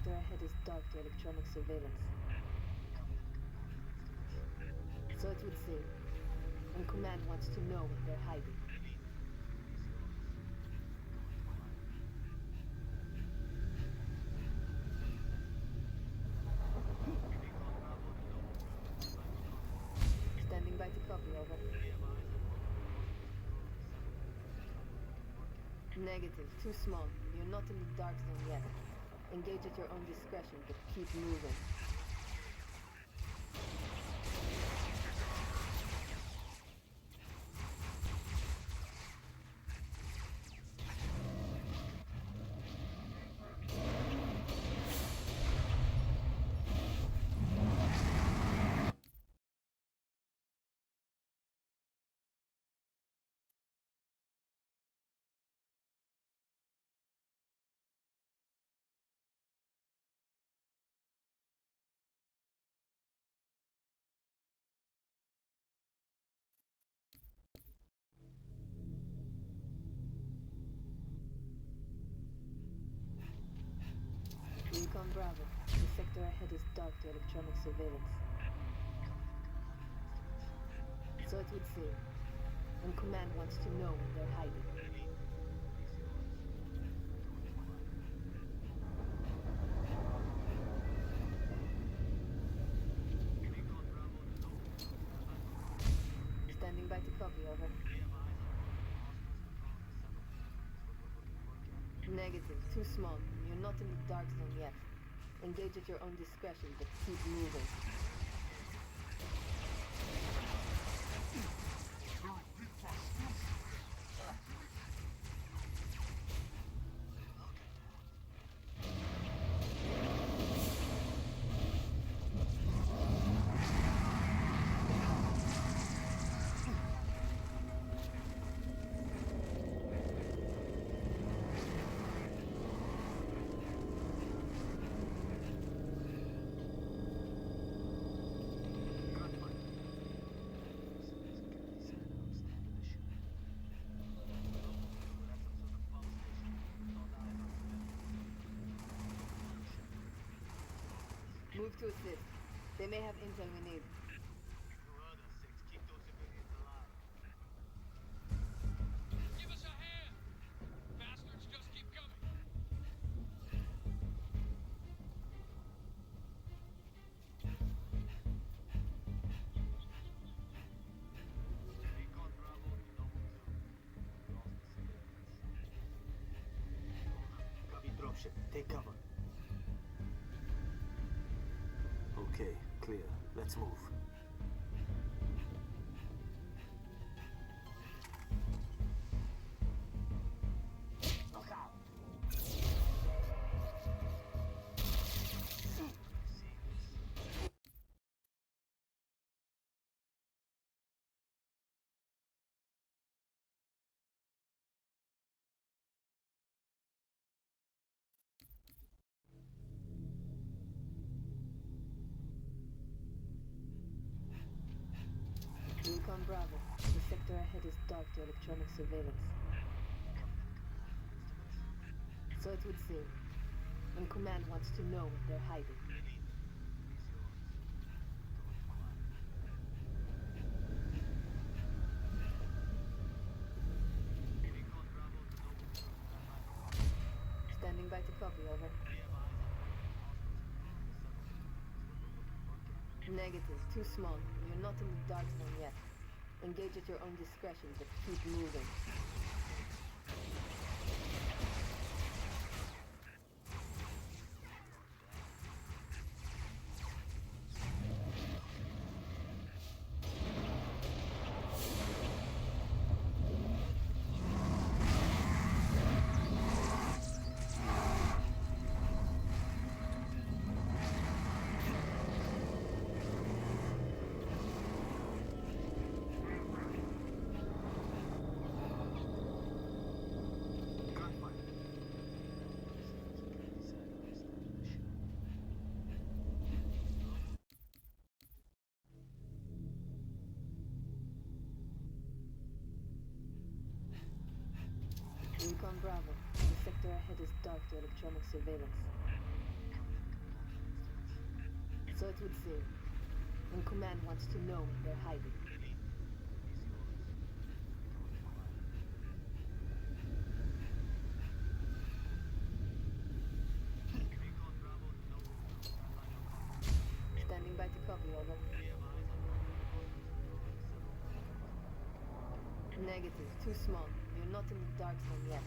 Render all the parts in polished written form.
sector ahead is dark to electronic surveillance. So it would seem. And Command wants to know what they're hiding. Standing by to copy, over. Negative, too small. You're not in the dark zone yet. Engage at your own discretion, but keep moving. Recon Bravo. The sector ahead is dark to electronic surveillance. So it would seem. And Command wants to know what they're hiding. Standing by to copy, over. Negative, too small. You're not in the dark zone yet. Engage at your own discretion, but keep moving. Move to assist. They may have intel we need. Give us a hand! Bastards just keep coming! Copy dropship. Take cover. Okay, clear. Let's move. Look out! Recon Bravo. The sector ahead is dark to electronic surveillance. So it would seem. And Command wants to know what they're hiding. Standing by to copy, over. Negative, too small. You're not in the dark zone yet. Engage at your own discretion, but keep moving. Recon Bravo. The sector ahead is dark to electronic surveillance. So it would seem. And Command wants to know what they're hiding. Standing by to copy, over. Negative. Too small. You're not in the dark zone yet.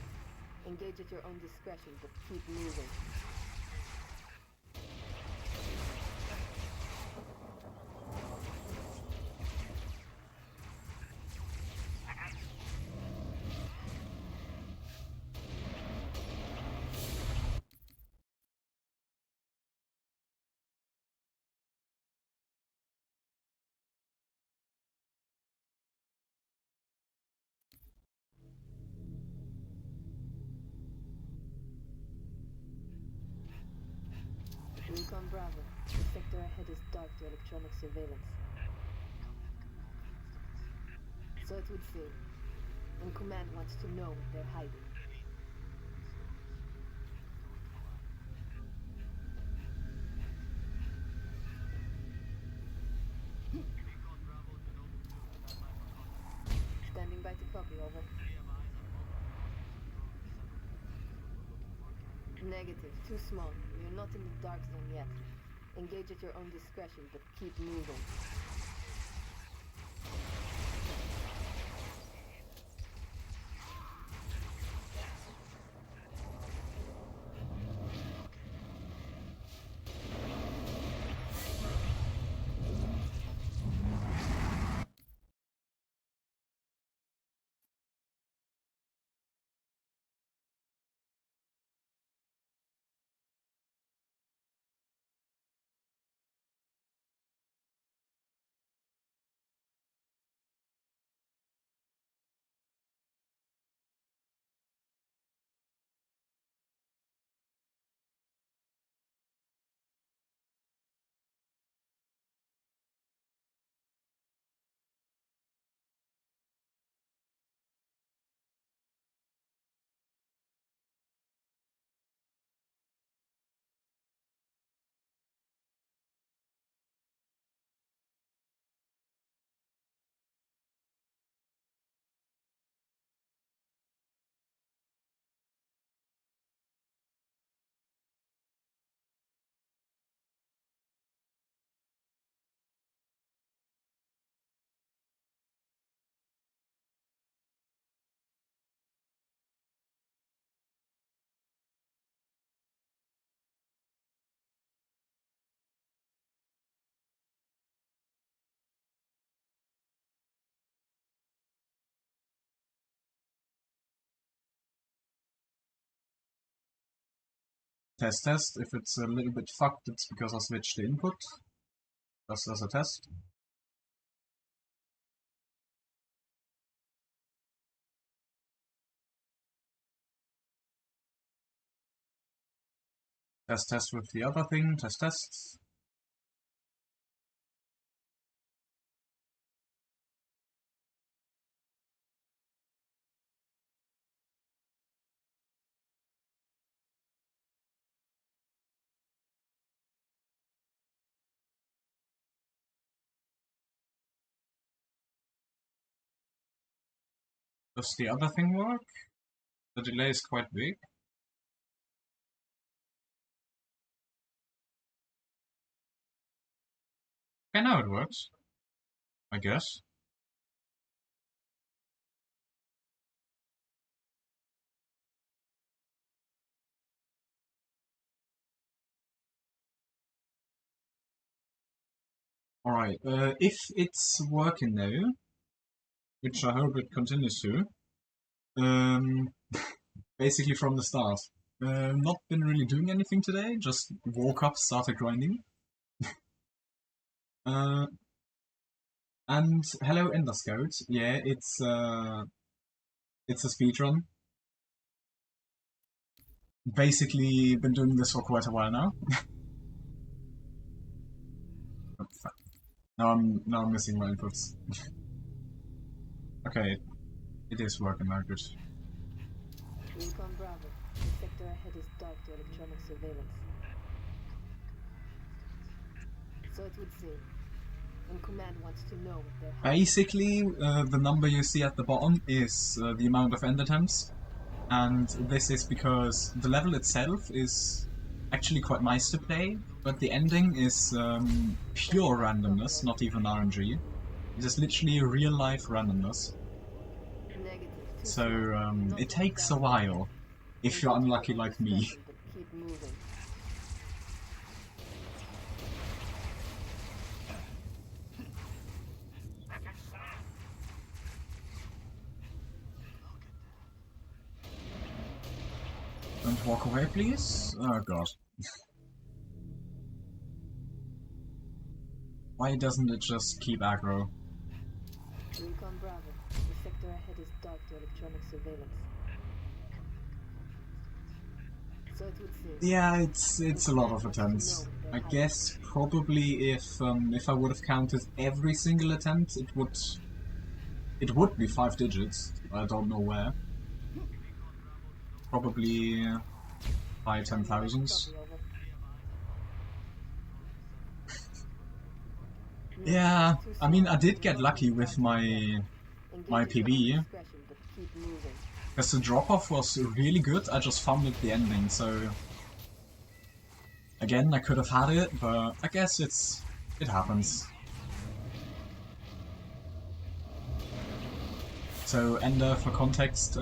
Engage at your own discretion, but keep moving. Recon Bravo. The sector ahead is dark to electronic surveillance. So it would seem. And Command wants to know what they're hiding. Standing by to copy, over. Negative. Too small. You're not in the dark zone yet. Engage at your own discretion, but keep moving. Test. If it's a little bit fucked, it's because I switched the input. Just as a test. Test with the other thing. Test. Does the other thing work? The delay is quite big. Okay, now it works. I guess. Alright, if it's working now, which I hope it continues to, basically from the start. Not been really doing anything today, just woke up, started grinding. And hello Ender Scout, yeah, it's a speedrun. Basically been doing this for quite a while now. Oh, fuck. Now I'm missing my inputs. Okay, it is working now, good. Recon Bravo. The sector ahead is dark to electronic surveillance. So it would seem. And Command wants to know what they're hiding. Basically, the number you see at the bottom is the amount of end attempts, and this is because the level itself is actually quite nice to play, but the ending is pure randomness, not even RNG. It is literally real-life randomness. Negative. Too So small. You're not it in the takes a dark while, if yet. you're Engage unlucky your own like me. discretion, but keep moving. Don't walk away, please. Oh god. Why doesn't it just keep aggro? Recon Bravo. The sector ahead is dark to electronic surveillance. So it would seem. Yeah, it's a lot of attempts. I guess probably if I would have counted every single attempt, it would be 5 digits. I don't know where. Probably 5-10,000s. Copy, over. Yeah, Too I mean small. I did You're get not lucky in the with dark my yet. my Engage your own PB, discretion, but keep moving. because the drop-off was really good. I just found it the ending, so again I could have had it, but I guess it happens. So Ender, for context,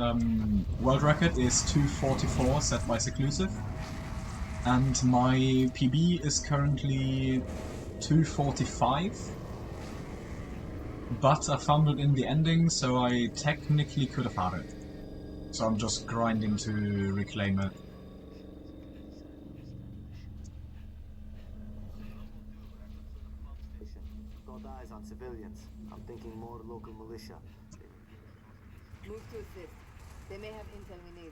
world record is 244 set by Seclusive, and my PB is currently 245, but I found it in the ending, so I technically could have had it. So I'm just grinding to reclaim it. Got eyes on civilians. I'm thinking more local militia. Move to assist. They may have intel we need.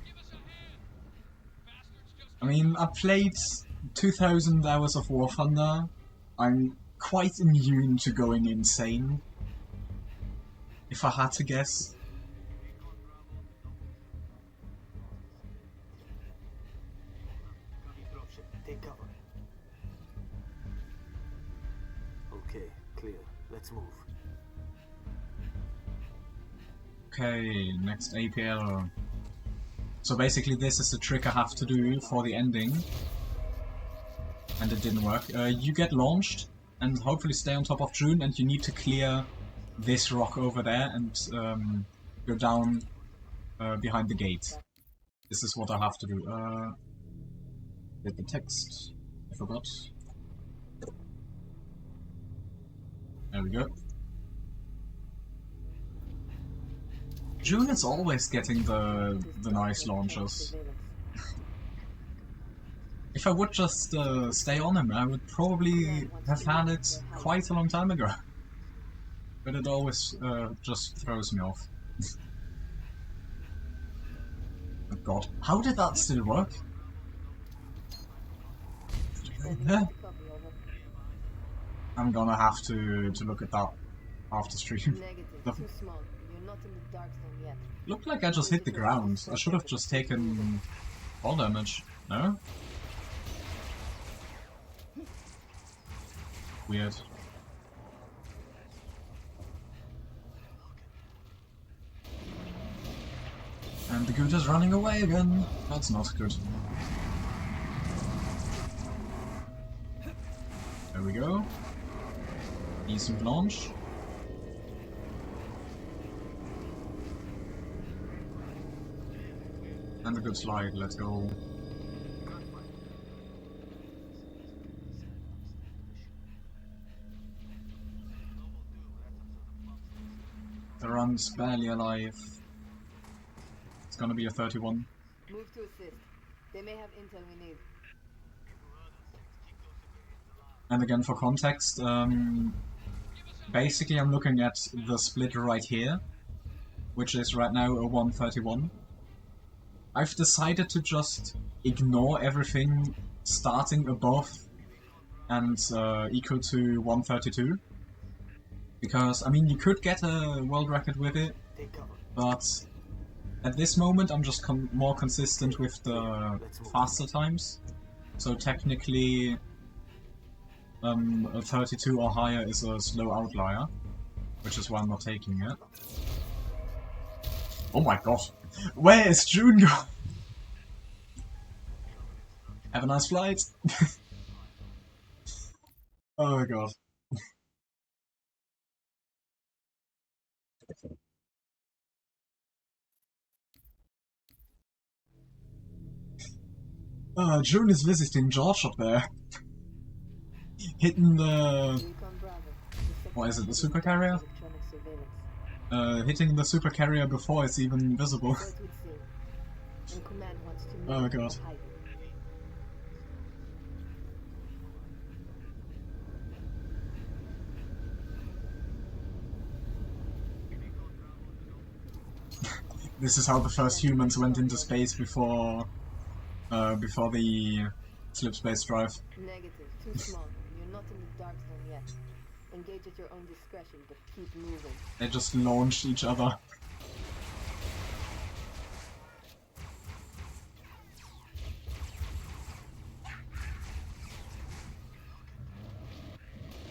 Give us a hand! Bastards just I mean, I played 2,000 hours of War Thunder. I'm quite immune to going insane, if I had to guess. Copy dropship. Take cover. Okay, clear. Let's move. Okay, next APL. So basically this is the trick I have to do for the ending. And it didn't work. You get launched and hopefully stay on top of June, and you need to clear this rock over there and go down behind the gate. This is what I have to do. Get the text. I forgot. There we go. June is always getting the nice launches. If I would just stay on him, I would probably have had it quite a long time ago. But it always just throws me off. Oh god, how did that still work? Yeah. I'm gonna have to look at that after stream. Negative. Too small. You're not in the dark zone yet. Looked like I just hit the ground. I should have just taken fall damage. No? Weird. And the good is running away again. That's not good. There we go. Decent launch. And a good slide, let's go. The run's barely alive. It's gonna be a 31. Move to assist. They may have intel we need. And again, for context, basically I'm looking at the split right here, which is right now a 131. I've decided to just ignore everything starting above and equal to 132. Because, I mean, you could get a world record with it, Take cover. but At this moment, I'm just more consistent with the Let's move. faster times. So technically, a 32 or higher is a slow outlier, which is why I'm not taking it. Oh my god, where is June gone? Have a nice flight. Oh my god. June is visiting George up there. Hitting the... Recon Bravo. The sector What is it, the ahead super is carrier? electronic surveillance. Hitting the super carrier before it's even visible. So it would seem. And command wants to know Oh where god. they're hiding. This is how the first humans went into space before the slip space drive. Negative. Too small. You're not in the dark zone yet. Engage at your own discretion, but keep moving. They just launched each other.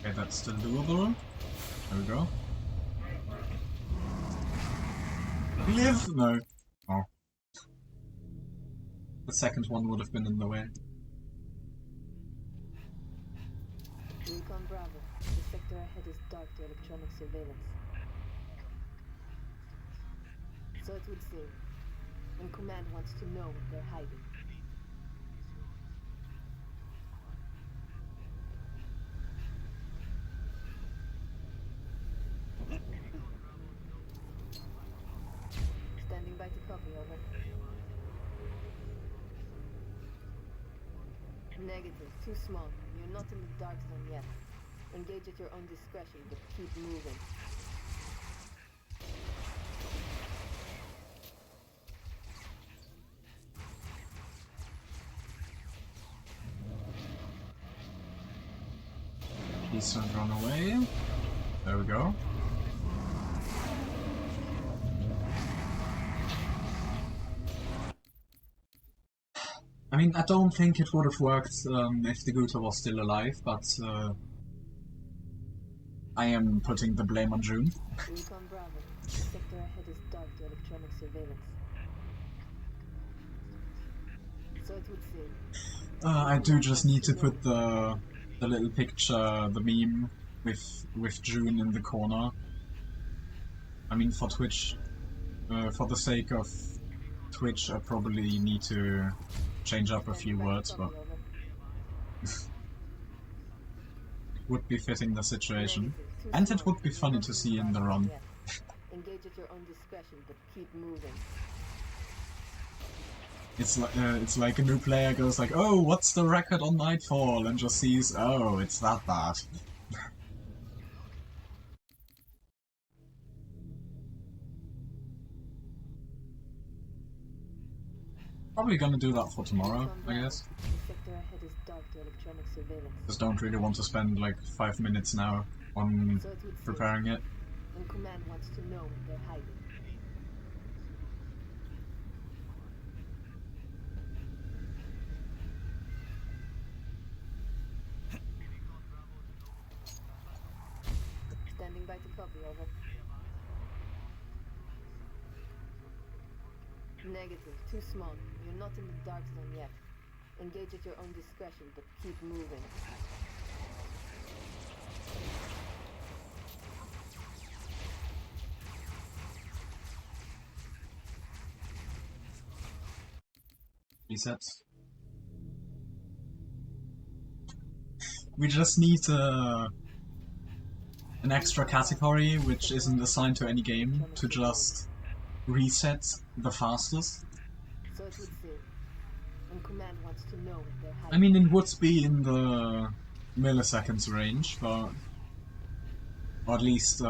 Okay, that's still doable. There we go. Live? No. Oh. The second one would have been in the way. Recon Bravo. The sector ahead is dark to electronic surveillance. So it would seem. And command wants to know what they're hiding. Standing by to copy, over. Negative. Too small. You're not in the dark zone yet. Engage at your own discretion, but keep moving. Please don't run away. There we go. I mean, I don't think it would have worked if the Guta was still alive, but I am putting the blame on June. Recon Bravo. The sector ahead is dark to electronic surveillance. So it would seem. I do just need to put the little picture, the meme with June in the corner. I mean, for Twitch, for the sake of Twitch, I probably need to change up a few words, but would be fitting the situation. And it would be funny to see in the run. Engage at your own discretion, but keep moving. It's like a new player goes like, oh, what's the record on Nightfall? And just sees, oh, it's that bad. Probably gonna do that for tomorrow, I guess. The sector ahead is dark to electronic surveillance. Just don't really want to spend like 5 minutes now on preparing it. And command wants to know what they're hiding. Standing by to copy, over. Negative. Too small. You're not in the dark zone yet. Engage at your own discretion, but keep moving. Reset. We just need an extra category which isn't assigned to any game to just reset the fastest. So it would seem. And command wants to know what they're hiding. I mean, it would be in the milliseconds range, but or at least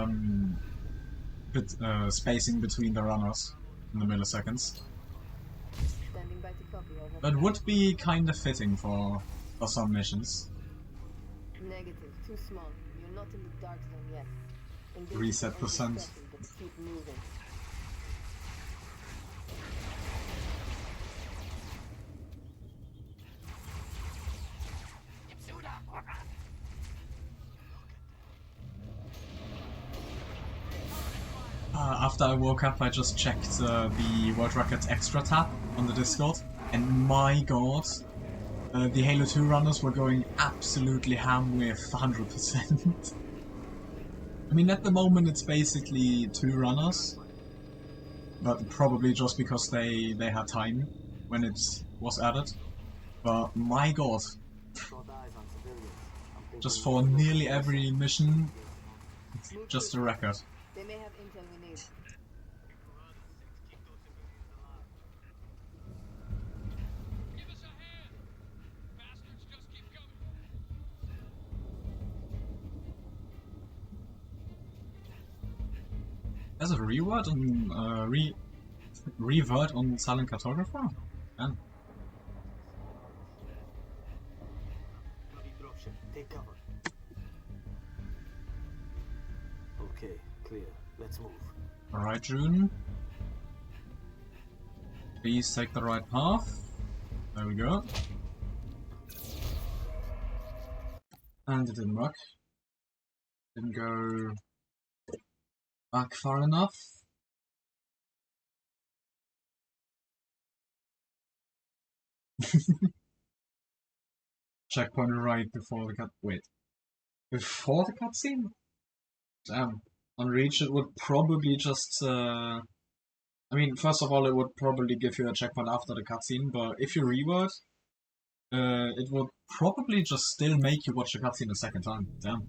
spacing between the runners in the milliseconds. Standing by to copy, over. But would be kind of fitting for some missions. Negative. Too small. You're not in the dark zone yet. Engage Reset at your own percent. discretion, but keep moving. after I woke up, I just checked the World Records Extra tab on the Discord, and my god, the Halo 2 runners were going absolutely ham with 100%. I mean, at the moment it's basically 2 runners, but probably just because they had time when it was added. But my god, Got eyes on civilians. I'm thinking just for more local nearly base. every mission, Move just to a record. They may have intel we need. Give us a hand! Bastards just keep coming! There's a reword on revert on Silent Cartographer? Yeah. Heavy dropship. Take cover. Okay, clear. Let's move. Alright, June. Please take the right path. There we go. And it didn't work. Didn't go back far enough. Checkpoint right before the cut. Wait. Before the cutscene? Damn. On reach it would probably just I mean, first of all, it would probably give you a checkpoint after the cutscene, but if you reword, it would probably just still make you watch the cutscene a second time. Damn.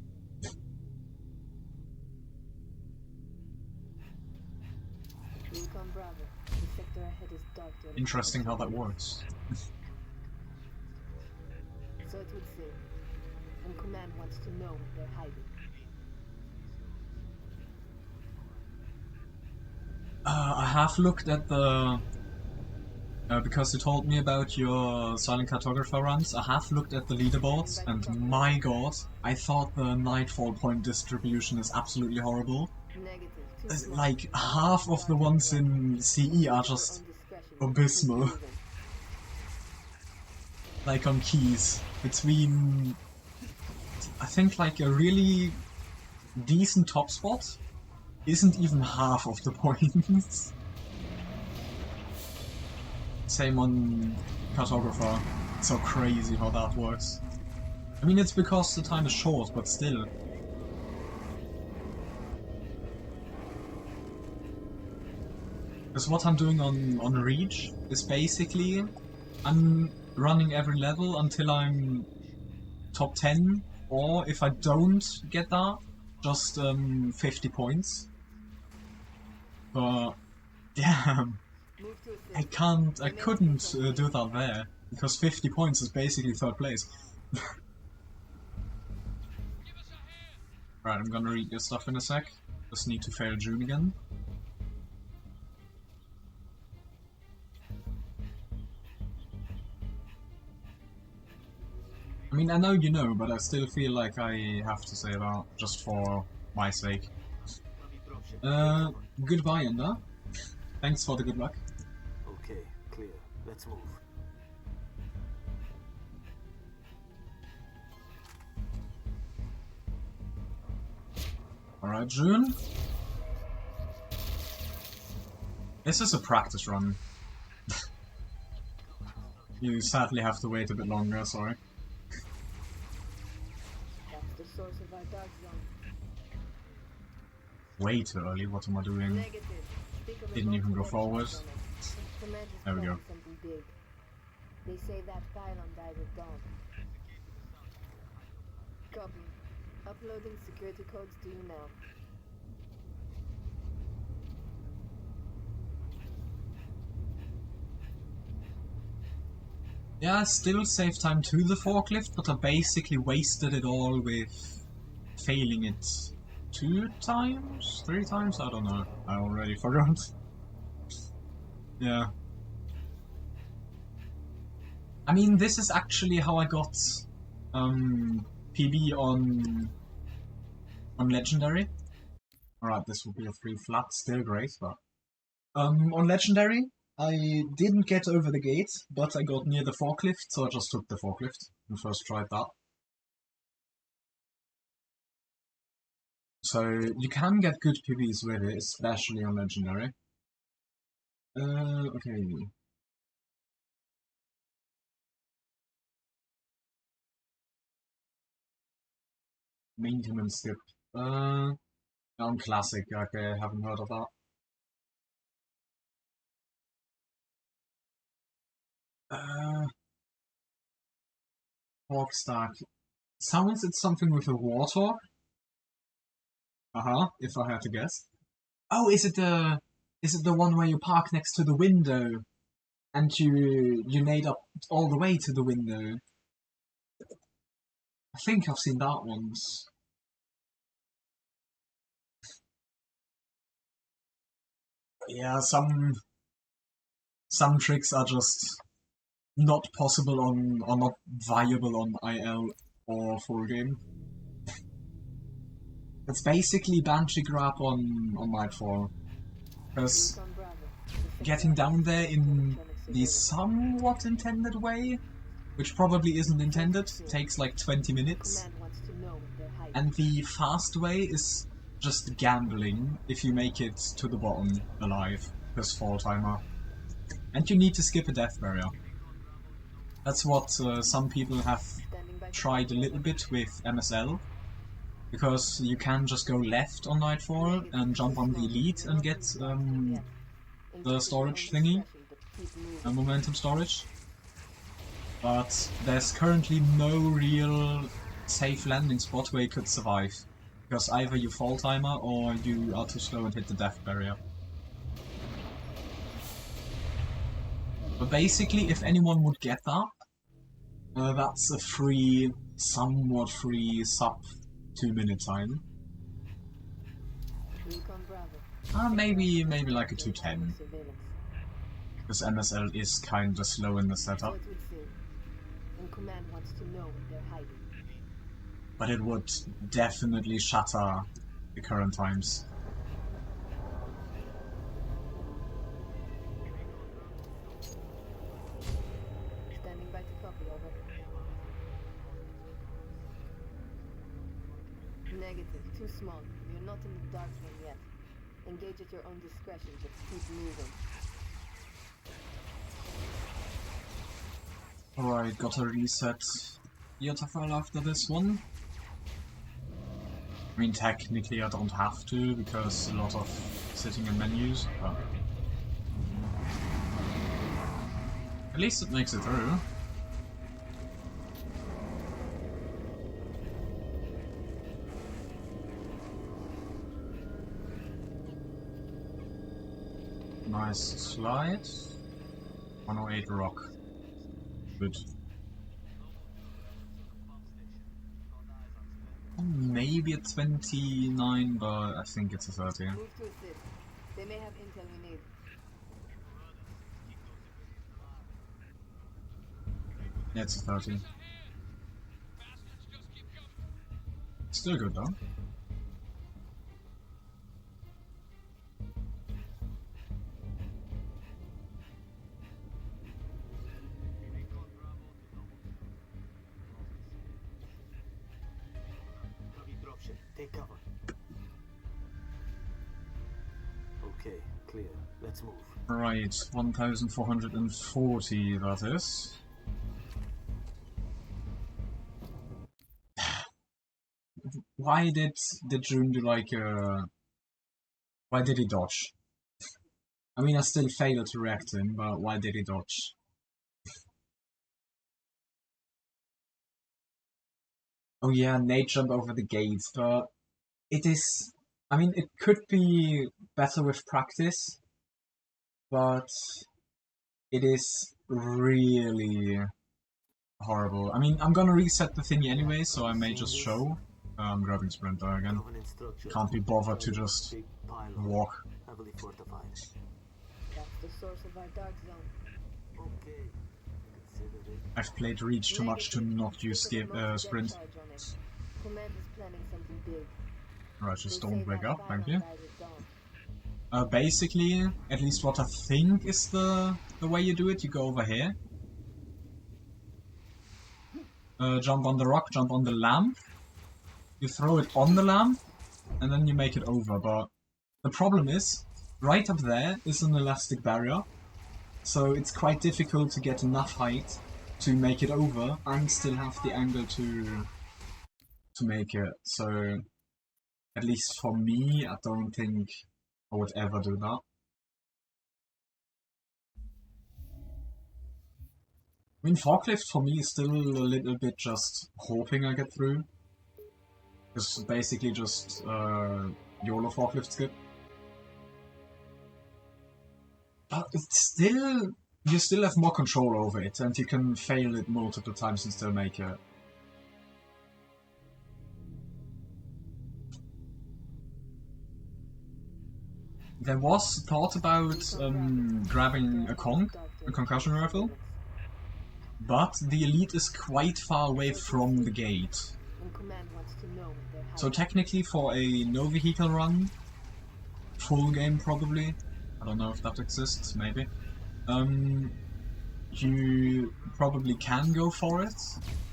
Recon Bravo. The sector ahead is dark. Interesting how that works. So it would seem. And Command wants to know what they're hiding. I have looked at the... because you told me about your Silent Cartographer runs, I have looked at the leaderboards, and my god, I thought the Nightfall point distribution is absolutely horrible. Negative. Too small. Like, half of the ones in CE are just abysmal. Like on keys. Between... I think like a really decent top spot isn't even half of the points. Same on Cartographer. It's so crazy how that works. I mean, it's because the time is short, but still. Because what I'm doing on Reach is basically I'm running every level until I'm top 10, or if I don't get that, just 50 points. But damn, Move to assist. I couldn't do that there, because 50 points is basically 3rd place. Give us a hand! Right, I'm gonna read your stuff in a sec. Just need to fail June again. I mean, I know you know, but I still feel like I have to say that, just for my sake. Heavy dropship. Goodbye, Enda. Thanks for the good luck. Okay, clear. Let's move. Alright, June. This is a practice run. You sadly have to wait a bit longer, sorry. That's the source of our dark zone. Way too early, what am I doing? Negative. Speak of Didn't even go remote forward. connection on it. Command is There we go. planning something big. They say that pylon died at dawn. Copy. Uploading security codes to you now. Yeah, I still saved time to the forklift, but I basically wasted it all with failing it 2 times? 3 times? I don't know. I already forgot. Yeah. I mean, this is actually how I got PB on Legendary. Alright, this will be a free flat, still great, but... on Legendary, I didn't get over the gate, but I got near the forklift, so I just took the forklift and first tried that. So you can get good Pvs with it, especially on Legendary. Okay. Maintenance skip. On Classic, okay, haven't heard of that. Hawk stack. Sounds it's something with a warthog? If I had to guess. Oh, is it the one where you park next to the window and you nade up all the way to the window? I think I've seen that once. Yeah, some tricks are just not possible on or not viable on IL or full game. It's basically Banshee grab on Nightfall. Because Recon Bravo. getting down there in the somewhat intended way, which probably isn't intended, takes like 20 minutes. Command wants to know what they're hiding. And the fast way is just gambling if you make it to the bottom alive, because fall timer. And you need to skip a death barrier. That's what some people have Standing by. tried a little bit with MSL. Because you can just go left on Nightfall and jump on the elite and get the storage thingy, momentum storage. But there's currently no real safe landing spot where you could survive. Because either you fall timer or you are too slow and hit the death barrier. But basically, if anyone would get that, that's a free, somewhat free sub 2-minute time. Recon Bravo. Maybe like a 210. Because MSL is kinda slow in the So setup. it would seem. And Command wants to know what they're hiding. But it would definitely shatter the current times. Standing by to copy, over. Negative. Too small. You're not in the dark zone yet. Engage at your own discretion, but keep moving. Alright, gotta reset Yatafel after this one. I mean, technically I don't have to, because a lot of sitting in menus, but... At least it makes it through. Nice slide. 108 rock. Good. Maybe a 29, but I think it's a 30. Move to assist. They may have intel we need. Yeah, it's a 30. Bastards just keep coming. Still good though. Heavy dropship. Take cover. Okay, clear. Let's move. Right, 1440 that is. Why did June do like why did he dodge? I mean, I still failed to react him, but why did he dodge? Oh yeah, Nate jump over the gates, but it is... I mean, it could be better with practice, but it is really horrible. I mean, I'm gonna reset the thingy anyway, so I may just show. I'm grabbing Sprinter again. Covenant structure. Can't be bothered to just Big pylon, walk. heavily fortified. That's the source of our dark zone. Okay. Consider it. I've played Reach too much to not use Look at the Sprint. charge on it. Command is planning something big. Right, just They don't say wake that up, thank you. Pylon guy is gone. Basically, at least what I think is the way you do it, you go over here. Jump on the rock, jump on the lamp. You throw it on the lamp, and then you make it over, but the problem is, right up there is an elastic barrier, so it's quite difficult to get enough height to make it over and still have the angle to make it. So at least for me, I don't think I would ever do that. I mean, forklift for me is still a little bit just hoping I get through. It's basically just YOLO forklift skip. But it's still, you still have more control over it, and you can fail it multiple times and still make it. There was thought about grabbing a concussion rifle, but the elite is quite far away from the gate. So technically for a no vehicle run, full game probably, I don't know if that exists, maybe, you probably can go for it,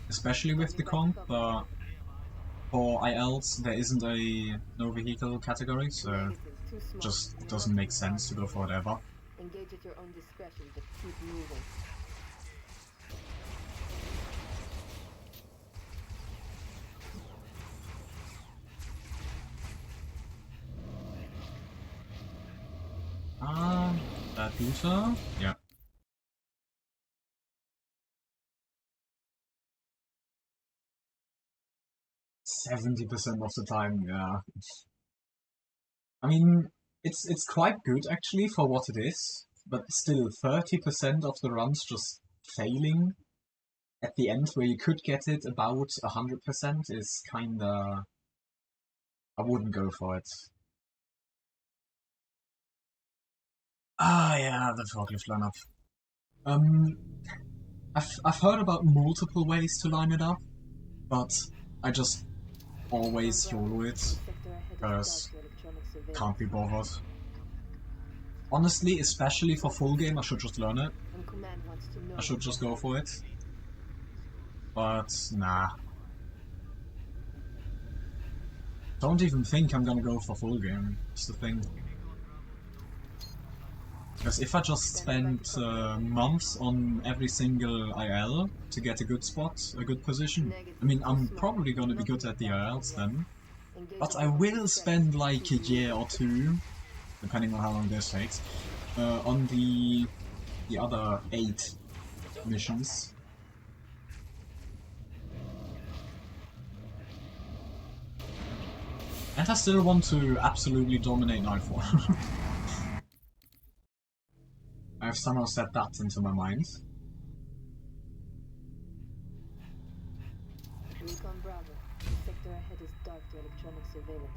especially with the conk, but for ILs there isn't a no vehicle category, so just doesn't make sense to go for it ever. Engage at your own discretion, but keep moving. That booster? Yeah. %70 of the time, yeah. I mean, it's quite good actually for what it is, but still 30% of the runs just failing at the end where you could get it about 100% is kinda... I wouldn't go for it. Ah, yeah, the forklift lineup. I've heard about multiple ways to line it up, but I just always YOLO it, because can't be bothered. Honestly, especially for full game, I should just learn it. I should just go for it. But nah. Don't even think I'm gonna go for full game, that's the thing. Because if I just spent months on every single IL to get a good spot, a good position, I mean, I'm probably gonna be good at the ILs then, but I will spend like a year or two, depending on how long this takes, on the other 8 missions. And I still want to absolutely dominate Nightfall. I've somehow set that into my mind. Recon Bravo. The sector ahead is dark to electronic surveillance.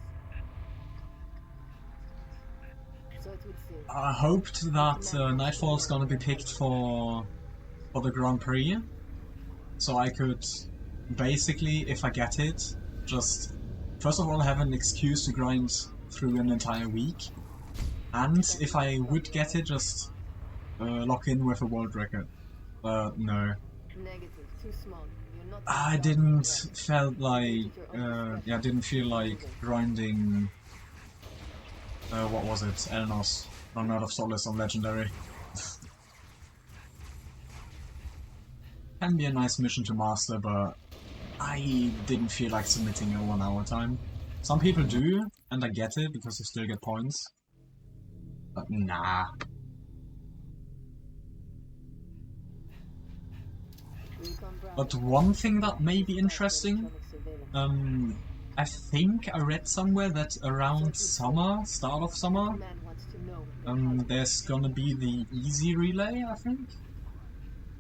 So it would seem. I hoped that Nightfall is gonna be picked for the Grand Prix, so I could basically, if I get it, just first of all have an excuse to grind through an entire week, and if I would get it, just lock in with a world record. But no. Negative, too small. You're not I didn't didn't feel like grinding. What was it? Elnos. Run out of solace on legendary. Can be a nice mission to master, but I didn't feel like submitting a 1 hour time. Some people do, and I get it because you still get points. But nah. But one thing that may be interesting, I think I read somewhere that around summer, start of summer, there's gonna be the easy relay, I think.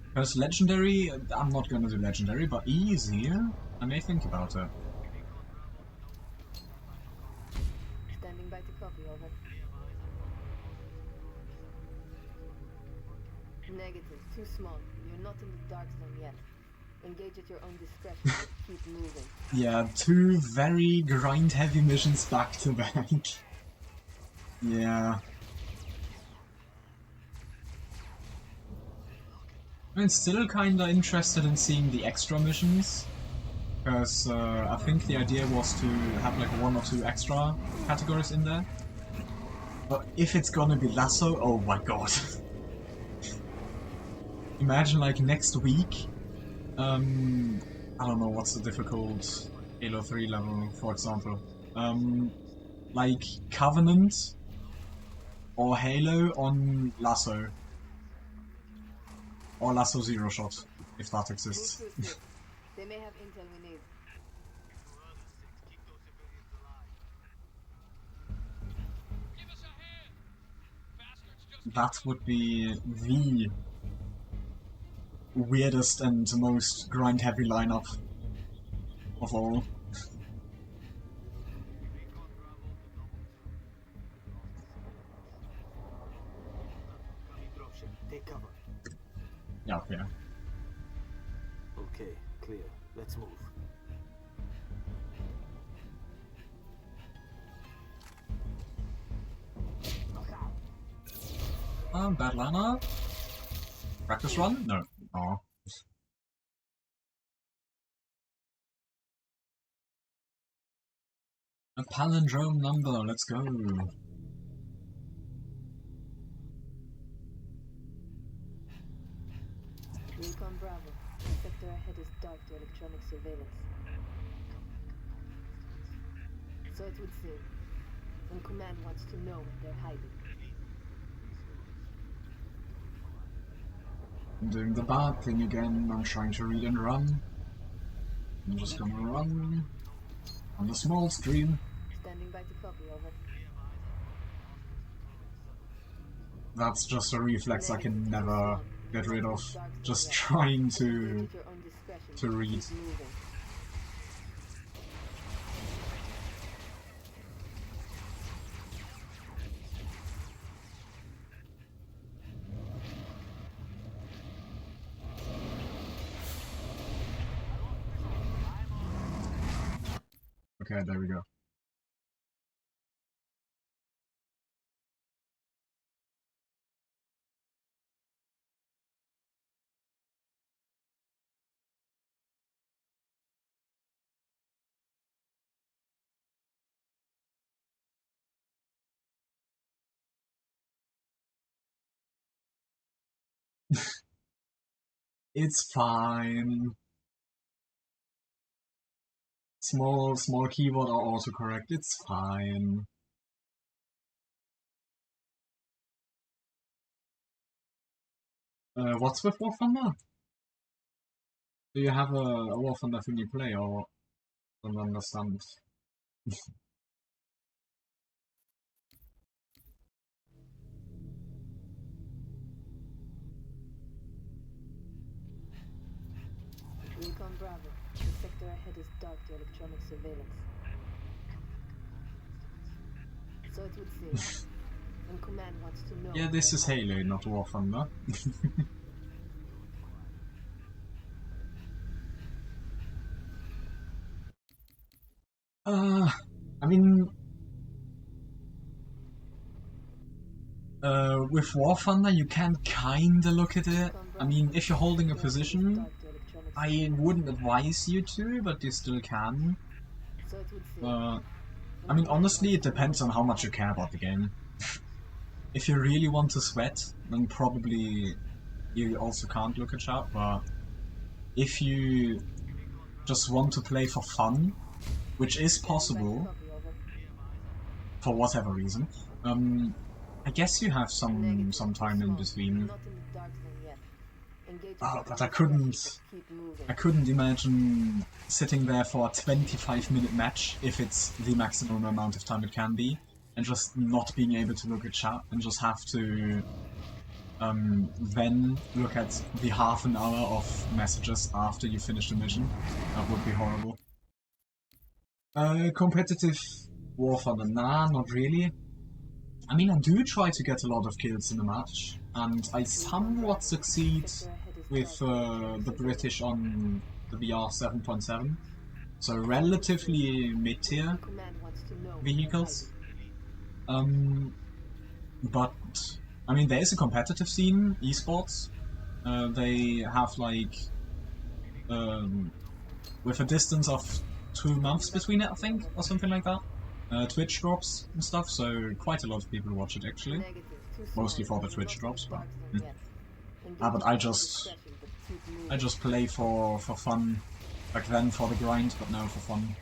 Because legendary, I'm not gonna do legendary, but easy, I may think about it. Standing by to copy, over. Negative, too small. You're not in the dark zone yet. Engage at your own discretion, but keep moving. Yeah, 2 very grind-heavy missions back to back. Yeah. I'm still kinda interested in seeing the extra missions, because I think the idea was to have like 1 or 2 extra categories in there. But if it's gonna be Lasso, oh my god. Imagine like next week, I don't know what's the difficult Halo 3 level, for example. Like Covenant or Halo on Lasso. Or Lasso Zero Shot, if that exists. Move to a ship. They may have intel we need. Give us a hand! Bastards just That would be the weirdest and most grind-heavy lineup of all. Dropship, take cover. Yeah, okay. Okay, clear. Let's move. Bad lineup. Practice run? No. Aw. A palindrome number, let's go. Recon Bravo. The sector ahead is dark to electronic surveillance. So it would seem. And Command wants to know what they're hiding. I'm doing the bad thing again, I'm trying to read and run. I'm just gonna run on the small stream. Standing by to copy, over. That's just a reflex I can never get rid of. Just trying to Engage at your own discretion. read. Keep moving. Okay, there we go. It's fine. Small keyboard or autocorrect, it's fine. What's with War Thunder? Do you have a War Thunder thing you play, or don't understand? Recon Bravo. The sector ahead is dark to electronic surveillance. So it would seem. And Command wants to know. Yeah, this is Halo, not War Thunder. I mean, with War Thunder you can kinda look at it. I mean, if you're holding a position, I wouldn't advise you to, but you still can. So it would seem. I mean, honestly, it depends on how much you care about the game. If you really want to sweat, then probably you also can't look at chat, but if you just want to play for fun, which is possible, for whatever reason, I guess you have some time in between. Not in the dark zone yet. Engage at Oh, your but own I couldn't. discretion, but keep moving. I couldn't imagine sitting there for a 25-minute match, if it's the maximum amount of time it can be, and just not being able to look at chat, and just have to then look at the half an hour of messages after you finish the mission. That would be horrible. Competitive War Thunder? Nah, not really. I mean, I do try to get a lot of kills in a match, and I somewhat succeed with the British on the VR 7.7, so relatively mid-tier Command wants to know what vehicles. But, I mean, there is a competitive scene, esports. They have like with a distance of 2 months between it, I think, or something like that. Twitch drops and stuff, so quite a lot of people watch it actually. Negative. Too small. Mostly for the You're Twitch not in drops, the but dark zone yet. but Engage I at your own just discretion, but keep moving. play for fun. Back then for the grind, but now for fun.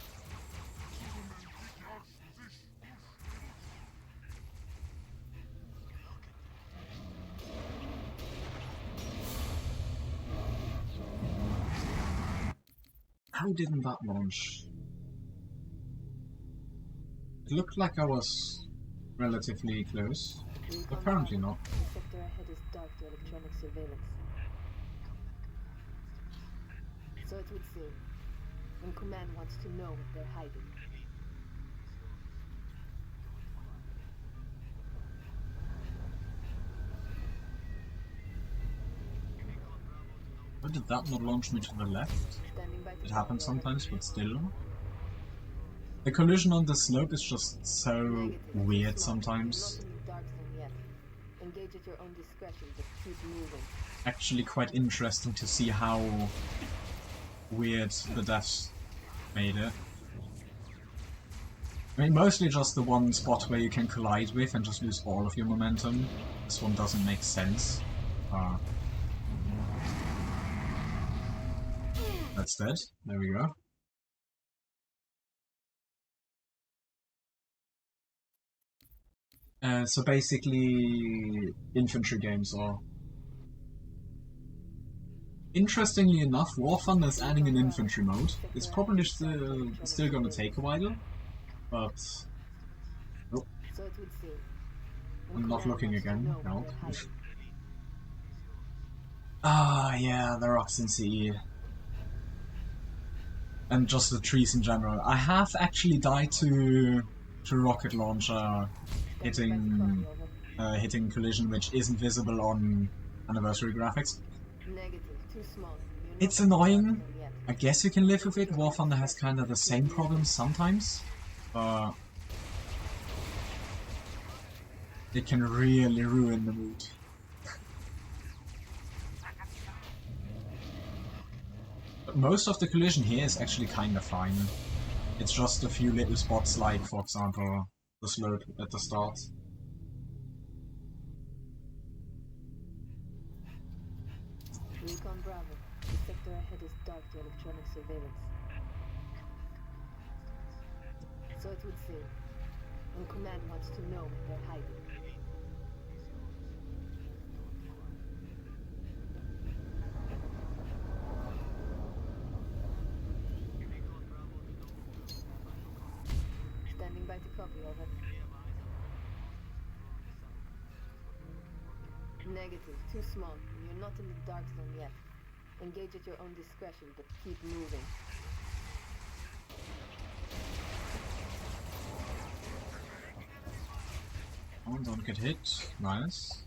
How didn't that launch? It looked like I was relatively close. Recon Apparently Bravo. not. The sector ahead is dark to electronic surveillance. So it would seem. And Command wants to know what they're hiding. Why did that not launch me to the left? Standing by to It copy, happens over. sometimes, but still. The collision on the slope is just so Negative. Too weird small. You're not sometimes. in the dark zone yet. Engage at your own discretion, but keep moving. Actually quite interesting to see how weird the deaths made it. I mean, mostly just the one spot where you can collide with and just lose all of your momentum. This one doesn't make sense. That's dead. There we go. So basically, infantry games are... Interestingly enough, War Thunder is adding an infantry mode. It's probably still gonna take a while, but... Oh, So it would seem. I'm not looking again. No. Hiding. Ah, yeah, the rocks in CE. And just the trees in general. I have actually died to rocket launcher hitting hitting collision, which isn't visible on anniversary graphics. Negative. Too small. You're not It's in the dark annoying. zone yet. I guess you can live with it. Engage at your War own Thunder has discretion, kind of the but keep same moving. problems sometimes. But it can really ruin the mood. But most of the collision here is actually kind of fine. It's just a few little spots like, for example, the slope at the start. Recon Bravo. The sector ahead is dark to electronic surveillance. So it would seem. And Command wants to know what they're hiding. Standing by to copy, over. Negative. Too small. You're not in the dark zone yet. Engage at your own discretion, but keep moving. Oh, don't get hit. Nice.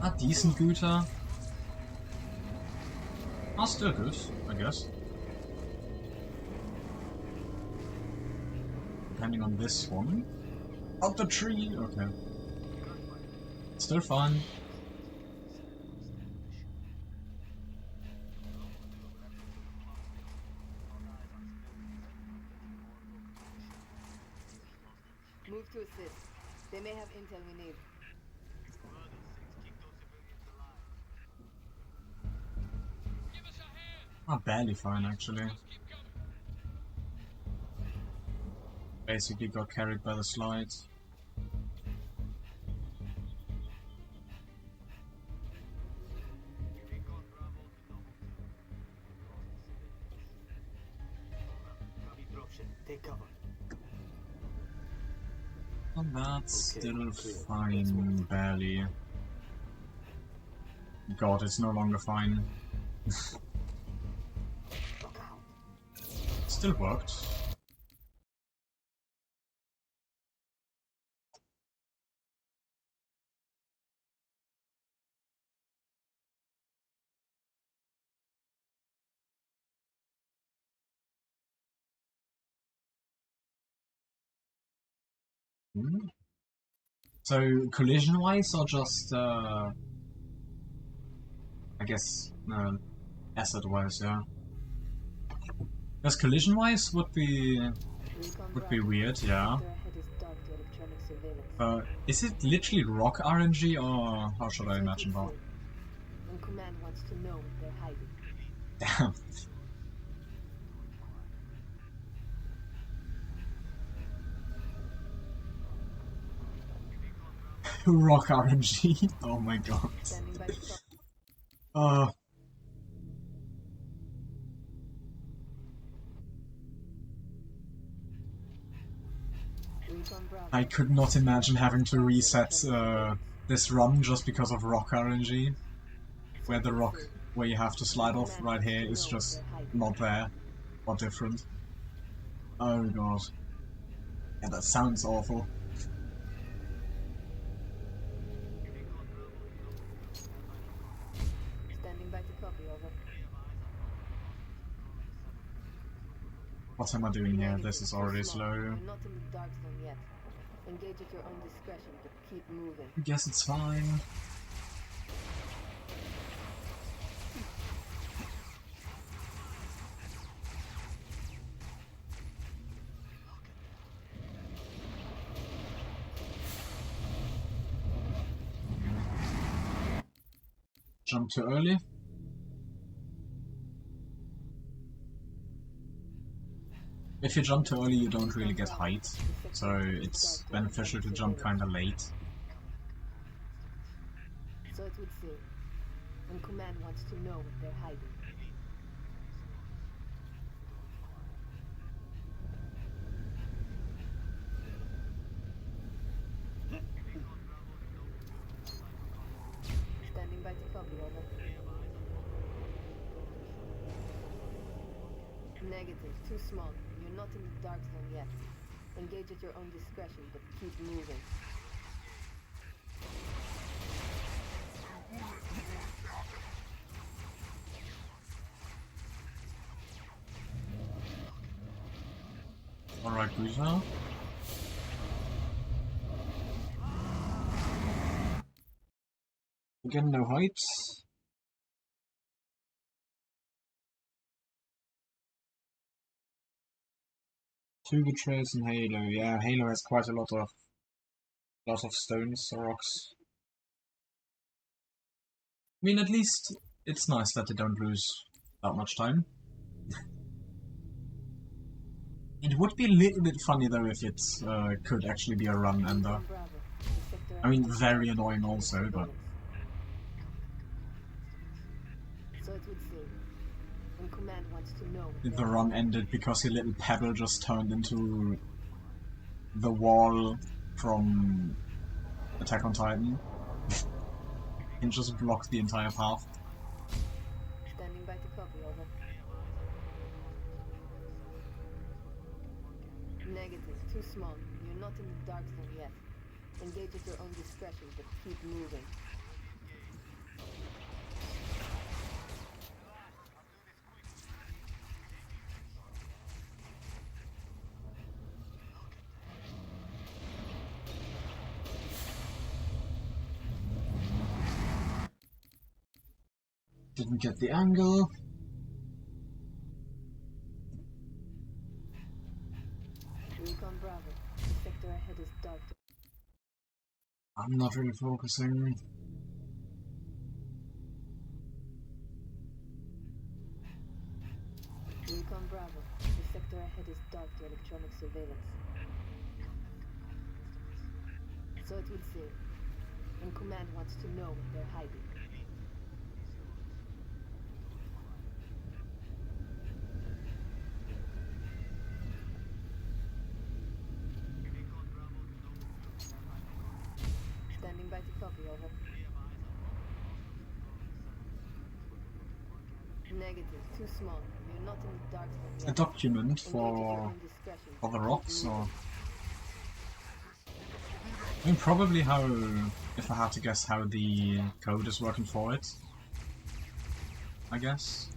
Ah, decent Güter. Ah, still good, I guess. Depending on this one. Up the tree! Okay. Still fine. Move to assist. They may have intel we need. Give us a hand. Ah, barely fine actually. Just keep coming. Basically got carried by the slide. Copy dropship. Take cover. And that's Okay, still clear. Let's fine, move. barely. God, it's no longer fine. Look out. Still worked. Hmm? So collision-wise, or just I guess asset-wise, yeah. Because collision-wise would be Recon weird, yeah. Sector ahead is dark to electronic surveillance. Is it literally rock RNG, or how should I So imagine that? and command wants to know what they're hiding. Damn. Rock RNG. Oh my god. Standing by to copy. Uh, Recon Bravo. I could not imagine having to reset this run just because of rock RNG, where the rock where you have to slide off right here is just not there or different. Oh god. Yeah, that sounds awful. Standing by to copy, over. What am I doing here? Negative. This is Too already small. slow. You're not in the dark zone yet. Engage at your own discretion, but keep moving. I guess it's fine. Jump too early? If you jump too early, you don't really get height, so it's beneficial to jump kinda late. So it would seem. And command wants to know what they're hiding. Standing by to copy, over. Negative. Too small. You're not in the dark zone yet. Engage at your own discretion, but keep moving. Alright, Bruiser. Again, no heights. Two betrayers and Halo. Yeah, Halo has quite a lot of stones or rocks. I mean, at least it's nice that they don't lose that much time. It would be a little bit funny though if it could actually be a run ender. I mean, very annoying also, but So it would seem. And command wants to know. if the run ended because your little pebble just turned into the wall from Attack on Titan and just blocked the entire path. Standing by to copy, over. Negative. Too small. You're not in the dark zone yet. Engage at your own discretion, but keep moving. Didn't get the angle. Recon Bravo. The sector ahead is dark. I'm not really focusing. Recon Bravo. The sector ahead is dark to electronic surveillance. So it would seem. And command wants to know what they're hiding. Standing by to copy, over. Negative. Too small. You're not in the dark zone yet. A document Engage at your for own discretion, the but keep rocks, or moving. I mean, probably how, if I had to guess, how the code is working for it, I guess.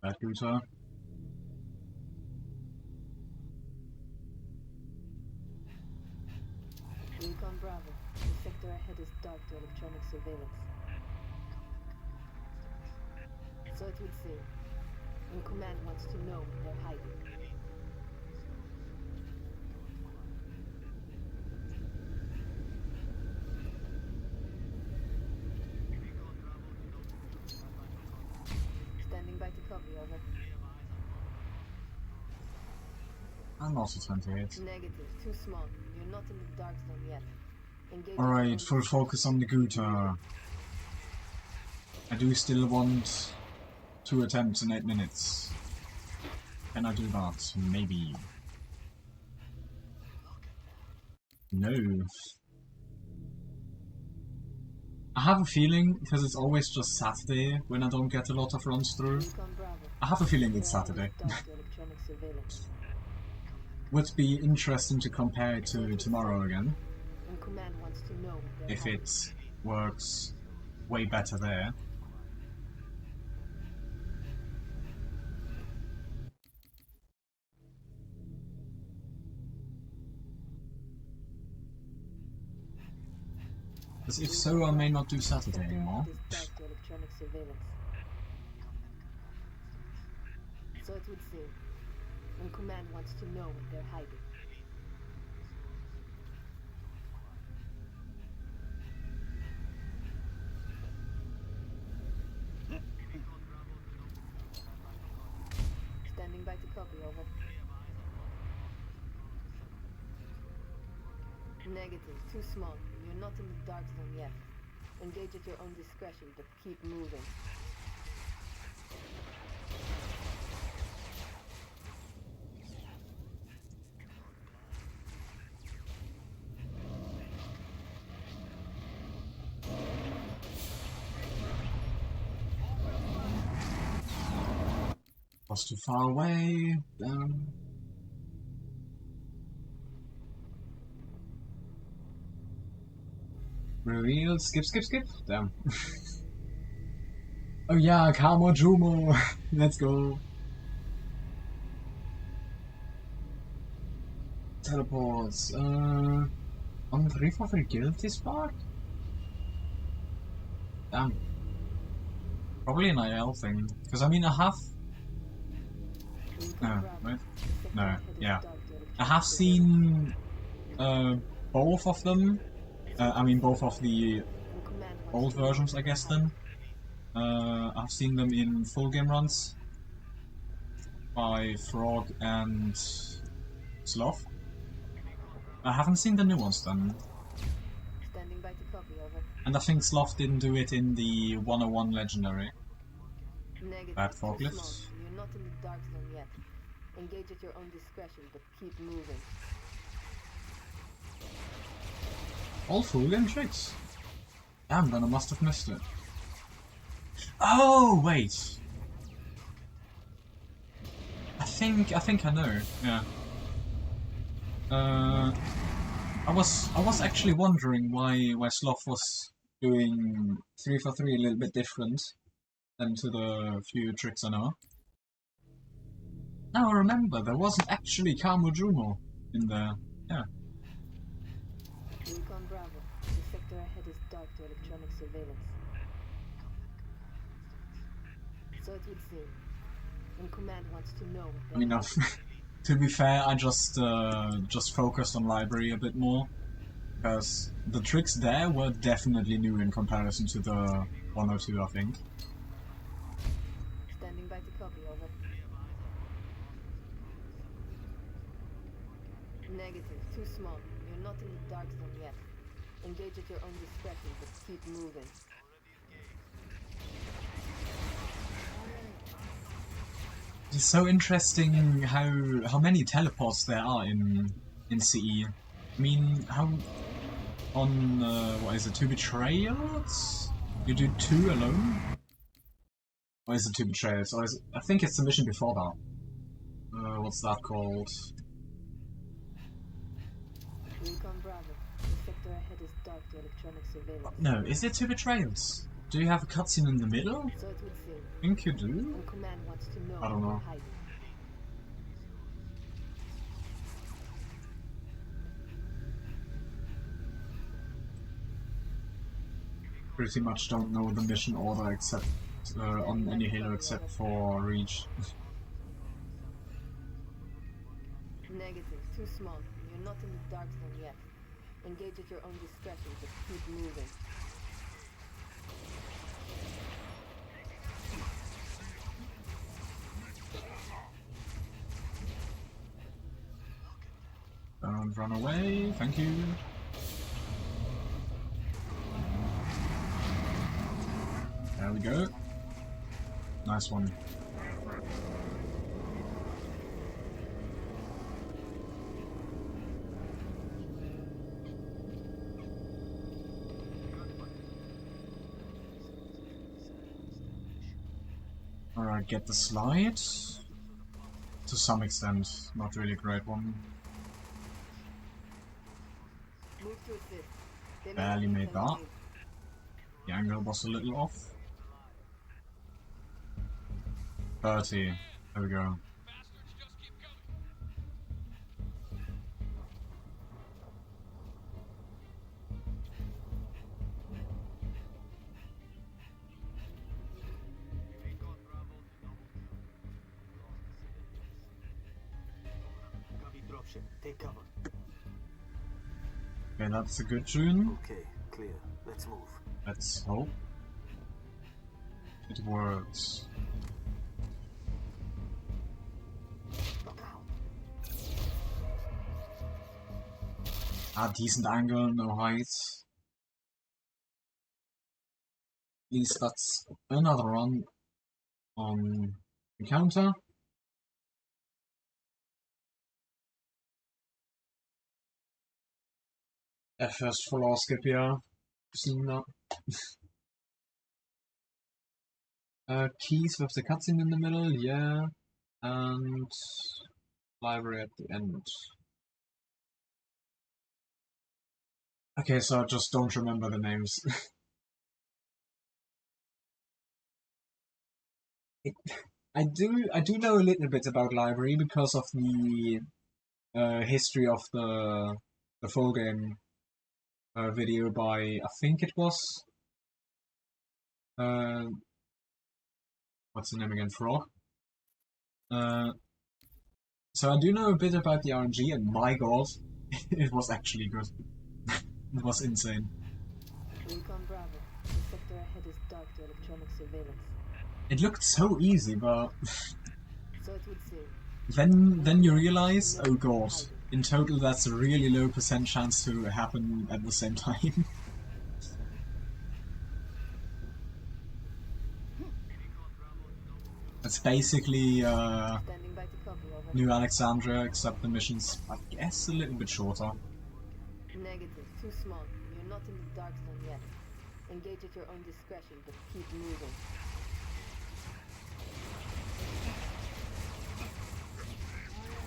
Bad router. Recon Bravo. The sector ahead is dark to electronic surveillance. So it would seem. And Command wants to know where they're hiding. Standing by to copy, over. I'm also 28. Negative, too small. You're not in the dark zone yet. Engage Alright, full focus on the Guta. I do still want 2 attempts in 8 minutes. Can I do that? Maybe. No. I have a feeling, because it's always just Saturday when I don't get a lot of runs through. I have a feeling it's Saturday. Would be interesting to compare it to tomorrow again. If it works way better there. Because if so, I may not do Saturday anymore. So it would seem. And Command wants to know where they're hiding. Standing by to copy, over. Negative, too small. You're not in the dark zone yet. Engage at your own discretion, but keep moving. Was too far away. Reveal. Skip, skip, skip. Damn. Oh yeah, Kamo Jumo. Let's go. Teleports. On 3 for 3 guilty spot? Damn. Probably an IL thing. Because I mean, I have. No, wait. No, yeah. I have seen both of them. I mean, both of the old versions, I guess, then. I've seen them in full game runs by Frog and Sloth. I haven't seen the new ones then. And I think Sloth didn't do it in the 101 Legendary. Bad forklifts. You're not in the dark zone yet. Engage at your own discretion, but keep moving. All full game tricks? Damn, then I must have missed it. Oh, wait. I think I know. Yeah. I was actually wondering why Sloth was doing 3 for 3 a little bit different than to the few tricks I know. Now I remember, there wasn't actually Kamo Jumo in there. Yeah. Recon Bravo. The sector ahead is dark to electronic surveillance. So it would seem. And Command wants to know. I mean, to be fair, I just focused on library a bit more. Because the tricks there were definitely new in comparison to the 102, I think. Standing by to copy, over. Negative, too small. You're not in the dark zone yet. Engage at your own discretion, but keep moving. It's so interesting how many teleports there are in CE. I mean, how on what is it, 2 betrayals? You do 2 alone? Or is it 2 betrayals? Or is it, I think it's the mission before that. What's that called? Recon Bravo. The sector ahead is dark to electronic surveillance. No, is it 2 betrayals? Do you have a cutscene in the middle? So it would seem. I think you do. And Command wants to know I don't know. where they're hiding. pretty much don't know the mission order except on any Halo except for Reach. Negative. Too small. You're not in the dark zone yet. Engage at your own discretion, but keep moving. Don't run away, thank you. There we go. Nice one. Alright, get the slide. To some extent, not really a great one. Move to assist. They may Barely not made tell that. you. The angle was a little off. 30. There we go. Bastards just keep coming. Copy dropship. Take cover. Okay, that's a good tune. Okay, clear. Let's move. Let's hope it works. Look out. Ah, decent angle, no height. At least that's another run on encounter. First full skip here. Seen that. Keys with the cutscene in the middle, yeah. And library at the end. Okay, so I just don't remember the names. I do know a little bit about library because of the history of the full game video by, I think it was what's the name again, Frog. So I do know a bit about the RNG, and my god, it was actually good. It was insane. Recon Bravo. The sector ahead is dark to electronic surveillance. It looked so easy, but So it would seem. then you realize, oh god, in total that's a really low % chance to happen at the same time. It's basically Standing by to cover over. New Alexandria, except the mission's, I guess, a little bit shorter. Negative. Too small. You're not in the dark zone yet. Engage at your own discretion, but keep moving.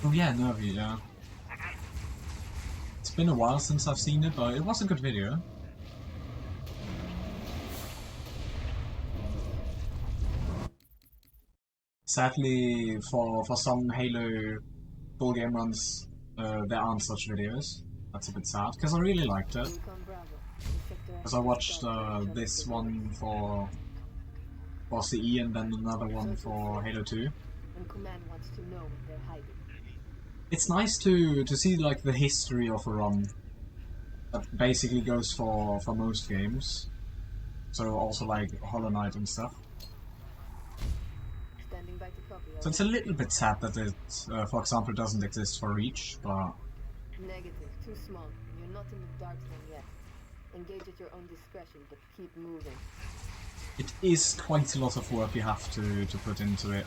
Oh yeah, Nervy, yeah. It's been a while since I've seen it, but it was a good video. Sadly, for some Halo full game runs, there aren't such videos. That's a bit sad, because I really liked it. Recon Bravo. The sector Because I ahead is watched dark to electronic this surveillance. one for CE and then another one for Halo 2. And Command wants to know what they're hiding. It's nice to see like the history of a run that basically goes for most games. So also like Hollow Knight and stuff. Standing by to copy. So it's a little bit sad that it, for example, doesn't exist for Reach, but Negative. Too small. You're not in the dark zone yet. Engage at your own discretion, but keep moving. it is quite a lot of work you have to put into it.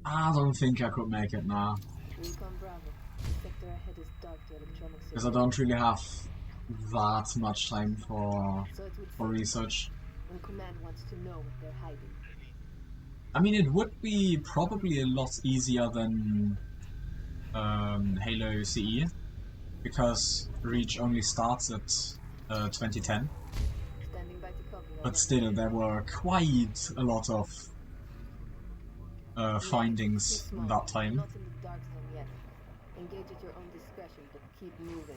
I don't think I could make it now, Recon Bravo. The sector ahead is dark to electronic because I surveillance. don't really have that much time for So it would for seem. research. And Command wants to know what they're hiding. I mean, it would be probably a lot easier than Halo CE, because Reach only starts at 2010. Standing by to copy. But still, there were quite a lot of findings Too small. that You're time. not in the dark zone yet. Engage at your own discretion, but keep moving.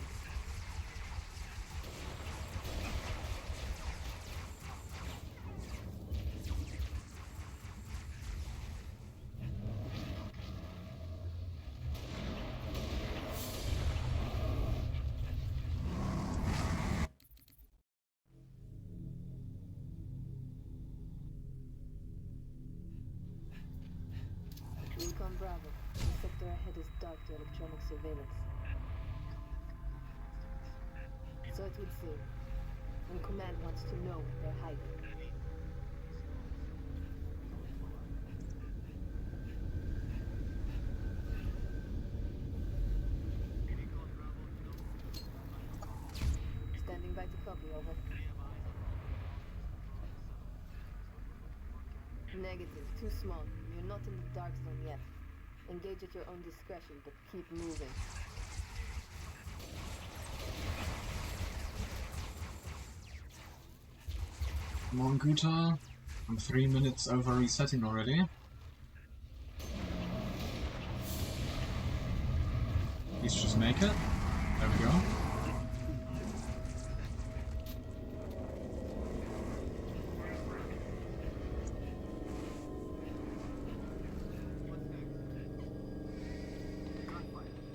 Recon Bravo. The sector ahead is dark to electronic surveillance. So it would seem. And Command wants to know what they're hiding. Standing by to copy, over. Negative. Too small. You're not in the dark zone yet. Engage at your own discretion, but keep moving. Come on, Guta. I'm 3 minutes over resetting already. Please just make it. There we go.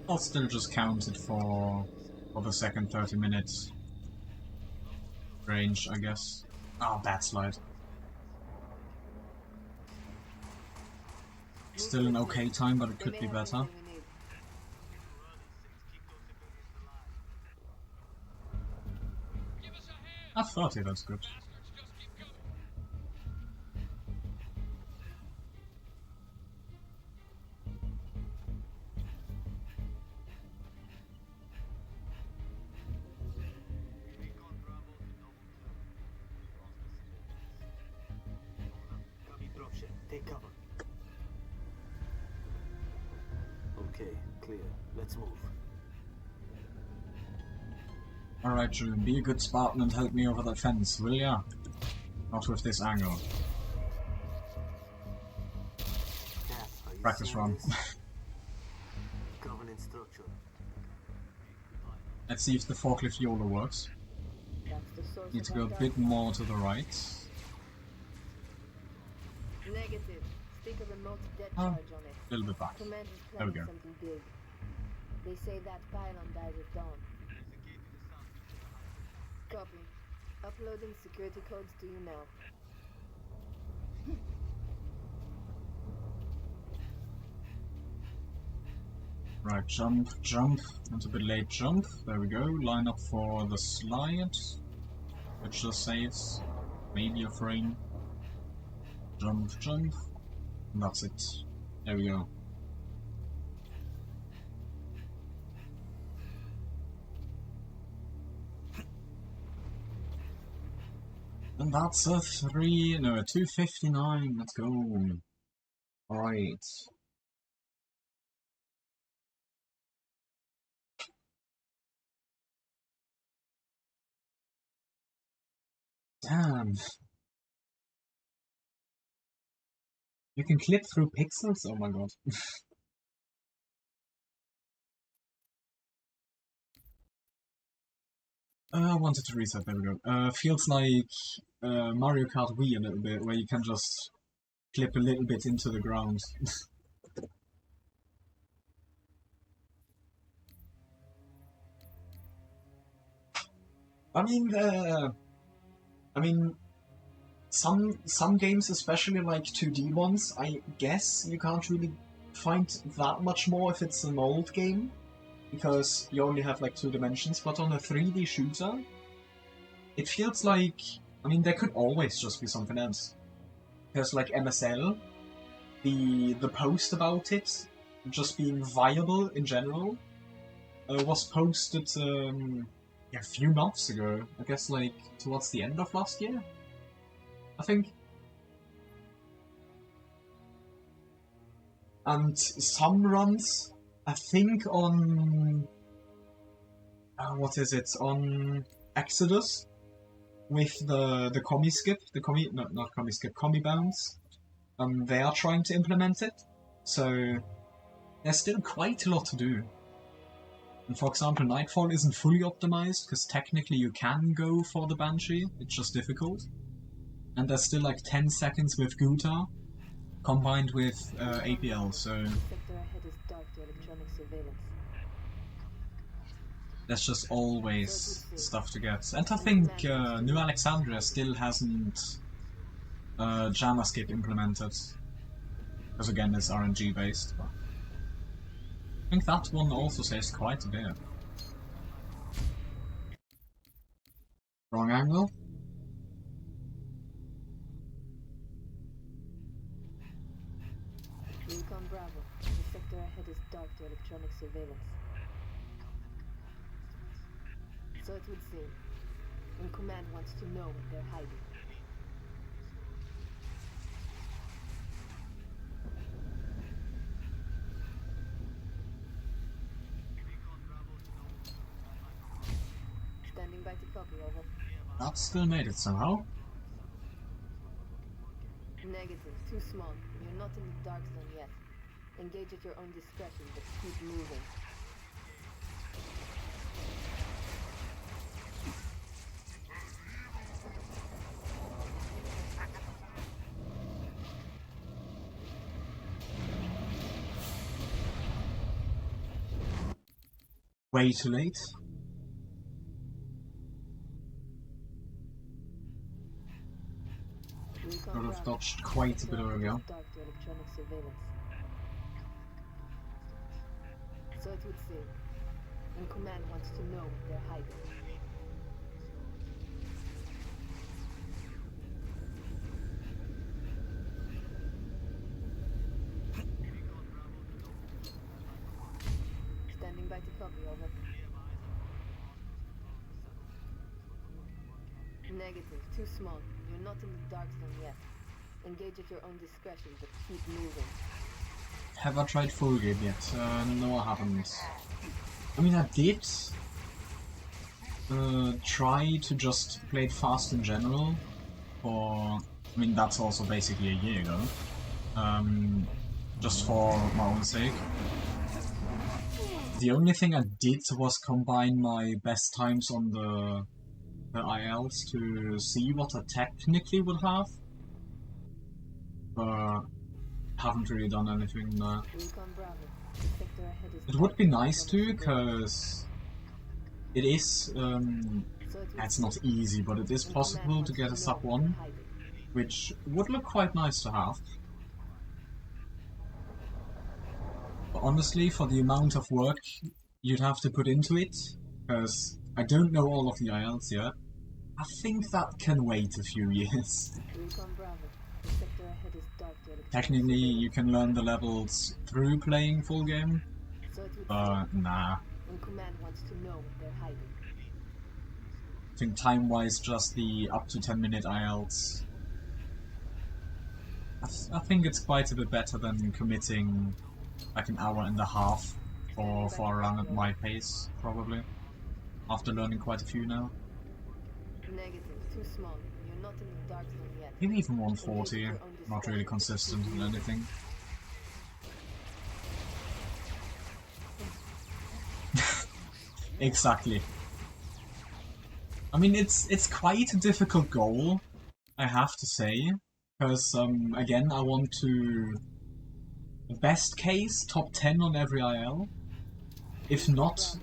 I'll still just count it for the second 30 minutes range, I guess. Ah, bad slide. Still an okay time, but it could be better. Give us a hand! At 30, that's good. Bastards just keep coming! Copy, dropship. Take cover. Okay, clear. Let's move. Alright, Julian, be a good Spartan and help me over that fence, will ya? Not with this angle. Cass, are you Practice seeing run. this? Covenant structure. Let's see if the forklift YOLO works. That's the source Need of to go a that bit dark. more to the right. Negative. Stick a remote dead Oh, charge on it. a little bit back. Command is There we planning go. something big. They say that pylon dies at dawn. Copy. Uploading security codes to you now. Right, jump, jump. That's a bit late jump. There we go. Line up for the slide. Which just saves maybe a frame. Jump, jump. And that's it. There we go. And that's a 259. Let's go. Alright. Damn. You can clip through pixels? Oh my god. I wanted to reset, there we go. Feels like Mario Kart Wii a little bit, where you can just clip a little bit into the ground. I mean, some games, especially like 2D ones, I guess you can't really find that much more if it's an old game, because you only have like 2 dimensions, but on a 3D shooter, it feels like, I mean, there could always just be something else. Because like MSL, the post about it just being viable in general was posted a few months ago, I guess like towards the end of last year, I think. And some runs, I think on... what is it? On Exodus with the commie skip, not commie skip, commie bounce. They are trying to implement it, so there's still quite a lot to do. And for example, Nightfall isn't fully optimized, because technically you can go for the Banshee, it's just difficult. And there's still like 10 seconds with Guta, combined with APL, so The sector ahead is dark to electronic surveillance. there's just always stuff to get. And I think New Alexandria still hasn't Jammer Skip implemented, because again it's RNG based. But I think that one also saves quite a bit. Wrong angle? Recon Bravo. The sector ahead is dark to electronic surveillance. So it would seem. And Command wants to know what they're hiding. Standing by to copy, over. That still made it somehow. Negative. Too small. You're not in the dark zone yet. Engage at your own discretion, but keep moving. Way too late. Could have dodged quite a bit earlier. Dark to electronic surveillance. So it would seem. And Command wants to know what they're hiding. Standing by to copy, over. Negative. Too small. You're not in the dark zone yet. Engage at your own discretion, but keep moving. Have I tried full game yet? No, I haven't. I mean, I did try to just play it fast in general. I mean, that's also basically a year ago. Just for my own sake. The only thing I did was combine my best times on the ILs to see what I technically would have. But haven't really done anything there. It would be nice to, because it is, it's not easy, but it is possible to get a sub 1, which would look quite nice to have. But honestly, for the amount of work you'd have to put into it, because I don't know all of the ILs yet, I think that can wait a few years. Technically, you can learn the levels through playing full game, but nah. I think time-wise, just the up to 10-minute ILs. I think it's quite a bit better than committing like an hour and a half for a run at my pace, probably. After learning quite a few now. Negative, too small. You're not in the dark zone yet. Maybe even 140, not really consistent in anything. Exactly. I mean, it's quite a difficult goal, I have to say, because again, I want to, best case, top 10 on every IL. If not,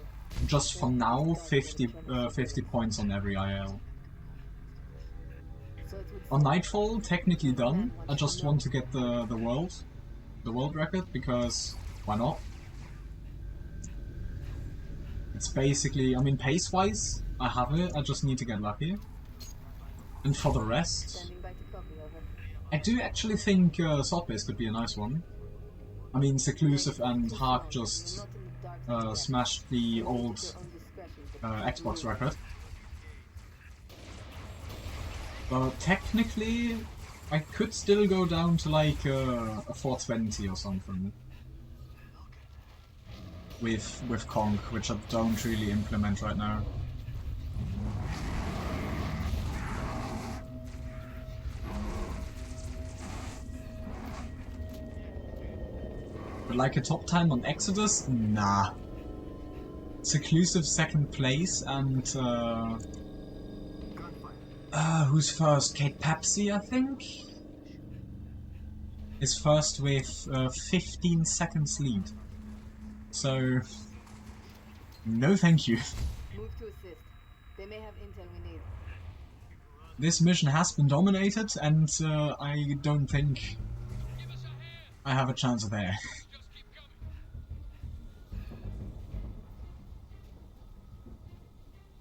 just for now, 50 points on every IL. On Nightfall, technically done. I just want to get the world record, because why not? It's basically, I mean, pace-wise, I have it, I just need to get lucky. And for the rest, I do actually think Sword-Base could be a nice one. I mean, Seclusive and Hark just smashed the old Xbox record. But technically, I could still go down to like a 420 or something. With Conk, which I don't really implement right now. like a top time on Exodus? Nah. Seclusive second place and who's first? Kate Pepsi, I think? Is first with 15 seconds lead. So, no thank you. Move to assist. They may have intel we need. This mission has been dominated and I don't think Give us a hand. I have a chance there. Just keep coming.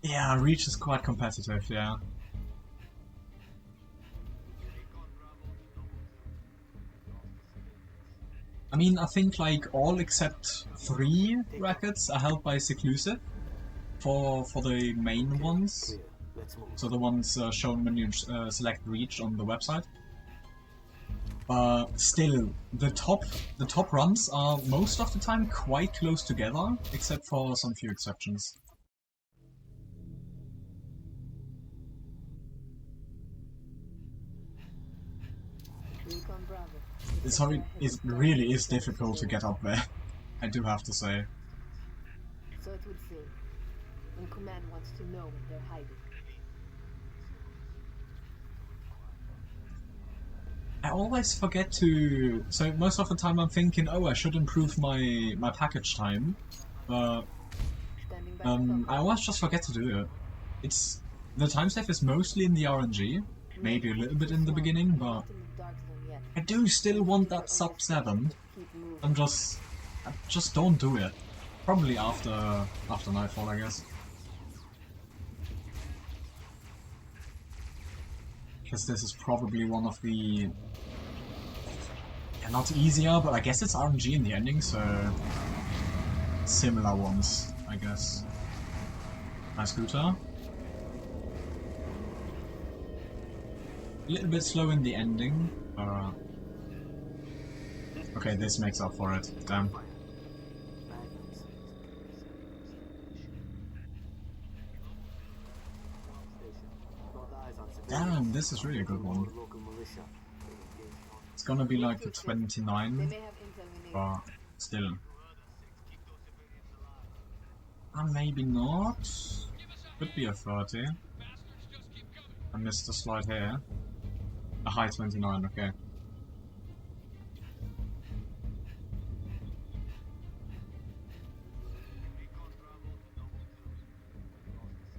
Yeah, Reach is quite competitive, yeah. I mean, I think like all except 3 records are held by Seclusive for the main ones. Clear. Let's move. So the ones shown when you select Reach on the website. Still, the top runs are most of the time quite close together, except for some few exceptions. Recon Bravo. It really is difficult to get up there, I do have to say. So it would seem. And Command wants to know what they're hiding. I always forget to... So most of the time I'm thinking, oh, I should improve my package time, but Standing by the clock. I always just forget to do it. The time save is mostly in the RNG, maybe a little bit in the beginning, but Not in the dark zone yet. I do still want that sub 7. Keep moving. I just don't do it. Probably after Nightfall, I guess. Because this is probably one of the... Yeah, not easier, but I guess it's RNG in the ending, so... Similar ones, I guess. Nice scooter. A little bit slow in the ending. Okay, this makes up for it. Damn. Damn, this is really a good one. It's gonna be like a 29, They may have intel we need. but still. Maybe not. Could be a 30. Bastards just keep coming. I missed a slide here. A high 29, okay.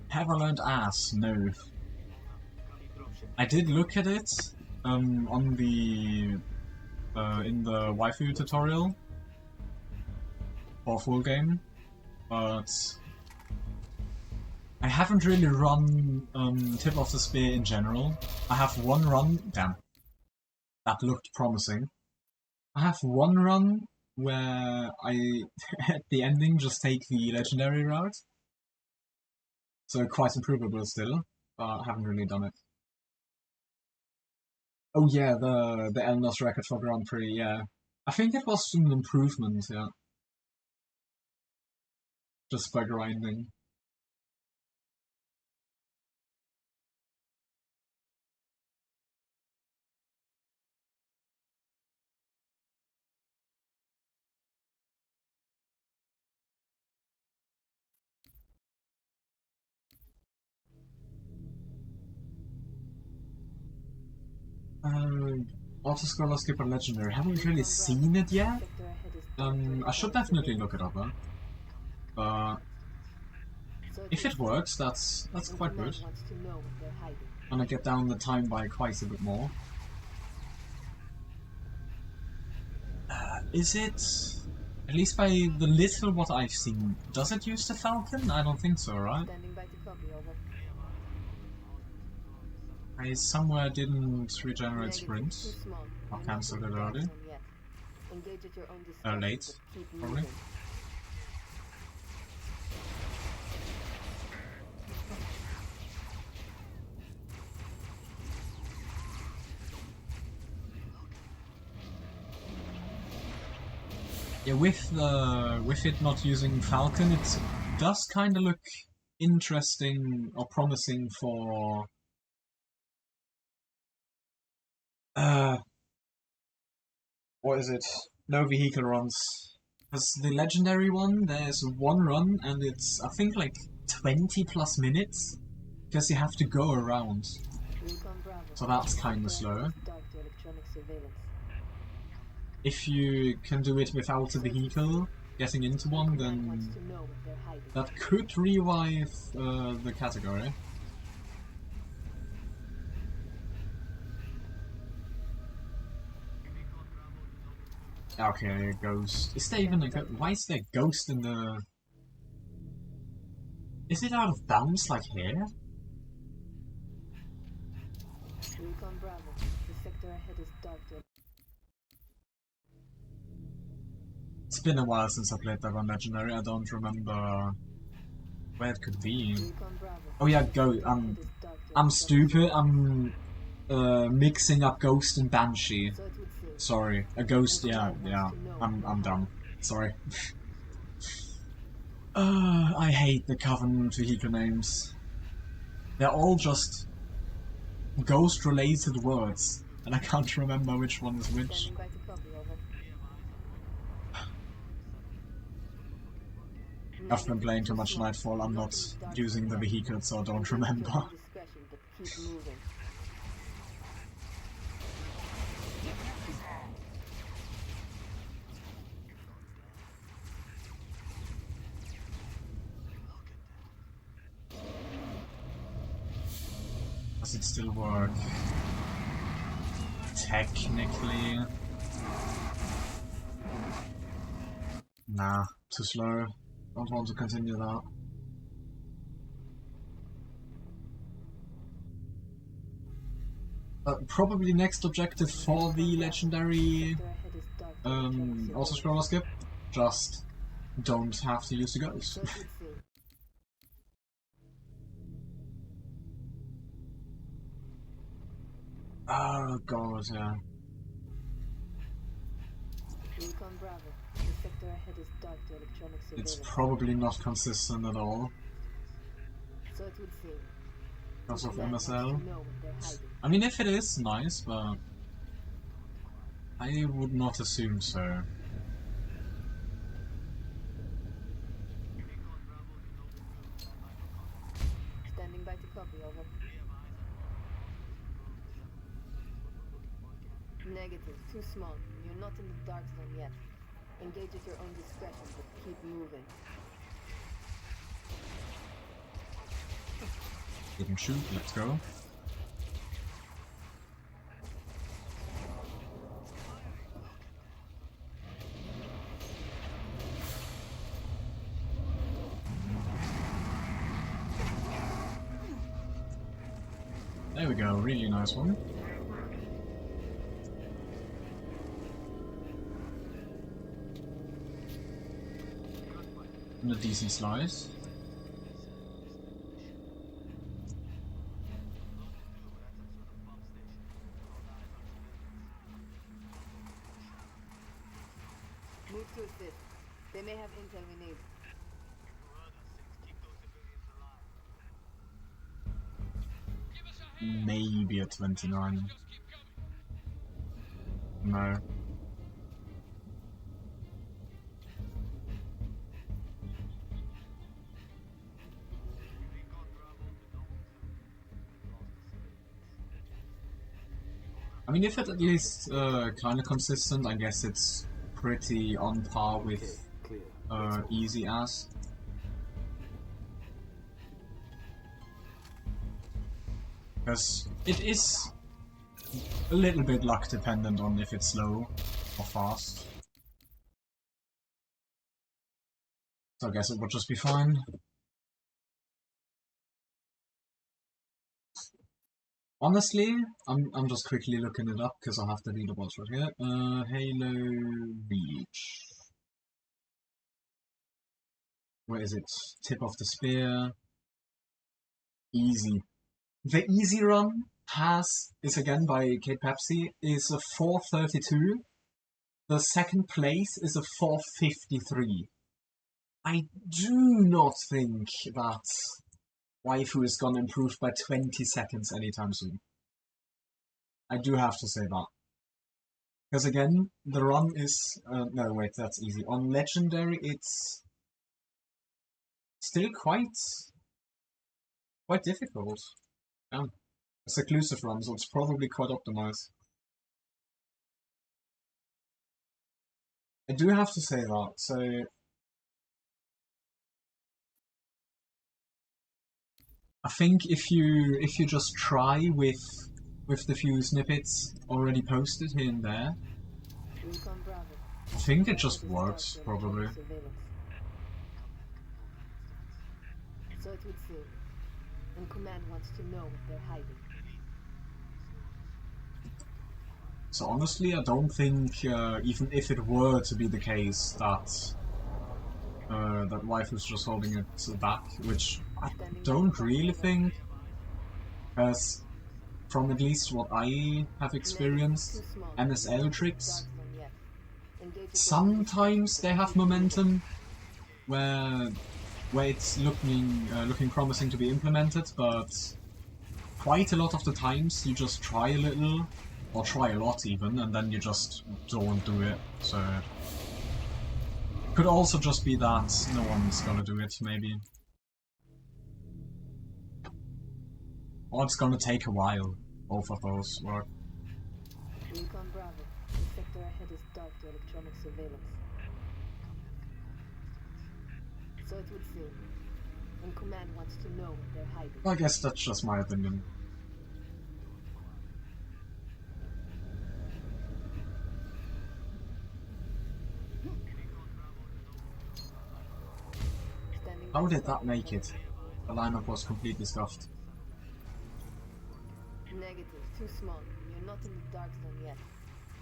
Have I learned ass? No. I did look at it on the in the waifu tutorial for full game, but I haven't really run Tip of the Spear in general. I have one run. Damn, that looked promising. I have one run where I at the ending just take the legendary route, so quite improvable still, but I haven't really done it. Oh yeah, the Elnos record for Grand Prix, yeah. I think it was an improvement, yeah. Just by grinding. Autoscroller Skipper Legendary. Haven't really seen it yet. I should definitely look it up though. If it works, that's quite good. Gonna get down the time by quite a bit more. Is it, at least by the little what I've seen, does it use the Falcon? I don't think so, right? I somewhere didn't regenerate sprint. I'll cancel it early. Late, probably. Yeah, with it not using Falcon, it does kind of look interesting or promising for what is it? No vehicle runs. Because the legendary one, there's one run and it's, I think, like 20 plus minutes. Because you have to go around. Recon Bravo. So that's kinda Sector ahead slow. is dark to electronic surveillance. If you can do it without a vehicle, getting into one, Command wants then to know what they're hiding. that could revive the category. Okay, ghost. Is there even a ghost? Why is there a ghost in the... Is it out of bounds like here? Recon Bravo. The sector ahead is dark to... It's been a while since I played that one legendary. I don't remember where it could be. Recon Bravo. Oh yeah, The go. sector ahead is dark to I'm electronic stupid. surveillance. I'm mixing up ghost and banshee. So it would seem. Sorry, a ghost. Yeah, Command yeah. wants to know what they're I'm dumb. hiding. Sorry. I hate the Covenant vehicle names. They're all just ghost-related words, and I can't remember which one is which. Standing by to copy, over. I've been playing too Too much small. Nightfall. I'm not Not in the dark using zone the yet. vehicle, so I don't Engage with remember. your own discretion, but keep moving. Does it still work? Technically. Nah, too slow. Don't want to continue that. Probably next objective for the legendary Sector ahead is dark to electronic auto surveillance. scroller skip. Just don't have to use the ghost. So it would seem. Oh god, yeah. Recon Bravo. The sector ahead is dark to electronic surveillance. It's probably not consistent at all So it would seem. because of Command wants to MSL. know what they're hiding. I mean, if it is, nice, but I would not assume so. Standing by to copy, over. Negative. Too small. You're not in the dark zone yet. Engage at your own discretion, but keep moving. Didn't shoot, let's go. There we go, really nice one. And a decent slice. Move to assist. They may have intel we need. Give us a hand. Maybe a 29. Just keep coming. No. I mean, if it is kind of consistent, I guess it's pretty on par with Okay, clear. Easy As. Because it is a little bit luck dependent on if it's slow or fast. So I guess it would just be fine. Honestly, I'm just quickly looking it up because I have the leaderboards right here. Halo Reach. Where is it? Tip of the spear. Easy. The easy run is again by Kate Pepsi, is a 432. The second place is a 453. I do not think that Waifu is gonna improve by 20 seconds anytime soon. I do have to say that. Because again, the run is... no, wait, that's easy. On Legendary, it's still quite difficult. Yeah. It's exclusive run, so it's probably quite optimized. I do have to say that, so... I think if you just try with the few snippets already posted here and there, Recon Bravo. I think it just Sector works, is dark to probably. electronic surveillance. So it would seem. And Command wants to know what they're hiding. So honestly, I don't think, even if it were to be the case that that wife is just holding it back, which I don't really think, because from at least what I have experienced, MSL tricks, sometimes they have momentum where it's looking promising to be implemented, but quite a lot of the times you just try a little, or try a lot even, and then you just don't do it, so... Could also just be that no one's gonna do it, maybe. Or it's gonna take a while, both of those work. Recon Bravo. The sector ahead is dark to electronic surveillance. So it would seem. And Command wants to know what they're hiding. I guess that's just my opinion. How did that make it? The lineup was completely scuffed. Negative. Too small. You're not in the dark zone yet.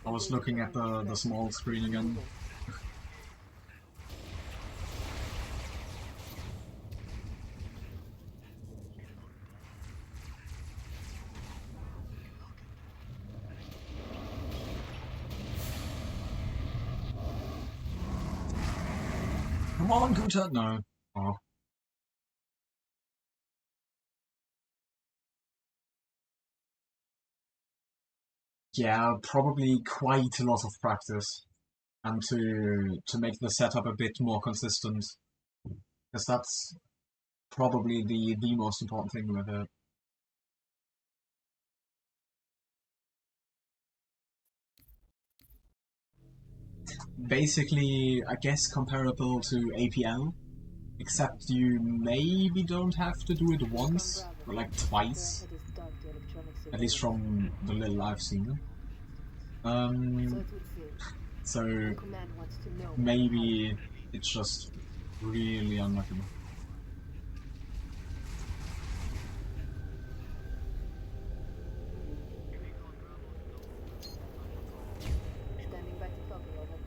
I was looking at the small screen again. Come on, Guta! No. Oh. Yeah, probably quite a lot of practice. And to make the setup a bit more consistent. Because that's probably the most important thing with it. Basically, I guess comparable to APL, except you maybe don't have to do it once, or like twice, at least from the little I've seen. So maybe it's just really unlucky. Standing by to copy, over.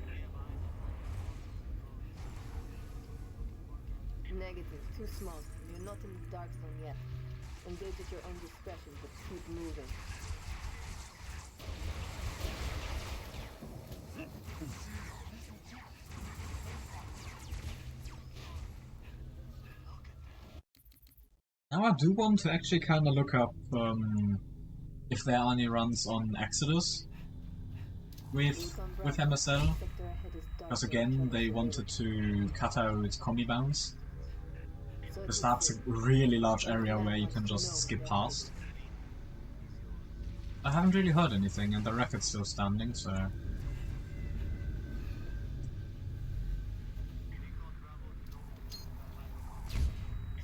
Negative. Too small. You're not in the dark zone yet. Engage at your own discretion, but keep moving. Now I do want to actually kind of look up if there are any runs on Exodus with MSL, because again they wanted to cut out its combi bounce, because that's a really large area where you can just skip past. I haven't really heard anything, and the record's still standing, so...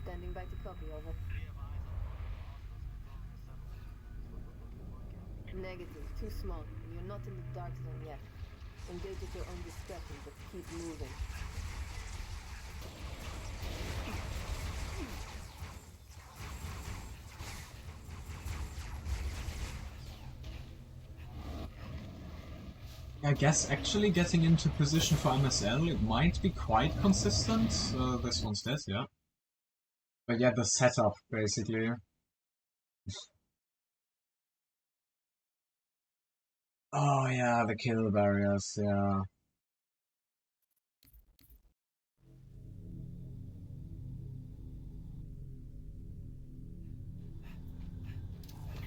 Standing by to copy, over. Negative. Too small. You're not in the dark zone yet. Engage at your own discretion, but keep moving. I guess actually getting into position for MSL, it might be quite consistent. This one's dead, yeah. But yeah, the setup, basically. Oh yeah, the kill barriers, yeah.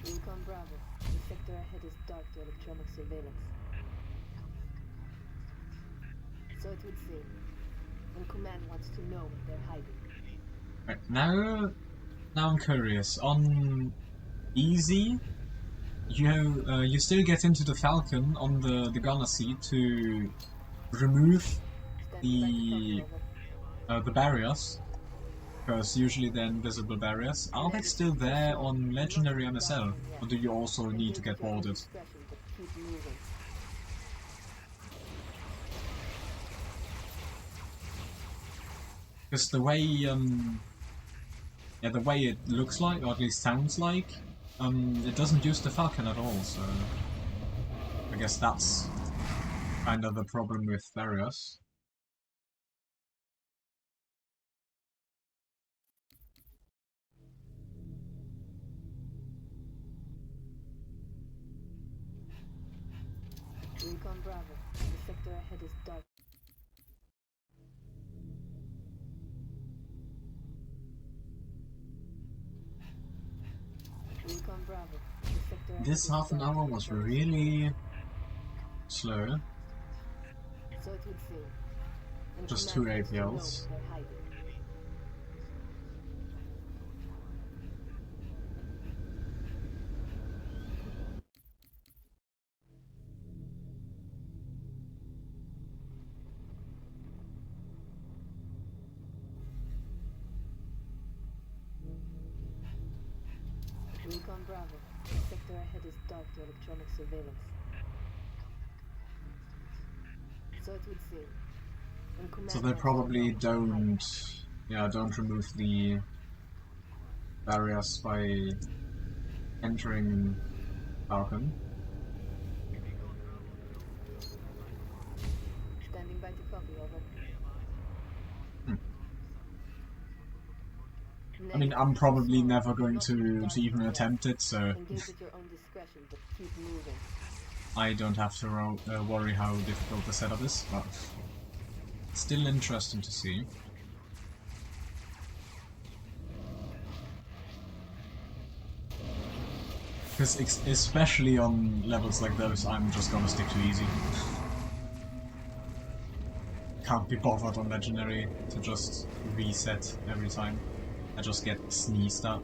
Recon Bravo. The sector ahead is dark to electronic surveillance. So it would seem. And Command wants to know what they're hiding. Right, now I'm curious. On easy, you still get into the Falcon on the gunner seat to remove Standing by to copy, over. the barriers, because usually they're invisible barriers. Are they still there on Legendary MSL, or do you also need to get boarded? Discretion, but keep moving. Because the way the way it looks like, or at least sounds like, it doesn't use the Falcon at all, so I guess that's kind of the problem with barriers. Recon Bravo. The sector ahead is dark. Recon Bravo. The sector ahead This is half an dark. hour was really slow. So it would seem. And Just Command 2 wants to know APLs. what they're hiding. Recon Bravo. The sector ahead is dark to electronic surveillance. So it would seem. And Command So they wants to probably know what they're hiding. don't remove the barriers by entering Falcon. Standing by to copy, over. I mean, I'm probably never going Not in the to dark even zone yet. attempt it, so Engage at your own discretion, but keep moving. I don't have to worry how difficult the setup is, but still interesting to see. Because especially on levels like those, I'm just gonna stick to easy. Can't be bothered on Legendary to just reset every time. I just get sneezed at.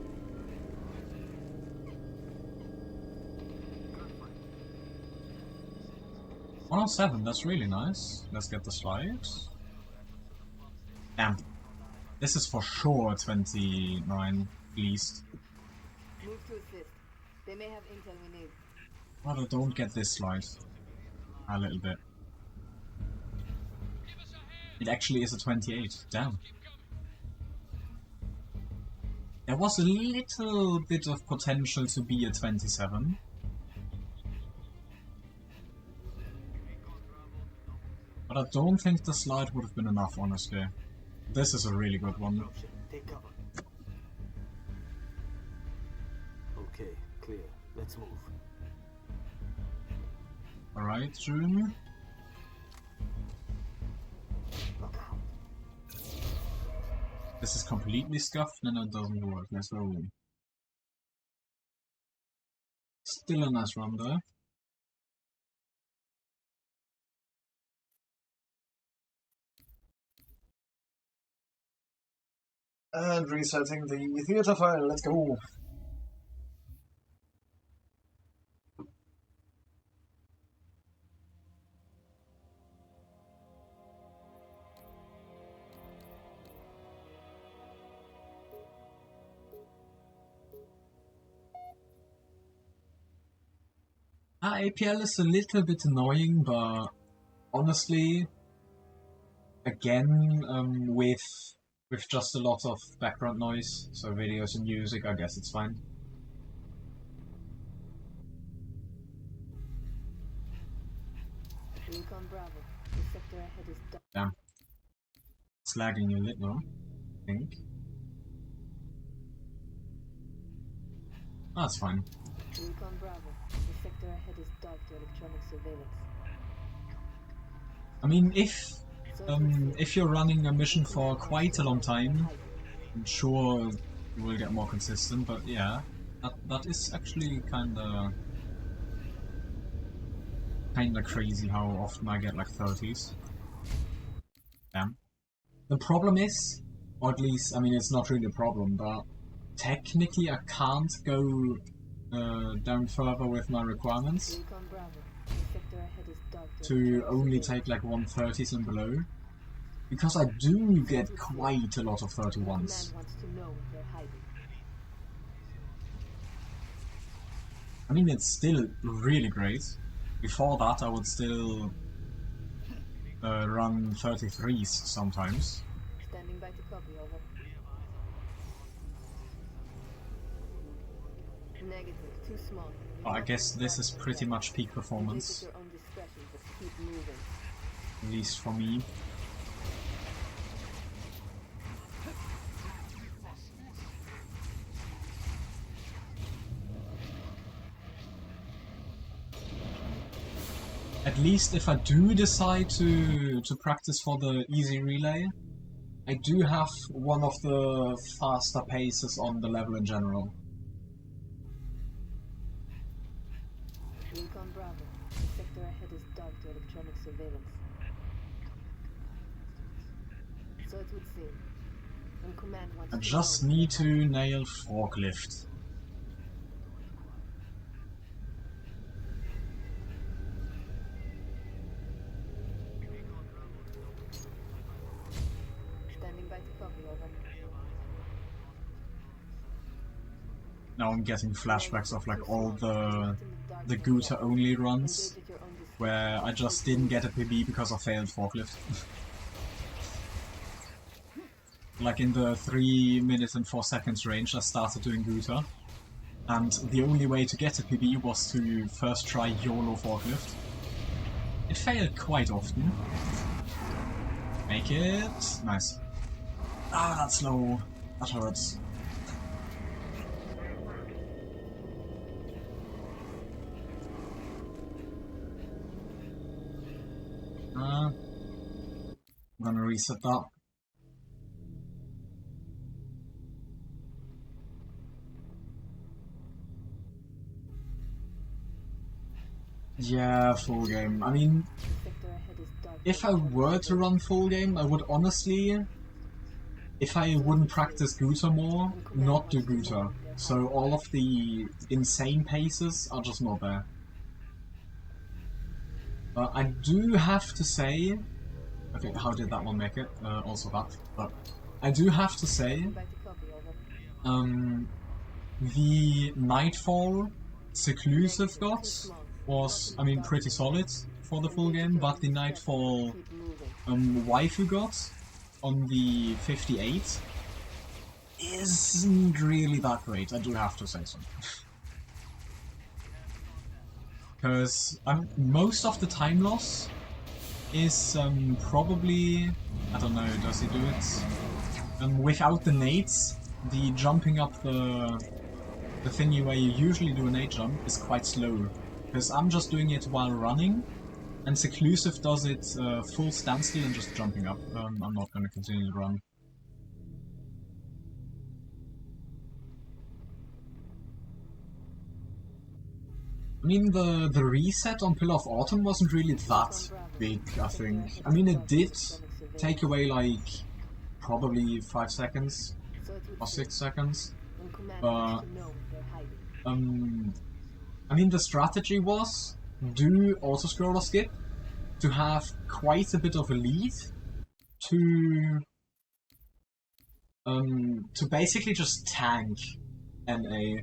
Oh, 7, that's really nice. Let's get the slides. Damn. This is for sure 29, at least. Move to assist. They may have intel we need. But I don't get this slide. A little bit. Give us a hand. It actually is a 28. Damn. Keep coming. There was a little bit of potential to be a 27. But I don't think the slide would have been enough, honestly. This is a really good one. Take cover. Okay, clear. Let's move. Alright, June. Look out. This is completely scuffed and it doesn't work. Let's go. Still a nice run there. And resetting the theater file, let's go! APL is a little bit annoying, but honestly, again, with just a lot of background noise, so videos and music, I guess it's fine. Recon Bravo. The sector ahead is dark. Damn. It's lagging a little, I think. That's fine. Recon Bravo. The sector ahead is dark to electronic surveillance. I mean, So it would seem. if you're running a mission And for Command wants quite to a long know what they're time, hiding. I'm sure you will get more consistent, but yeah, that is actually kinda crazy how often I get like 30s. Damn. The problem is, or at least, I mean, it's not really a problem, but technically I can't go down further with my requirements Recon Bravo. The sector ahead is dark to electronic only surveillance. take like 130s and below. Because I do get quite a lot of The 31s. command wants to know what they're hiding. I mean, it's still really great. Before that, I would still run 33s sometimes. Standing by to copy, over. Negative, too small. But I guess this is pretty much peak Engage at performance, your own discretion, but keep moving. at least for me. At least if I do decide to practice for the easy relay, I do have one of the faster paces on the level in general. Recon Bravo. The sector ahead is dark to electronic surveillance. So it would seem. When command wants I to just know need they're hiding. to nail forklift. Standing by to copy, over. Now I'm getting flashbacks of like all the the Guta only runs Engage at your own discretion, where I but just keep didn't moving. get a PB because I failed forklift. Like in the 3 minutes and 4 seconds range I started doing Guta, and the only way to get a PB was to first try YOLO forklift. It failed quite often. Make it. Nice. Ah, that's low. That hurts. I'm gonna reset that. Yeah, full game. I mean, The sector ahead is dark to if I electronic were to surveillance. run full game, I would honestly, if I wouldn't practice Guta more, not do Guta. So all of the insane paces are just not there. But I do have to say... Okay, how did that one make it? Also that. But I do have to say, Standing by to copy, over. the Nightfall Seclusive Gods was, I mean, pretty solid for the full game, but the Nightfall Waifu Gods on the 58 isn't really that great, I do have to say so. Because most of the time loss is probably, I don't know, does he do it? Without the nades, the jumping up the thingy where you usually do a nade jump is quite slow. Because I'm just doing it while running, and Seclusive does it full standstill and just jumping up. I'm not going to continue to run. I mean, the reset on Pillar of Autumn wasn't really that big, I think. I mean, it did take away, like, probably 5 seconds or 6 seconds. But, I mean, the strategy was do auto-scroller skip to have quite a bit of a lead to basically just tank NA.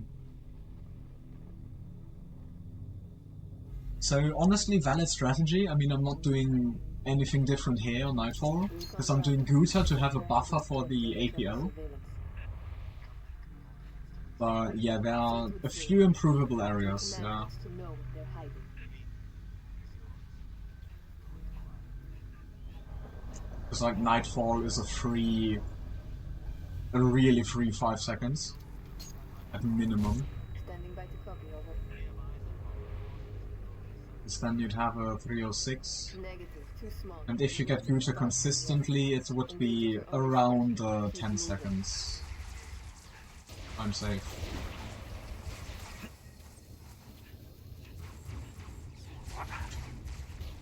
So honestly, valid strategy. I mean, I'm not doing anything different here on Nightfall, because I'm doing Guta to have a buffer for the APL. But yeah, there are a few improvable areas, yeah. Because like Nightfall is a really free 5 seconds at minimum. Standing by to copy, over. Then you'd have a 306. Negative, too small. And if you get Guta consistently, it would be around 10 seconds. I'm safe.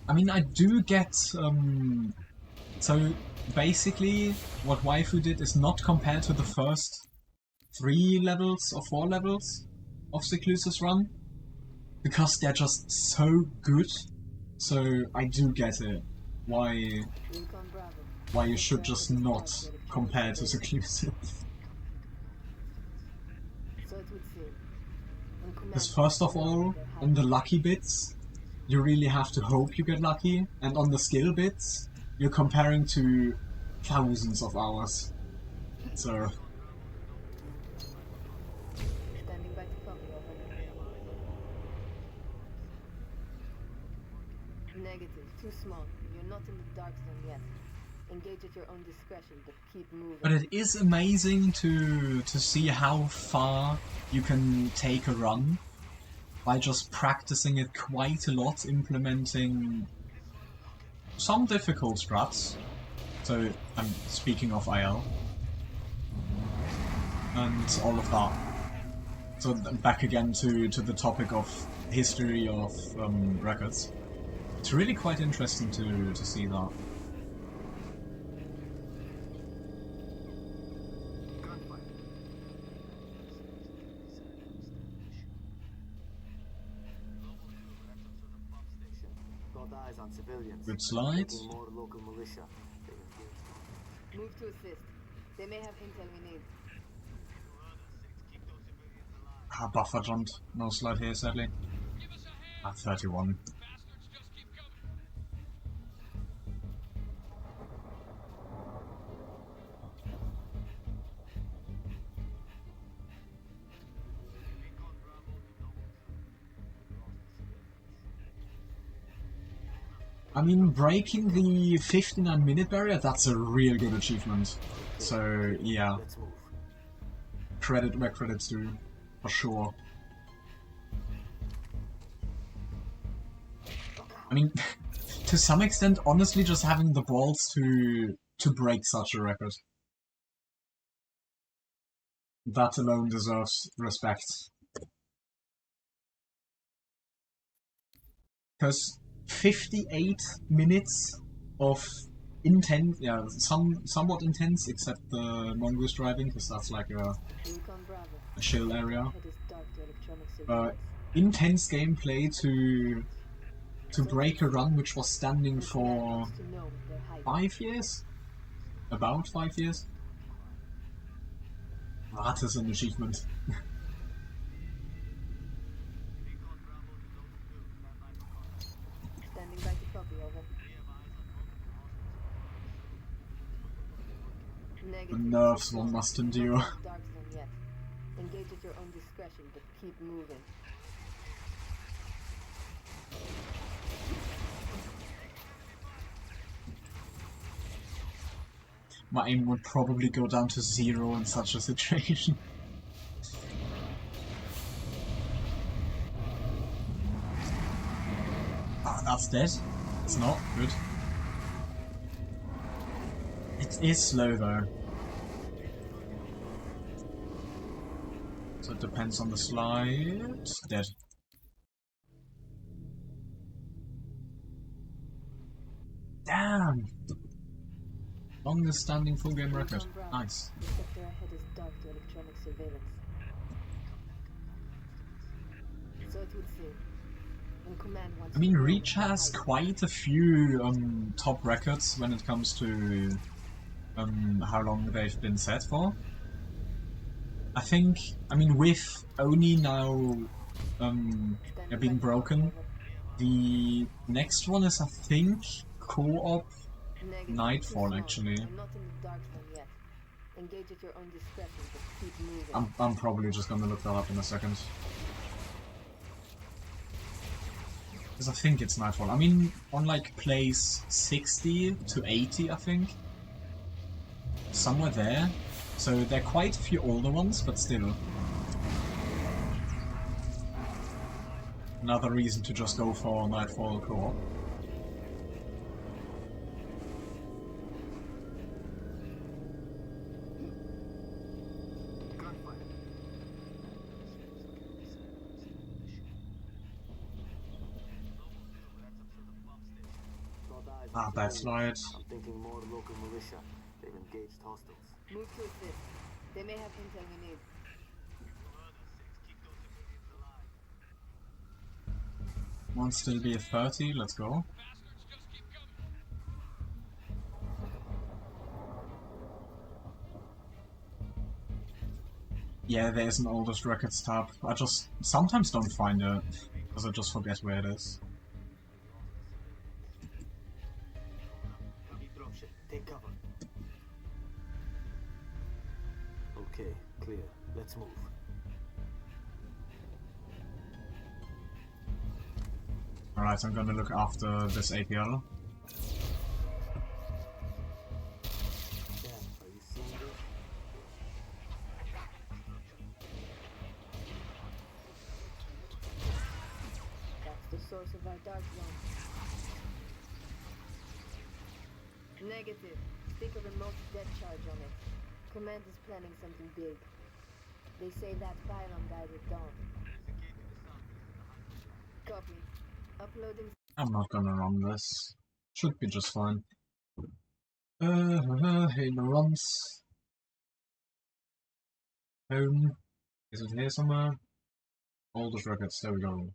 I mean, I do get... so, basically, what Waifu did is not compared to the first 3 levels or 4 levels of Seclusus Run, because they're just so good. So I do get it. Why Recon Bravo. you should Sector just ahead is not dark to electronic compare to surveillance. Seclusus. So it would seem. When command Because wants first to of know all, they're on the hiding. lucky bits, you really have to hope you get lucky, and on the skill bits, you're comparing to thousands of hours. So, Standing by to copy, over. Negative. Too small. You're not in the dark zone yet. Engage at your own discretion, but keep moving. but it is amazing to see how far you can take a run by just practicing it quite a lot, implementing some difficult strats. So, I'm speaking of IL. And all of that. So back again to the topic of history of records. It's really quite interesting to see that. Got eyes on civilians. Good slide. Thinking more local militia. Move to assist. They may have intel we need. Ah, buffer jumped. No slide here, sadly. Give us a hand. At 31. Bastards just keep coming. I mean, breaking the 59-minute barrier, that's a real good achievement. So, yeah, Let's move. credit where credit's due, for sure. I mean, to some extent, honestly, just having the balls to break such a record. That alone deserves respect. Because 58 minutes of intense, yeah, somewhat intense, except the mongoose driving, because that's like Recon Bravo. a chill area. Ahead is dark to electronic surveillance. Intense gameplay to break a run which was standing When command for wants to know they're hiding. 5 years? About 5 years? That is an achievement. Standing by to copy, over. The Negative. nerves Too one small. must You're not endure. in the dark zone yet. Engage at your own discretion, but keep moving. My aim would probably go down to 0 in such a situation. Ah, that's dead. It's not. Good. It is slow though. So it depends on the slide. Dead. Damn! Longest standing full game record. Recon Bravo. Nice. The sector ahead is dark to electronic surveillance. So it would seem. When command wants I mean, to know Reach they're has hiding. quite a few top records when it comes to how long they've been set for. I think, I mean, with Oni now being broken, the next one is, I think, co-op Negative. Nightfall, Too small. actually. You're not in the dark zone yet. Engage at your own discretion, but keep moving. I'm probably just gonna look that up in a second. Because I think it's Nightfall. I mean, on like place 60 to 80, I think. Somewhere there. So there are quite a few older ones, but still. Another reason to just go for Nightfall co-op. Got eyes eyes Ah, on that's right. civilians. I'm thinking more local militia. They've engaged hostiles. Move to assist. They may have intel we need. Wants to be a 30, let's go. Bastards just keep coming. Yeah, there is an oldest records tab. I just sometimes don't find it, because I just forget where it is. Heavy dropship. Take cover. Okay, clear. Let's move. Alright, I'm gonna look after this APL. Dan, are you seeing this? That's the source of our dark zone. Negative. Think a remote death charge on it. Command is planning something big. They say that pylon died with dawn. Copy. Uploading. I'm not gonna run this. Should be just fine. Halo runs. Home. Is it here somewhere? Oldest records, there we go.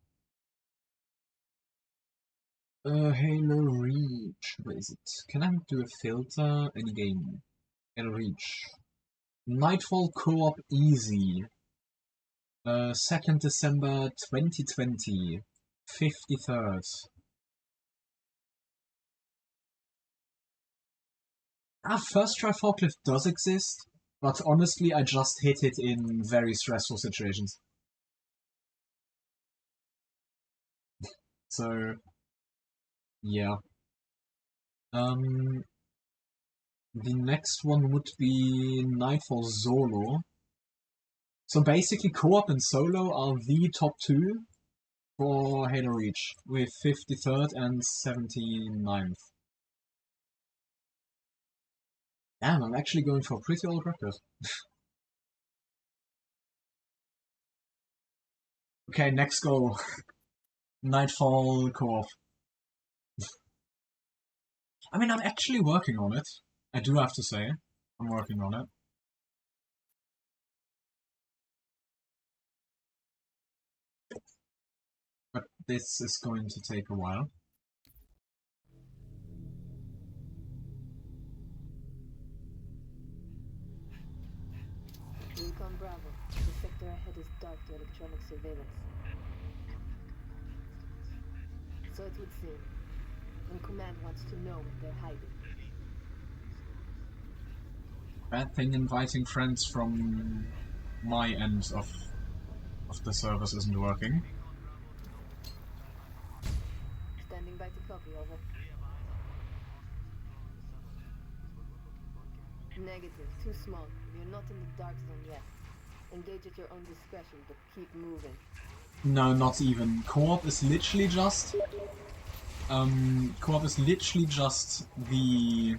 Halo Reach. Where is it? Can I do a filter? Any game? Halo Reach. Nightfall Co-op Easy. 2nd December 2020. 53rd. First try forklift does exist, but honestly I just hit it in very stressful situations. So, yeah. The next one would be Nightfall Solo. So basically co-op and solo are the top two for Halo Reach, with 53rd and 79th. Damn, I'm actually going for a pretty old record. Okay, next go. Nightfall co-op. I mean, I'm actually working on it. I do have to say. I'm working on it. But this is going to take a while. Recon Bravo. The sector ahead is dark to electronic surveillance. So it would seem. And Command wants to know what they're hiding. Bad thing inviting friends from my end of the service isn't working. Standing by to copy, over. Negative. Too small. You're not in the dark zone yet. Engage at your own discretion, but keep moving. No, not even. Co-op is literally just... co-op is literally just the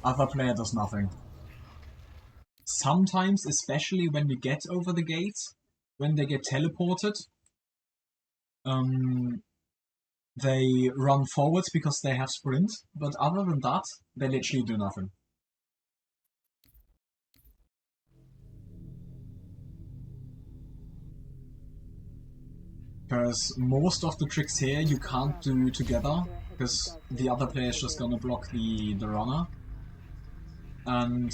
other player does nothing. Sometimes, especially when we get over the gate, when they get teleported, they run forwards because they have sprint, but other than that, they literally do nothing. Because most of the tricks here you can't do together, because the other player is just gonna block the runner. And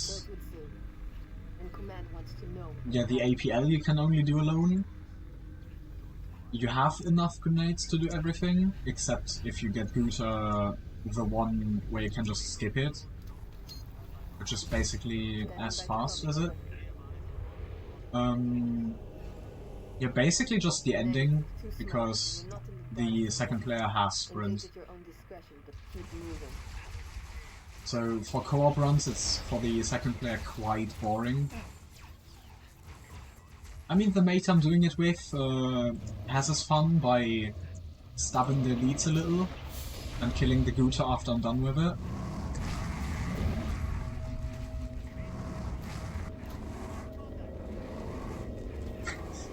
yeah, the APL you can only do alone. You have enough grenades to do everything, except if you get Guta, the one where you can just skip it, which is basically as fast as it. Yeah, basically just the ending, because the second player has sprint. So for co-op runs, it's for the second player quite boring. I mean, the mate I'm doing it with has his fun by stabbing the elites a little and killing the Guta after I'm done with it.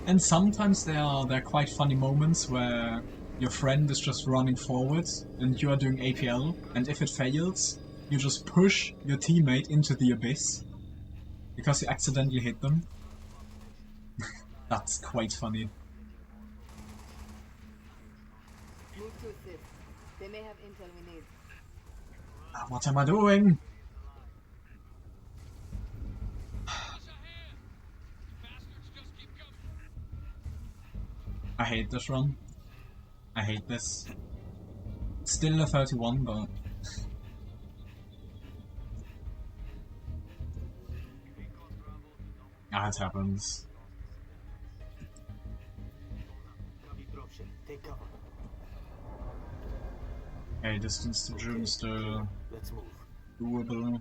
And sometimes there are quite funny moments where your friend is just running forward and you are doing APL, and if it fails, you just push your teammate into the abyss because you accidentally hit them. That's quite funny. Move to assist. They may have intel we need. What am I doing? Give us a hand! Bastards just keep coming! I hate this run. I hate this. Still a 31, but... it happens. Copy dropship. Take cover. Okay, distance to June still Let's move. doable.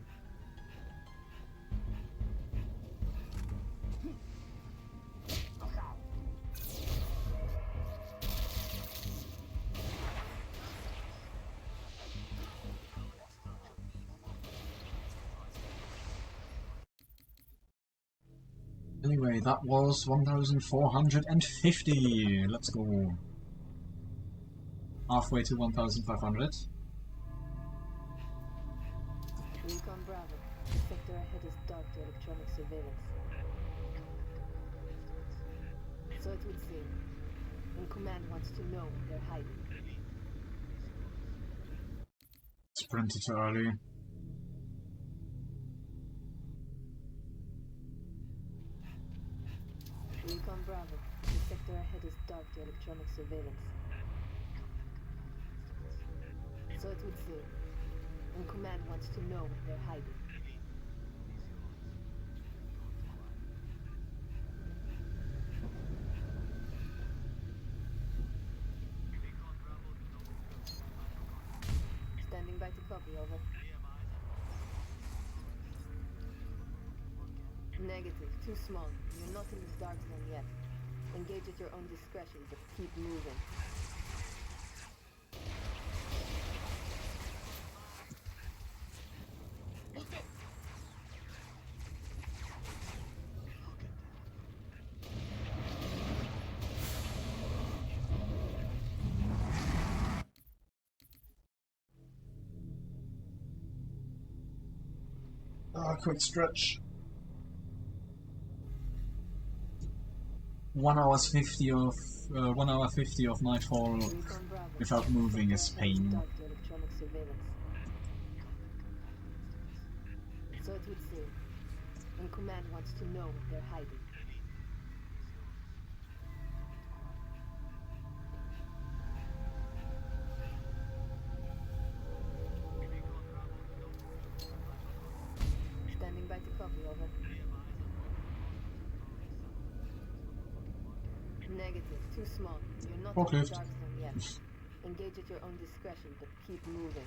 Anyway, that was 1450. Let's go. Halfway to 1500. Recon Bravo. The sector ahead is dark to electronic surveillance. So it would seem. And command wants to know they're hiding. Sprinted too early. Recon Bravo. The sector ahead is dark to electronic surveillance. So it would seem. And command wants to know they're hiding. Standing by to copy, over. Negative. Too small. You're not in the dark zone yet. Engage at your own discretion, but keep moving. Quick stretch. 1 hour 50 of 1 hour 50 of Nightfall Recon Bravo. without moving is pain. Dark to electronic surveillance. So it would seem. And command wants to know they're hiding. Standing by to copy, over. Negative. Too small. You're not in the Forklift. dark zone yet. Engage at your own discretion, but keep moving.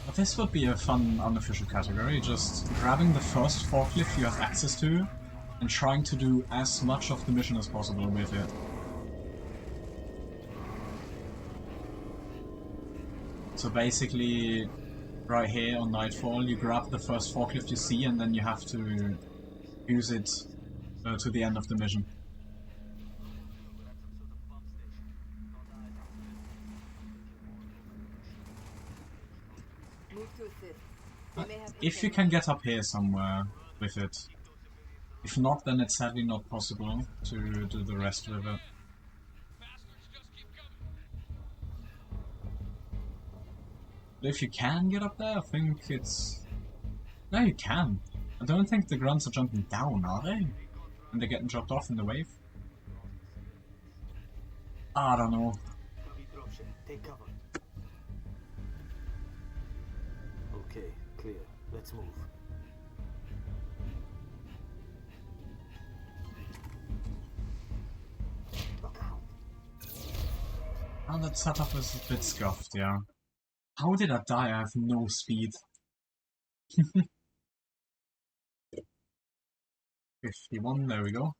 But this would be a fun unofficial category, just grabbing the first forklift you have access to and trying to do as much of the mission as possible with it. So basically, right here on Nightfall, you grab the first forklift you see and then you have to use it to the end of the mission. Move to assist. They may have If you intel- can get up here somewhere with it. If not, then it's sadly not possible to do the rest with it. Bastards just keep coming! But if you can get up there, I think it's... No, you can. I don't think the grunts are jumping down, are they? And they're getting dropped off in the wave? I don't know. Copy dropship. Take cover. Okay, clear. Let's move. Look out! Oh, that setup is a bit scuffed, yeah. How did I die? I have no speed. 51, there we go.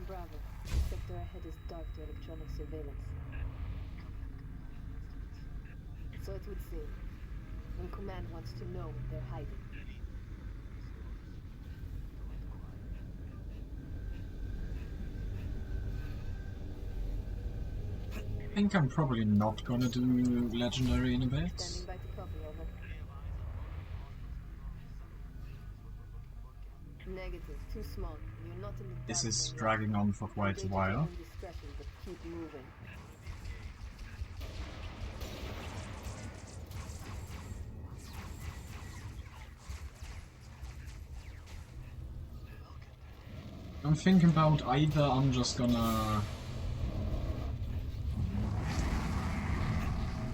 Bravo. The sector ahead is dark to electronic surveillance. So it would seem. And Command wants to know what they're hiding. I think I'm probably not gonna do Legendary in a bit. Standing by to copy, over. Negative, too small. You're not in the This dark is zone yet. dragging on for quite a Engage at your while. own discretion, but keep moving. I'm thinking about either I'm just gonna...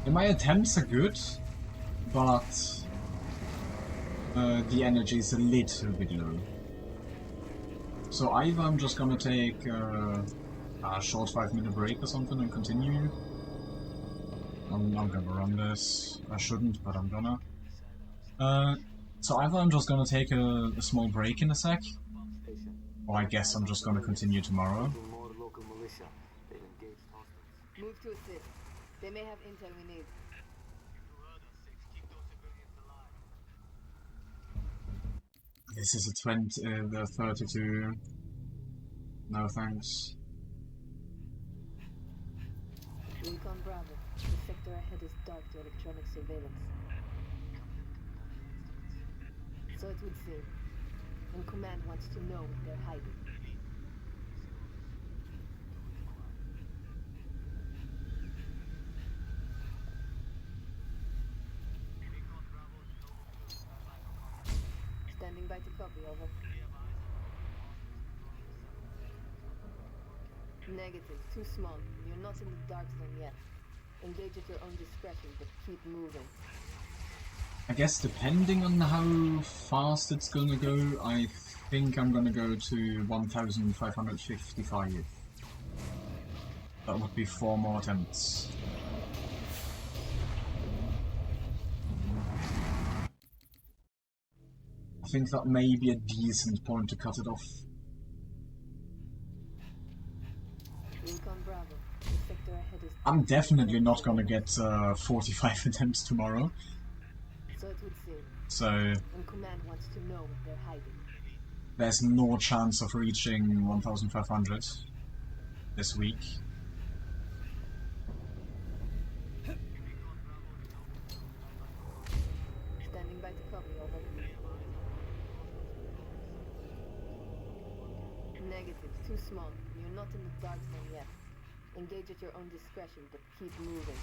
My attempts are good, but the energy is a little bit low. So either I'm just gonna take a short 5-minute break or something and continue. I'm gonna run this. I shouldn't, but I'm gonna. So either I'm just gonna take a small break in a sec, Station. or I guess I'm just gonna continue tomorrow. Taking more local militia. They've engaged hostiles. Move to assist. They may have intel we need. This is a 32. No thanks. Recon Bravo. The sector ahead is dark to electronic surveillance. So it would seem. And Command wants to know what they're hiding. Standing by to copy, over. Negative, too small. You're not in the dark zone yet. Engage at your own discretion, but keep moving. I guess depending on how fast it's gonna go, I think I'm gonna go to 1555. That would be 4 more attempts. I think that may be a decent point to cut it off. Recon Bravo. The sector ahead is... I'm definitely not gonna get 45 attempts tomorrow, So it would seem. so And Command wants to know what they're hiding. there's no chance of reaching 1500 this week. Standing by to copy, over. Negative, too small. You're not in the dark zone yet. Engage at your own discretion, but keep moving.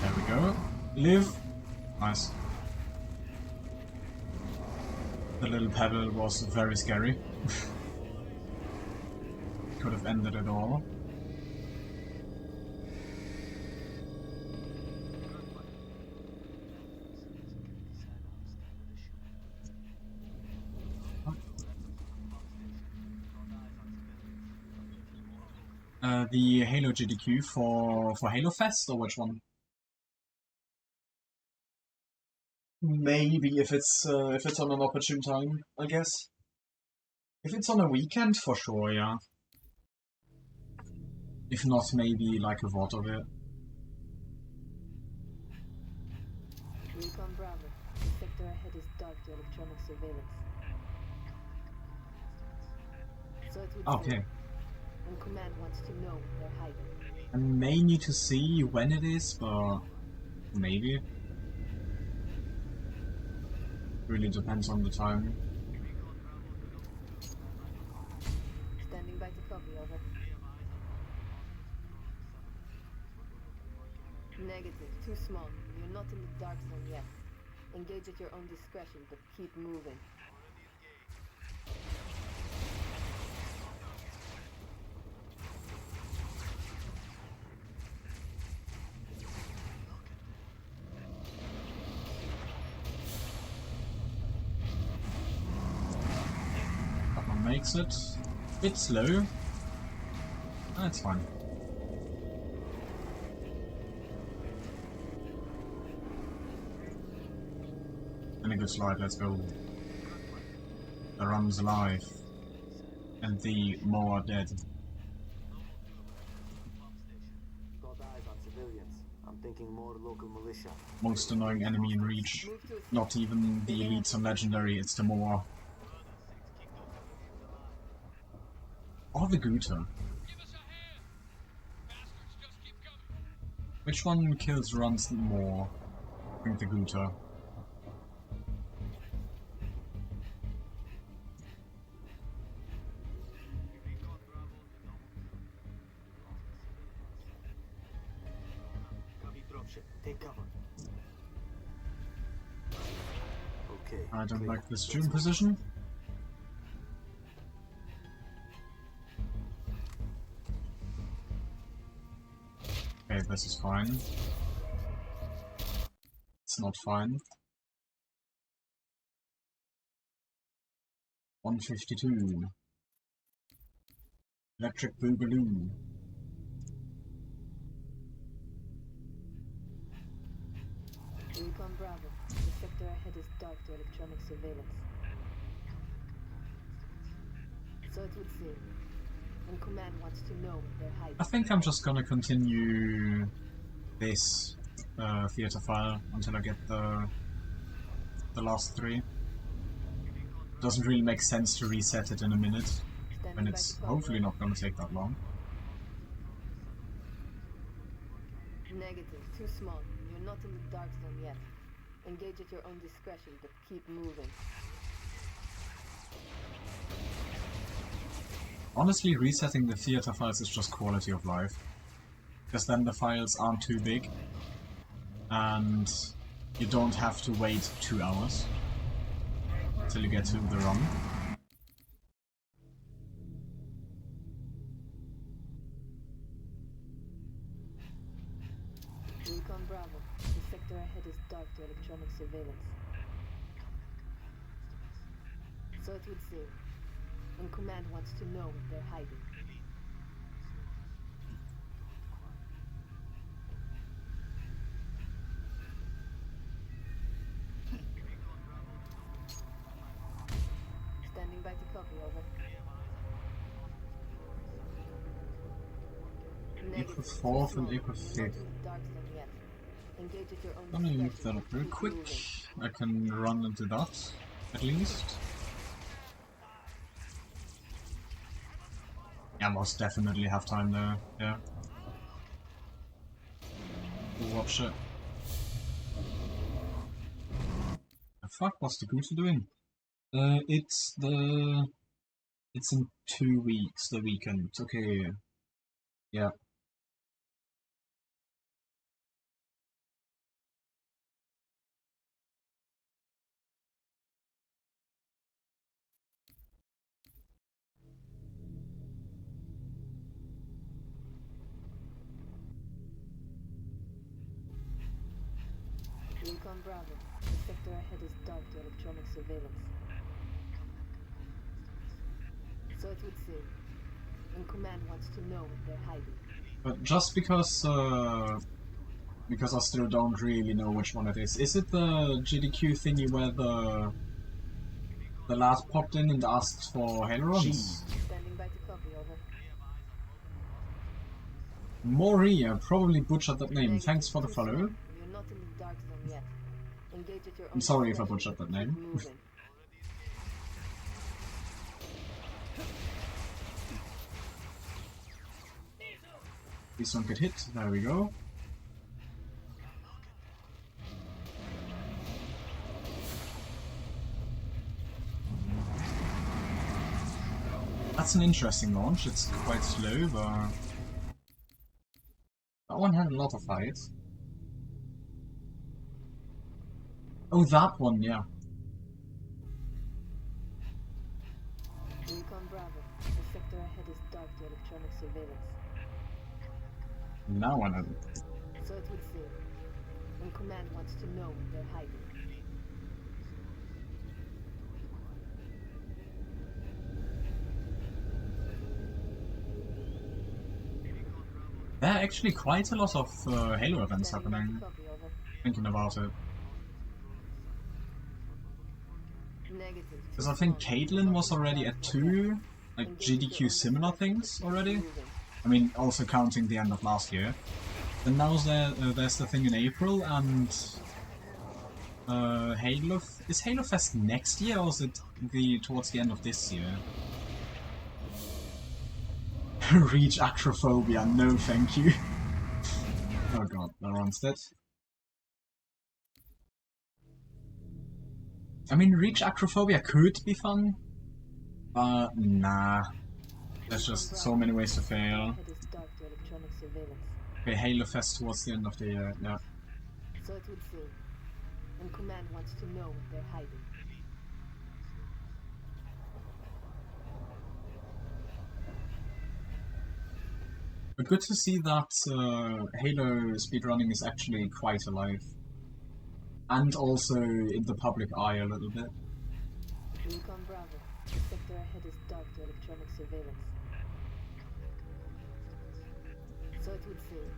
There we go. Live! Nice. The little pebble was very scary. Could have ended it all. The Halo GDQ for Halo Fest, or which one? Maybe if it's on an opportune time, I guess. If it's on a weekend, for sure, yeah. If not, maybe like a VOD of it. Recon Bravo. The sector ahead is dark to electronic surveillance. So it would Okay. seem. And Command wants to know what they're hiding. I may need to see when it is, but maybe. Really depends on the time. Standing by to copy, over. Negative, too small. You're not in the dark zone yet. Engage at your own discretion, but keep moving. That one makes it. Bit slow. That's fine. And a good slide, let's go. The run's alive. And the more are dead. Got eyes on civilians. I'm thinking more local militia. Most annoying enemy in Reach. Move to a Not even the elites on Legendary, it's the more. Or the Guta. Give us a hand! Bastards just keep coming! Which one kills runs more? I think the Guta. Copy dropship. Take cover. Okay. I don't clear. like this Let's June move. position. Okay, this is fine. It's not fine. 152. Electric Boogaloo. Recon Bravo. The sector ahead is dark to electronic surveillance. So it would seem. And command wants to know they're hiding. I think I'm just gonna continue this theater file until I get the last three. Doesn't really make sense to reset it in a minute, Standing and by it's to cover. hopefully not gonna take that long. Negative. Too small. You're not in the dark zone yet. Engage at your own discretion, but keep moving. Honestly, resetting the theater files is just quality of life. Because then the files aren't too big, and you don't have to wait 2 hours till you get to the run. Recon Bravo. The sector ahead is dark to electronic surveillance. So it would seem. And command wants to know they're hiding. Standing by to copy, over. April 4th and April 5th. Not in the dark zone yet. Engage at your own Let me move discretion, that up but real keep quick. moving. I can run into that, at least. Yeah, most definitely have time there, yeah. Watch it. The fuck, what's the Guta doing? It's in 2 weeks, the weekend. Okay. Yeah. Recon Bravo. The sector ahead is dark to electronic surveillance. So it would seem. And command wants to know they're hiding. But just because I still don't really know which one it is. Is it the GDQ thingy where the lad popped in and asked for ailerons? Standing by to copy, over. Moria, probably butchered that name. Negative. Thanks for the Too follow. small. You're not in the dark zone yet. Engage at your own I'm sorry if I discretion, butchered that but keep name. moving. Please don't get hit. There we go. That's an interesting launch. It's quite slow, but that one had a lot of height. Oh, that one, yeah. Recon Bravo. The sector ahead is dark to electronic surveillance. Now I know. So it would seem. And command wants to know they're hiding. There are actually quite a lot of Halo events happening, Copy, over. thinking about it. Negative. Because I think Caitlyn was already at 2, like, GDQ similar things already. I mean, also counting the end of last year. Then now there's the thing in April, and Halo... Is Halo Fest next year, or is it towards the end of this year? Reach acrophobia, no thank you. Oh god, that runs dead. I mean, Reach acrophobia could be fun, but nah. There's just so many ways to fail. Okay, Halo Fest towards the end of the year, yeah. So it would seem. And Command wants to know what they're hiding. But good to see that Halo speedrunning is actually quite alive. And also in the public eye a little bit. Recon Bravo. The sector ahead is dark to electronic surveillance. So it would seem.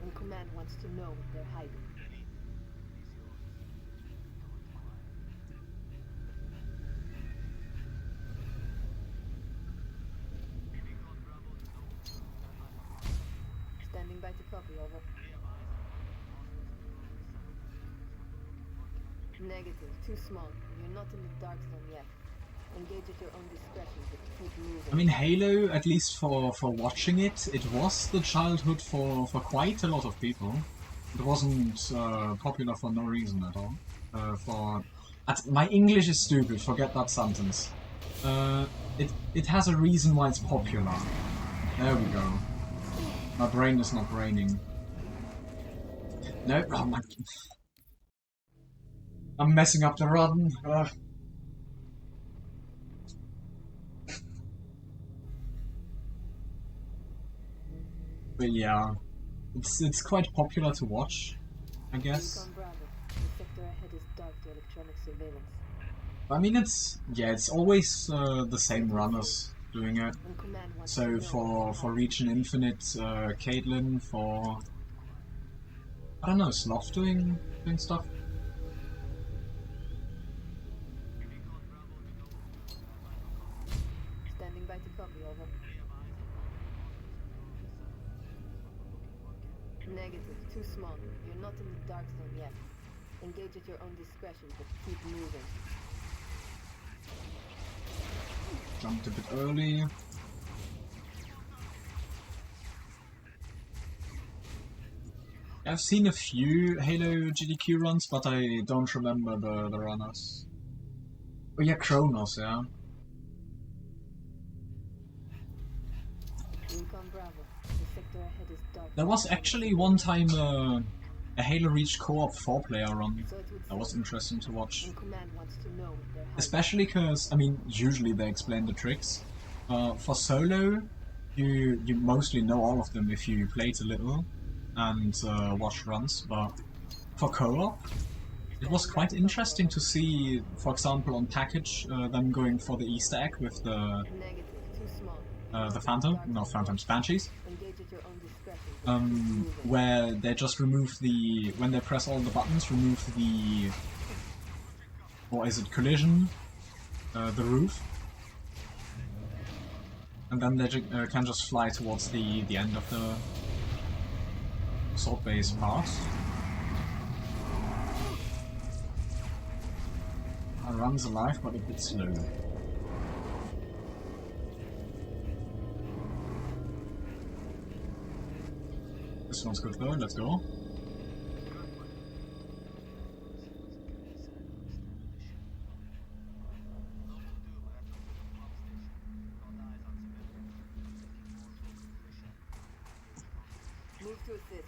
And Command wants to know what they're hiding. Standing by to copy, over. Negative. Too small. You're not in the dark zone yet. Engage at your own discretion, but keep moving. I mean, Halo, at least for watching it, it was the childhood for quite a lot of people. It wasn't popular for no reason at all. My English is stupid, forget that sentence. It has a reason why it's popular. There we go. My brain is not braining. No, oh my... I'm messing up the run. Ugh. But yeah, it's quite popular to watch, I guess. Recon Bravo. The sector ahead is dark to electronic surveillance. I mean, it's always the same runners doing it. And Command wants So to know for what's hiding. Region Infinite, Caitlyn, for I don't know, Sloth doing stuff. Standing by to copy, over. Negative. Too small. You're not in the dark zone yet. Engage at your own discretion, but keep moving. Jumped a bit early. I've seen a few Halo GDQ runs, but I don't remember the runners. Oh yeah, Kronos, yeah. Recon Bravo. The sector ahead is dark. There was actually one time a Halo Reach co-op 4-player run. So it would That was seem. interesting to watch. And Command wants to know what they're hiding. Especially because, I mean, usually they explain the tricks. For solo, you mostly know all of them if you played a little and watched runs, but for co-op, it was quite interesting to see, for example, on Package, them going for the Easter egg with Negative. Too small. the Phantom, not Phantoms, Banshees, Engage at your own discretion, but keep moving. where they just remove the, when they press all the buttons, remove the, or is it collision, the roof, and then they can just fly towards the end of the assault base part. Our run's alive, but a bit slow. This one's good though, let's go. Move to assist.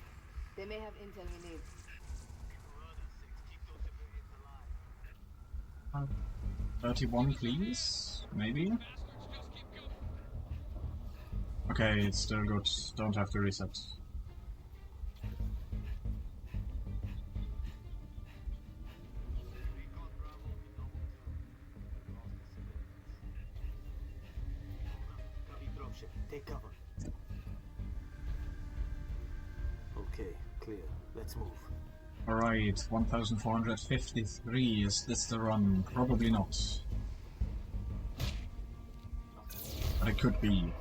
They may have intel we need. 31, please? Maybe? Okay, it's still good. Don't have to reset. Copy dropship. Take cover. Okay, clear. Let's move. Alright, 1453. Is this the run? Probably not. But it could be.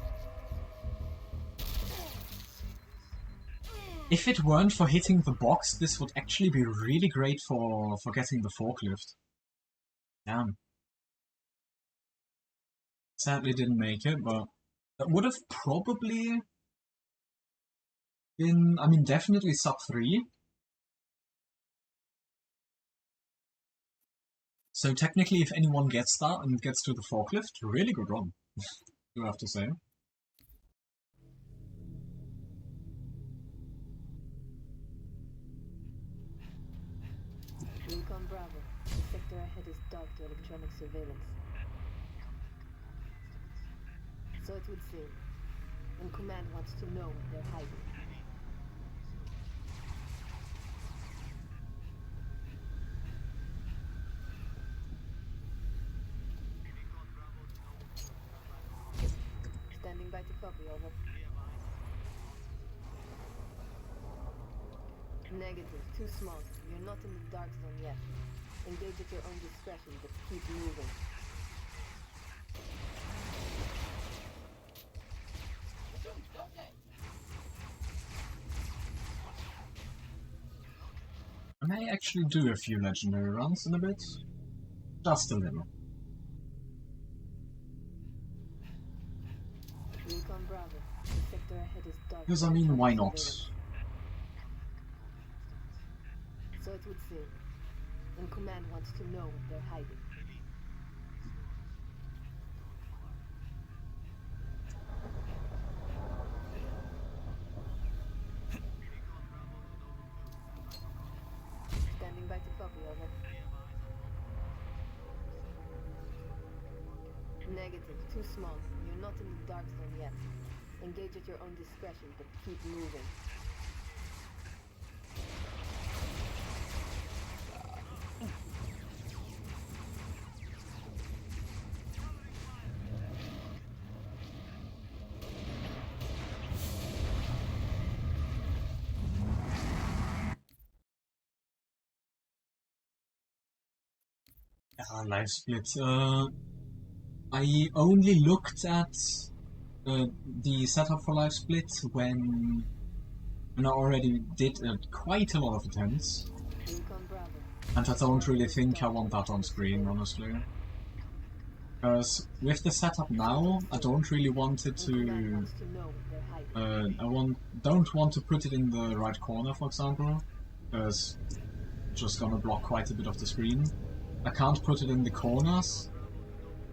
If it weren't for hitting the box, this would actually be really great for getting the forklift. Damn. Sadly didn't make it, but that would have probably been, I mean, definitely sub 3. So technically, if anyone gets that and gets to the forklift, really good run, do I have to say. Recon Bravo. The sector ahead is dark to electronic surveillance. So it would seem. And Command wants to know what they're hiding. Standing by to copy, over. Negative. Too small. You're not in the dark zone yet. Engage at your own discretion, but keep moving. I may actually do a few legendary runs in a bit. Just a little. Recon Bravo. The sector ahead is dark. Because I mean, why not? So it would seem. And Command wants to know what they're hiding. Standing by to copy, over. Negative. Too small. You're not in the dark zone yet. Engage at your own discretion, but keep moving. Live split. I only looked at the setup for live split when I already did quite a lot of attempts, Recon Bravo. and I don't really think I want that on screen, honestly. Because with the setup now, I don't really want it And Command to. wants to know what they're hiding. Don't want to put it in the right corner, for example, because it's just gonna block quite a bit of the screen. I can't put it in the corners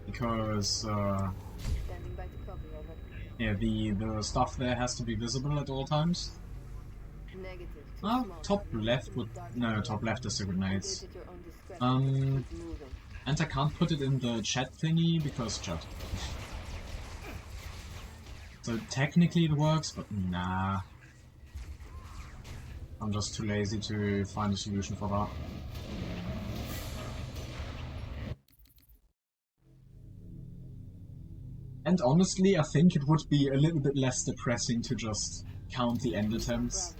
because Standing by to copy, over. yeah, the stuff there has to be visible at all times. Negative. Too Ah, small. top You're not left in the would dark no, zone top yet. left is the Engage grenades. at your own discretion, but keep moving. And I can't put it in the chat thingy because chat. So technically it works, but nah. I'm just too lazy to find a solution for that. And honestly, I think it would be a little bit less depressing to just count the end attempts.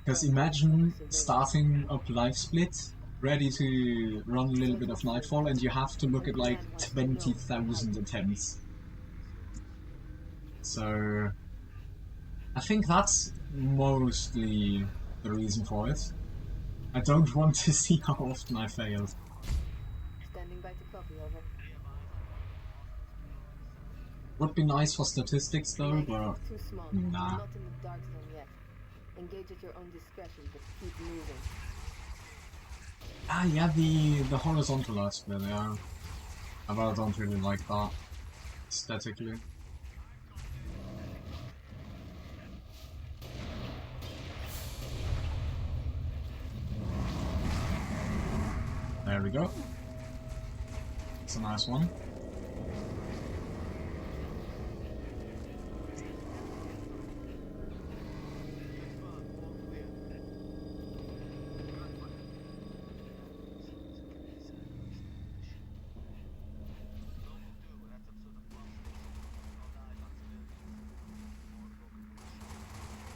Because imagine starting up live split, ready to run a little bit of Nightfall, and you have to look at like 20,000 attempts. So I think that's mostly the reason for it. I don't want to see how often I failed. Standing by to copy, over. Would be nice for statistics though, but Too small. nah. You're not in the dark zone yet. Engage at your own discretion, but keep moving. Ah yeah, the horizontal light split, yeah. But I don't really like that aesthetically. There we go. It's a nice one.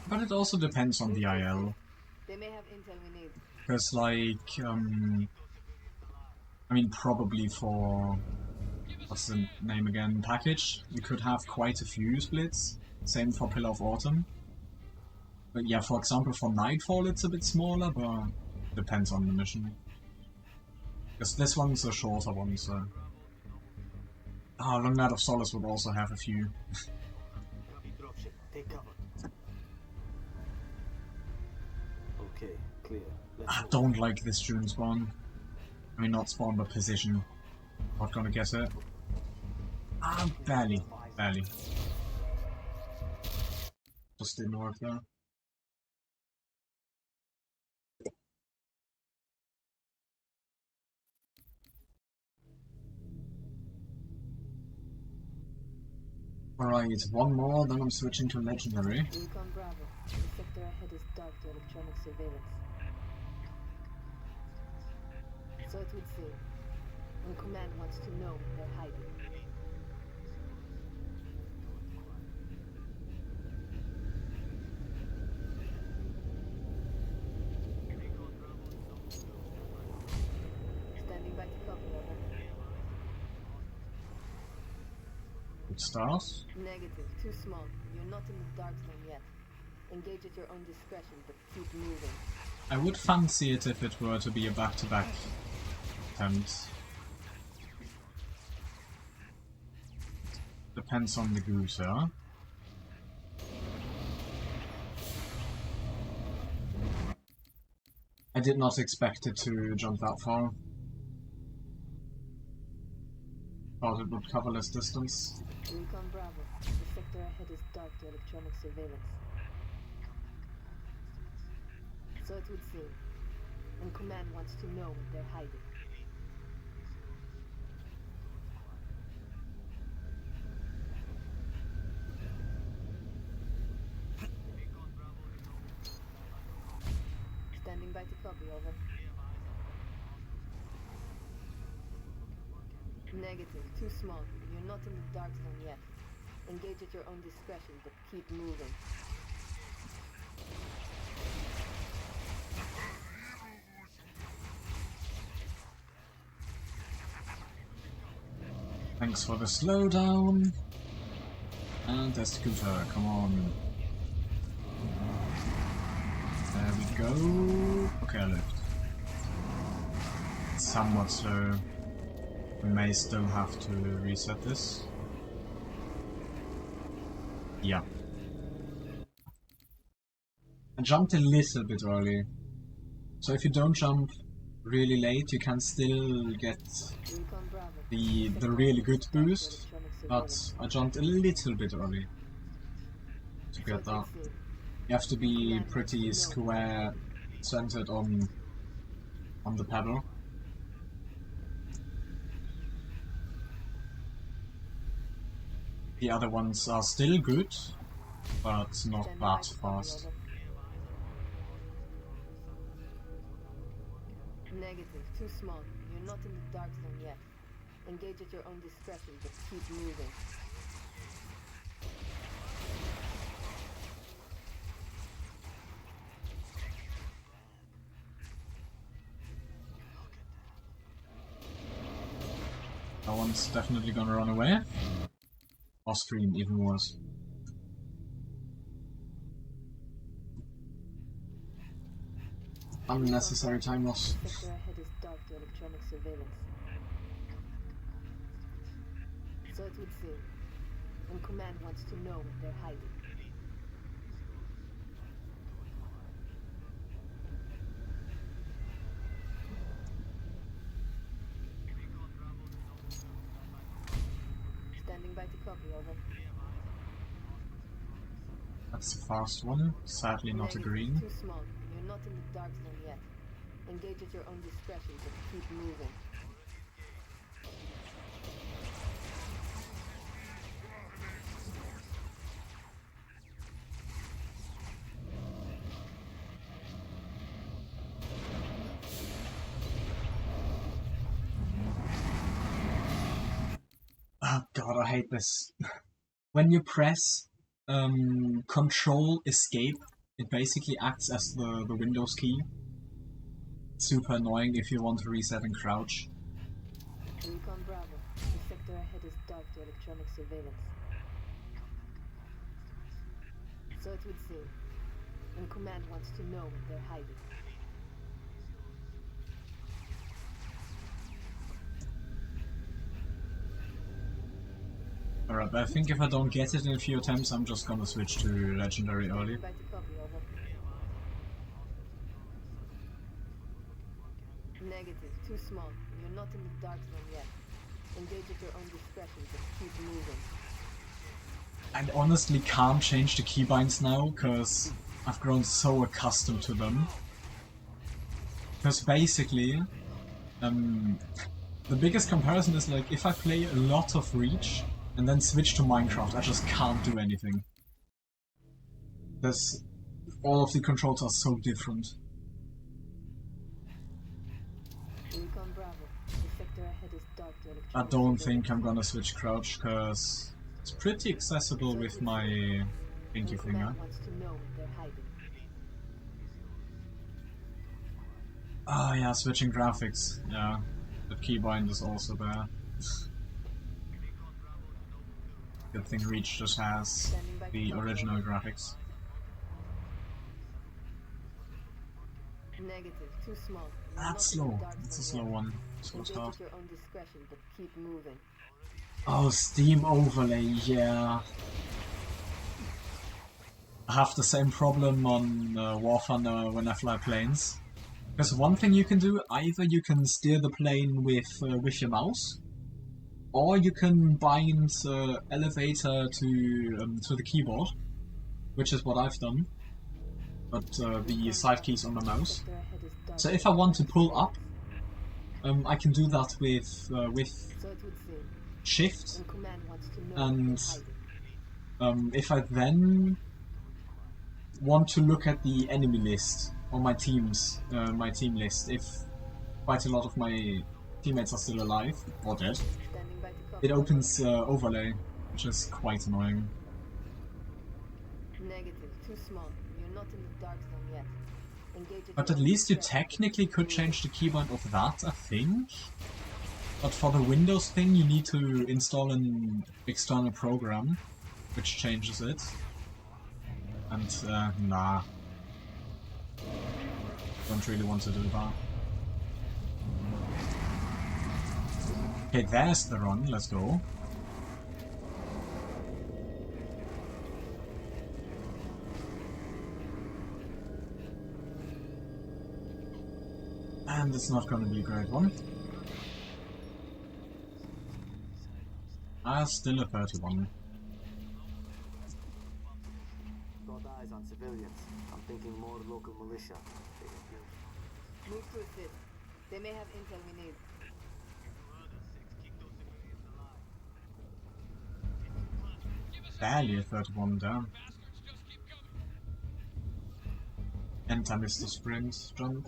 But it also depends on the IL. They may have intel we need. Because, like, I mean, probably for, what's the name again, package, you could have quite a few splits. Same for Pillar of Autumn. But yeah, for example, for Nightfall it's a bit smaller, but depends on the mission. Because this one's a shorter one, so... Long Night of Solace would also have a few. Dropship, take cover. Okay, clear. I don't like this June spawn. I mean, not spawn, but position. Not gonna get it. Barely. Barely. Just didn't work there. Alright, one more, then I'm switching to Legendary. Recon Bravo. The sector ahead is dark to electronic surveillance. So it would seem. And Command wants to know they're hiding. Standing by to copy, over. Good start. Negative. Too small. You're not in the dark zone yet. Engage at your own discretion, but keep moving. I would fancy it if it were to be a back-to-back attempt. Depends on the goose, huh? I did not expect it to jump that far. Thought it would cover less distance. Recon Bravo. The sector ahead is dark to electronic surveillance. So it would seem. And Command wants to know what they're hiding. Standing by to copy, over. Negative. Too small. You're not in the dark zone yet. Engage at your own discretion, but keep moving. Thanks for the slowdown. And the scooter, come on. There we go. Okay, I lived. It's somewhat slow. We may still have to reset this. Yeah. I jumped a little bit early. So if you don't jump really late, you can still get Recon Bravo. the really good boost. But I jumped a little bit early to get that. You have to be pretty square centered on the pedal. The other ones are still good, but not that fast. Negative. Too small. You're not in the dark zone yet. Engage at your own discretion, but keep moving. That one's definitely gonna run away. Or stream, even worse. Unnecessary time loss. Sector ahead is dark to electronic surveillance. So it would seem. And Command wants to know what they're hiding. Standing by to copy, over. That's a fast one. Sadly not a Negative. green. Too small. You're not in the dark zone yet. Engage at your own discretion, but keep moving. Oh god, I hate this. When you press Control Escape It basically acts as the Windows key. Super annoying if you want to reset and crouch. Recon Bravo. The sector ahead is dark to electronic surveillance. So it would seem. And Command wants to know what they're hiding. Alright, but I think if I don't get it in a few attempts, I'm just gonna switch to Legendary early. Back to copy, over. Negative. Too small. You're not in the dark zone yet. Engage at your own discretion, but keep moving. I honestly can't change the keybinds now, because I've grown so accustomed to them. Because basically, the biggest comparison is like, if I play a lot of Reach, and then switch to Minecraft, I just can't do anything. Because all of the controls are so different. Recon Bravo. The sector ahead is dark to electronic I don't surveillance. think I'm gonna switch crouch, because it's pretty accessible with my pinky And finger. Command wants to know what they're hiding. Ah, yeah, switching graphics. Yeah, the keybind is also there. Good thing Reach just has Standing by the to copy, original over. graphics. Negative. Too small. You're That's not in the slow. dark That's a zone slow yet. one. Slow Engage start. at your own discretion, but keep moving. Oh, Steam overlay, yeah. I have the same problem on War Thunder when I fly planes. Because one thing you can do, either you can steer the plane with your mouse, or you can bind elevator to the keyboard, which is what I've done. But the side keys on the mouse. Sector ahead is dark So to if I want to electronic pull up, surveillance. I can do that with So it would seem. Shift, And Command wants to know and what they're hiding. if I then want to look at the enemy list on my team list, if quite a lot of my teammates are still alive or dead, Standing by to copy. it opens overlay, which is quite annoying. Negative. Too small. You're not in the dark zone yet. Engage But your at own least you discretion, but technically keep could moving. change the keybind of that, I think. But for the Windows thing, you need to install an external program, which changes it. And, nah. Don't really want to do that. Okay, there's the run, let's go. And it's not gonna be a great one. Still a 31. Got eyes on civilians. I'm thinking more local militia. They can kill. Move to assist. They may have intel we need. Give us a Barely a hand. 31 down. Bastards just keep coming. And I missed the sprint jump.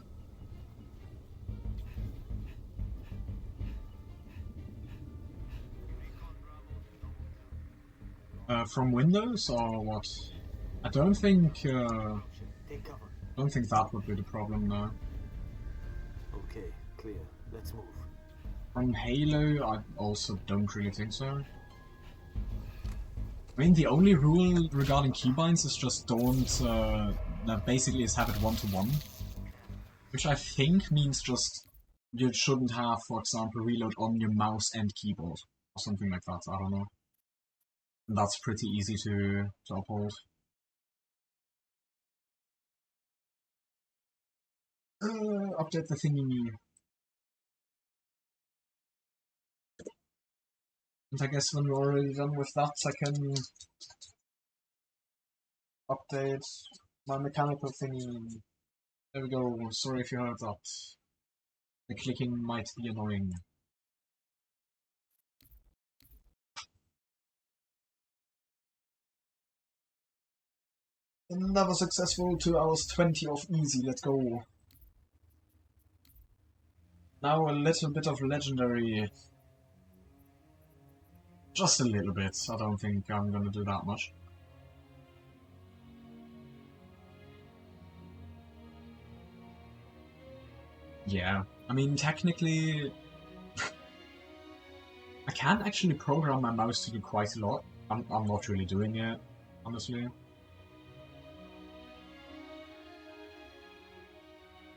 From Windows or what? I don't think Take cover. that would be the problem now. Okay, clear. Let's move. From Halo, I also don't really think so. I mean, the only rule regarding keybinds is just don't, basically is have it one-to-one. Which I think means just you shouldn't have, for example, reload on your mouse and keyboard. Or something like that, I don't know. And that's pretty easy to uphold. Update the thingy. And I guess when we're already done with that, I can update my mechanical thingy. There we go. Sorry if you heard that. The clicking might be annoying. Another successful 2 hours 20 of easy. Let's go. Now a little bit of legendary. Just a little bit. I don't think I'm gonna do that much. Yeah. I mean, technically... I can actually program my mouse to do quite a lot. I'm not really doing it, honestly.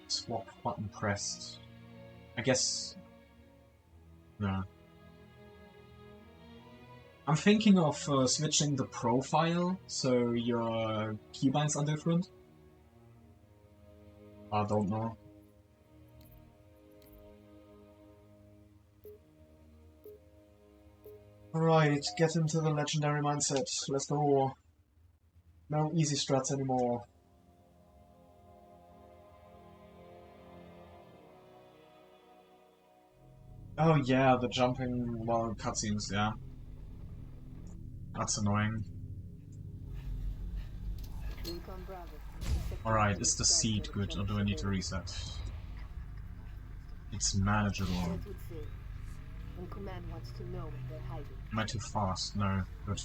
Swap button pressed. I guess... No. I'm thinking of switching the profile, so your keybinds are different. I don't know. Alright, get into the legendary mindset. Let's go. No easy strats anymore. Oh yeah, the jumping while cutscenes, yeah. That's annoying. Recon Bravo. Alright, is the seed good or do I need to reset? It's manageable. That would say, when command wants to know what they're hiding. Am I too fast? No, good.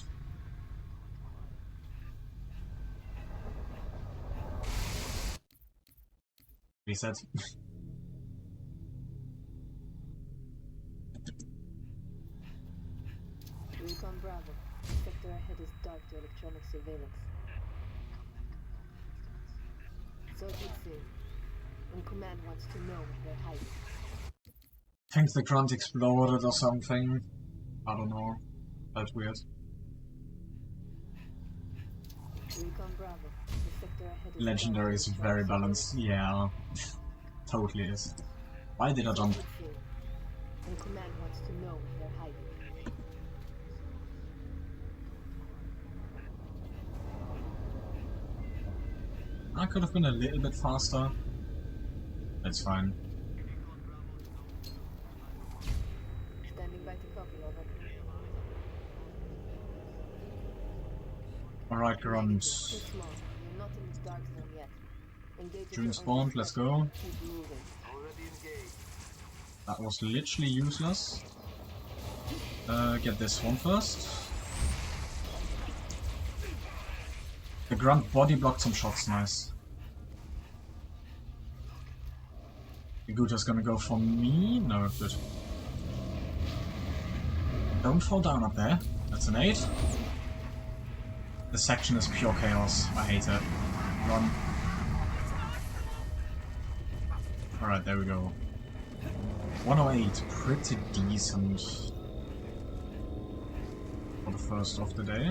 Reset. Recon Bravo. Sector ahead is dark to electronic surveillance. So it would say, when command wants to know what they're hiding. I think the grunt exploded or something. I don't know. That's weird. Recon Bravo. The sector ahead is Legendary is very balanced. Yeah. Totally is. Why did I jump? When command wants to know what they're hiding. I could have been a little bit faster. That's fine. Standing by to copy, over. Alright, grunt. Too small. You're not in the dark zone yet. Engage June with your spawned, own let's sector. go. Keep moving. Already engaged. That was literally useless. Get this one first. The grunt body blocked some shots, nice. The Guta's gonna go for me? No, good. Don't fall down up there. That's an 8. This section is pure chaos. I hate it. Run. Alright, there we go. 108, pretty decent for the first of the day.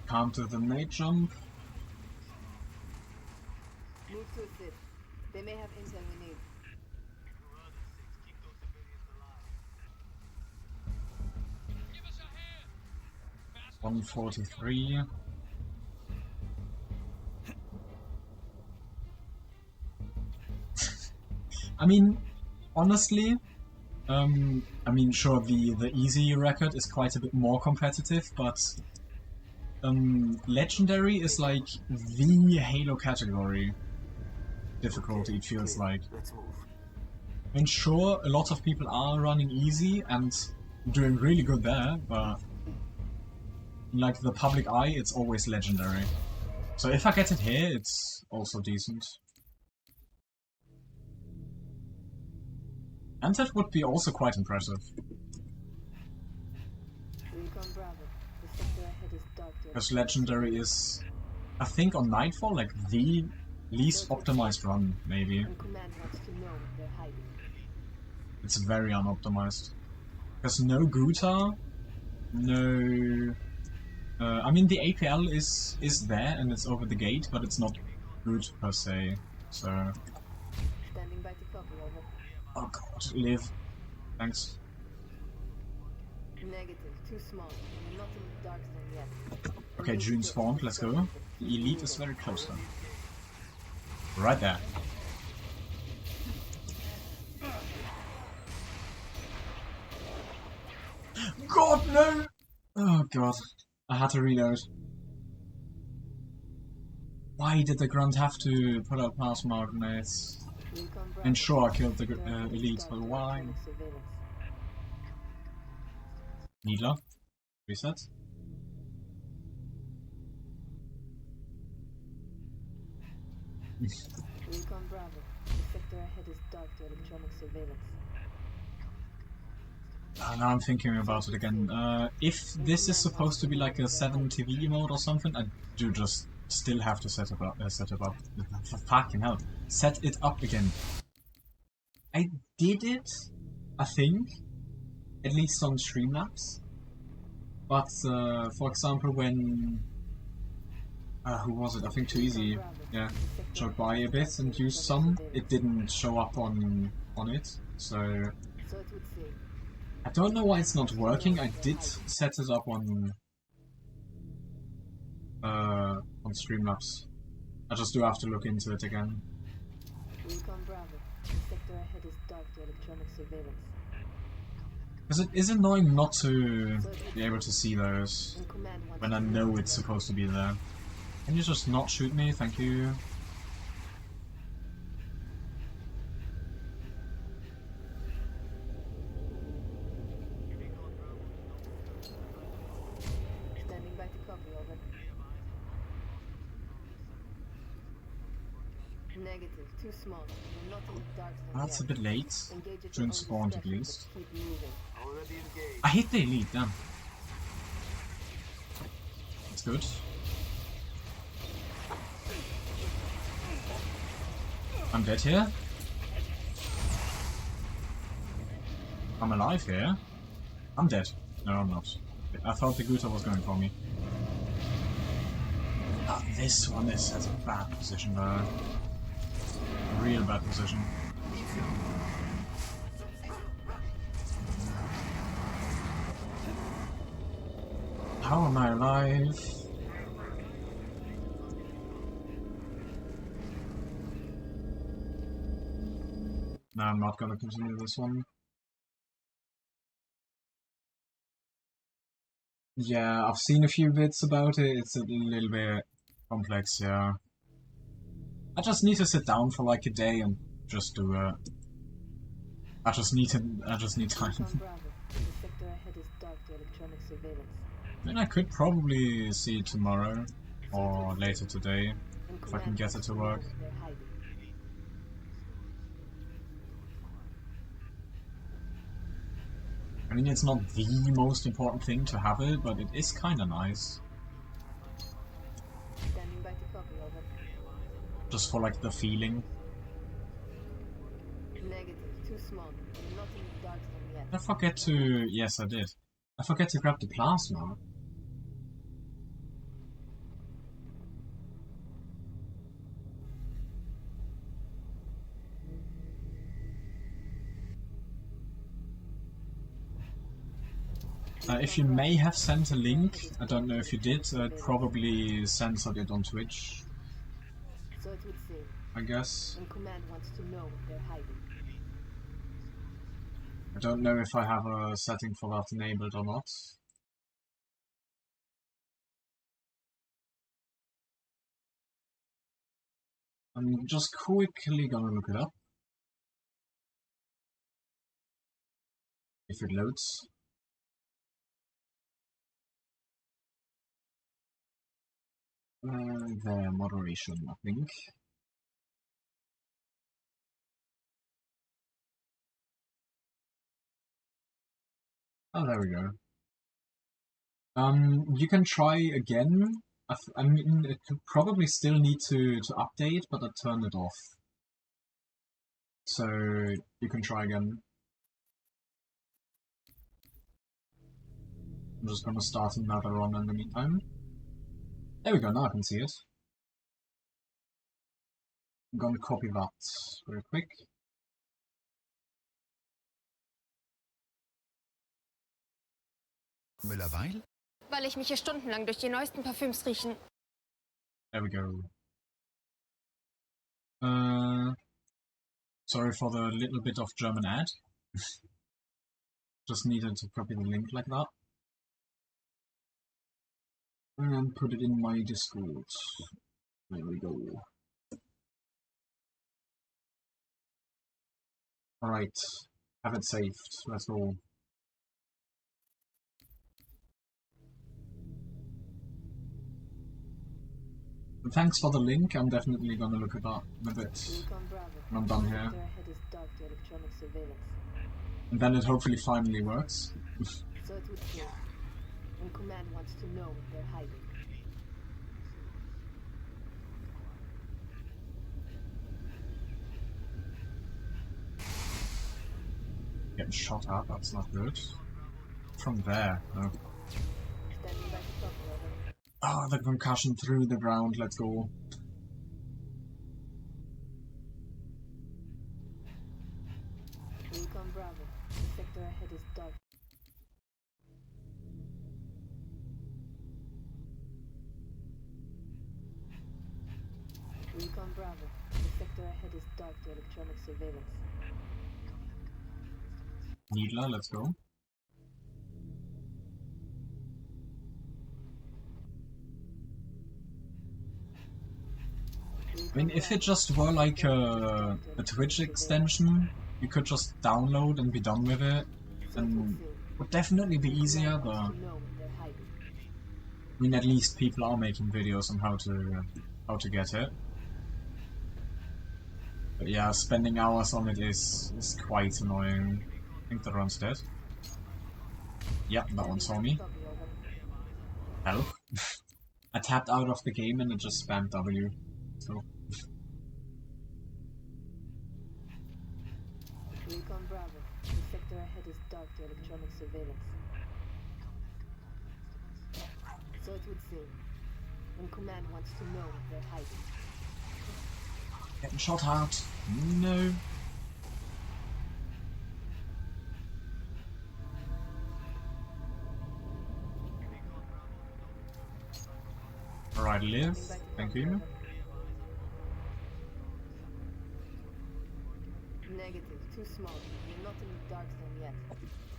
Can't do the nade jump. Move to assist. They may have intel we need. 143. I mean, honestly, I mean, sure, the easy record is quite a bit more competitive, but Legendary is like the Halo category difficulty, it feels like. Let's move. I mean, sure, a lot of people are running easy and doing really good there, but in like the public eye, it's always Legendary. So if I get it here, it's also decent. And that would be also quite impressive. Recon Bravo. The sector ahead is dark to Because Legendary is, I think on Nightfall, like the least optimized run, maybe. when command wants to know what they're hiding. It's very unoptimized. Because no Guta, no... I mean, the APL is there and it's over the gate, but it's not good per se, so... Standing by to copy, over. Oh god, live. Thanks. Negative. Too small. You're not in the dark zone yet. Okay, Engage June with your spawned, own let's go. sector. The Keep elite is moving. very close then. Right there. God, no! Oh god, I had to reload. Why did the grunt have to put out plasma grenades? Recon Bravo. And sure, I killed the Sector ahead is elite, dark but to why? electronic surveillance. Needler. Reset. Recon Bravo. The sector ahead is dark to electronic surveillance. Now I'm thinking about it again. If this is supposed to be like a 7 TV mode or something, I do just still have to set it up. For fucking hell, set it up again. I did it, I think, at least on Streamlabs. But for example, when who was it? I think Too Easy, yeah, showed by a bit and used some. It didn't show up on it, so So it would say. I don't know why it's not working. I did set it up on Streamlabs. I just do have to look into it again. Recon Bravo. The sector ahead is dark to electronic surveillance. Because it is annoying not to be able to see those And command wants when I to know it's supposed to be there. Can you just not shoot me? Thank you. Standing by to copy, over. Negative. Too small. We're not in the dark zone That's a yet. bit late. Engage at During your own spawn at discretion, least. but keep moving. Already engaged. I hit the elite, damn. That's good. I'm dead here. I'm alive here. I'm dead. No, I'm not. I thought the Guta was going for me. Ah, this one is has a bad position though. A real bad position. How am I alive? No, I'm not gonna continue this one. Yeah, I've seen a few bits about it. It's a little bit complex, yeah. I just need to sit down for like a day and just do it. I just need time. Recon Bravo. The sector ahead is dark to electronic surveillance. Then I could probably see it tomorrow or later today And if I can command get wants it to know work. where they're hiding. I mean, it's not the most important thing to have it, but it is kinda nice. Standing by to copy, over. Just for like the feeling. Negative. Too small. We're not in the dark zone yet. I forget to... Yes, I did. I forget to grab the plasma. If you may have sent a link, I don't know if you did, probably censored it on Twitch, So it would say. I guess. And command wants to know where they're hiding. I don't know if I have a setting for that enabled or not. I'm just quickly gonna look it up. If it loads. The moderation, I think. Oh, there we go. You can try again. I mean, it could probably still need to update, but I turned it off. So, you can try again. I'm just gonna start another run in the meantime. There we go, now I can see it. I'm gonna copy that very quick. Müller-Weil? Weil ich mich hier stundenlang durch die neuesten Parfüms riechen. There we go. Sorry for the little bit of German ad. Just needed to copy the link like that. And put it in my Discord. There we go. Alright, have it saved. Let's go. Thanks for the link. I'm definitely gonna look it up in a bit Recon Bravo. when I'm done here. Sector ahead is dark to electronic surveillance. And then it hopefully finally works. So it would seem. And Command wants to know what they're hiding. Getting shot at, that's not good. From there, no. Standing by to talk, over. Oh, the concussion through the ground, let's go. Recon Bravo. The sector ahead is dark. Recon Bravo. The sector ahead is dark to electronic surveillance. Needler, let's go. I mean, if it just were like a Twitch extension, you could just download and be done with it, and would definitely be easier, but I mean, at least people are making videos on how to get it. But yeah, spending hours on it is quite annoying. I think the run's dead. Yep, that one saw me. Help. I tapped out of the game and it just spammed W. So. Recon Bravo. The sector ahead is dark to electronic surveillance. So it would seem. And Command wants to know what they're hiding. Getting shot at. No. Alright, live. Thank you. Negative. Too small. You're not in the dark zone yet.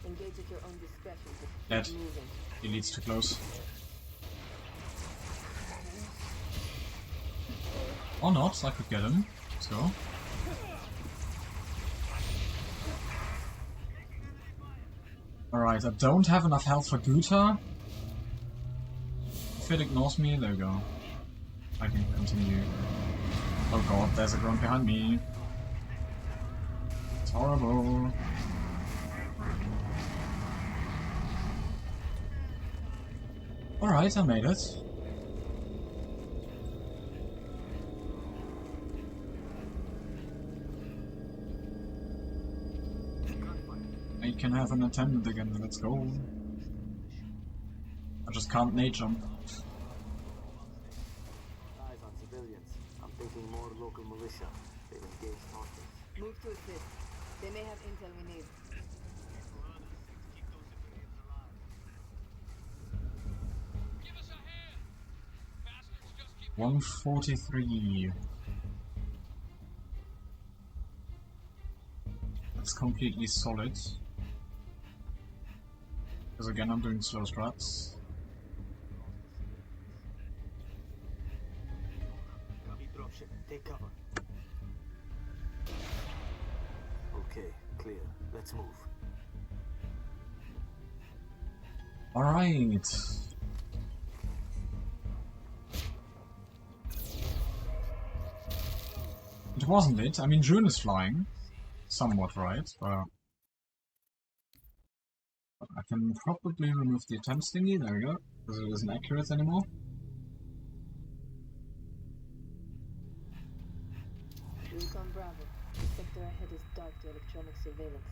Engage at your own discretion, but Dead. keep moving. He leads too close. Or not, I could get him. Let's go. Alright, I don't have enough health for Guta. If it ignores me, there we go. I can continue. Oh god, there's a grunt behind me. It's horrible. Alright, I made it. I can have an attendant again, let's go. I just can't nade jump. Eyes on civilians. I'm thinking more local militia. They've engaged hostiles. Move to assist. They may have intel we need. Give us a hand! Bastards just keep 143. That's completely solid. Because again, I'm doing slow strats. Copy dropship. Take cover. Okay, clear. Let's move. Alright. It wasn't it. I mean, June is flying. Somewhat right, but I can probably remove the attempts thingy. There we go. Because it isn't accurate anymore. Recon Bravo. The sector ahead is dark to electronic surveillance.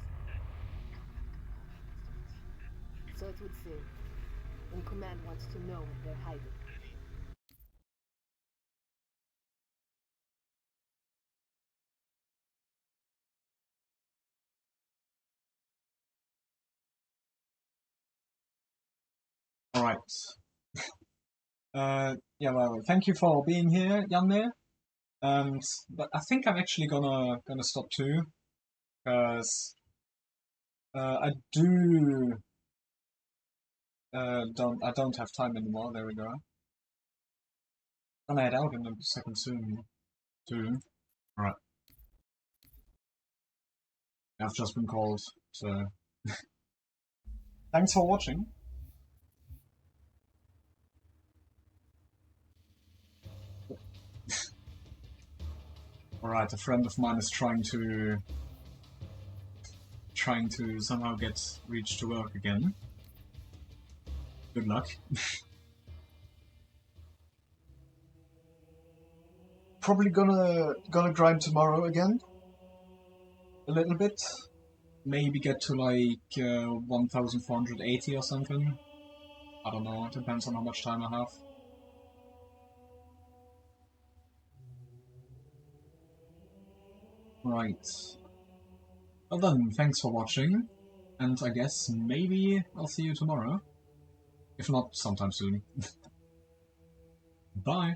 So it would seem. And Command wants to know what they're hiding. Alright. Yeah, well, thank you for being here, Janne. But I think I'm actually gonna stop too, because I don't have time anymore. There we go. Gonna head out in a second soon too. Alright. I've just been called, so thanks for watching. Alright, a friend of mine is trying to somehow get reach to work again. Good luck. Probably gonna grind tomorrow again. A little bit. Maybe get to like 1480 or something. I don't know, it depends on how much time I have. Right. Well then, thanks for watching, and I guess maybe I'll see you tomorrow. If not, sometime soon. Bye!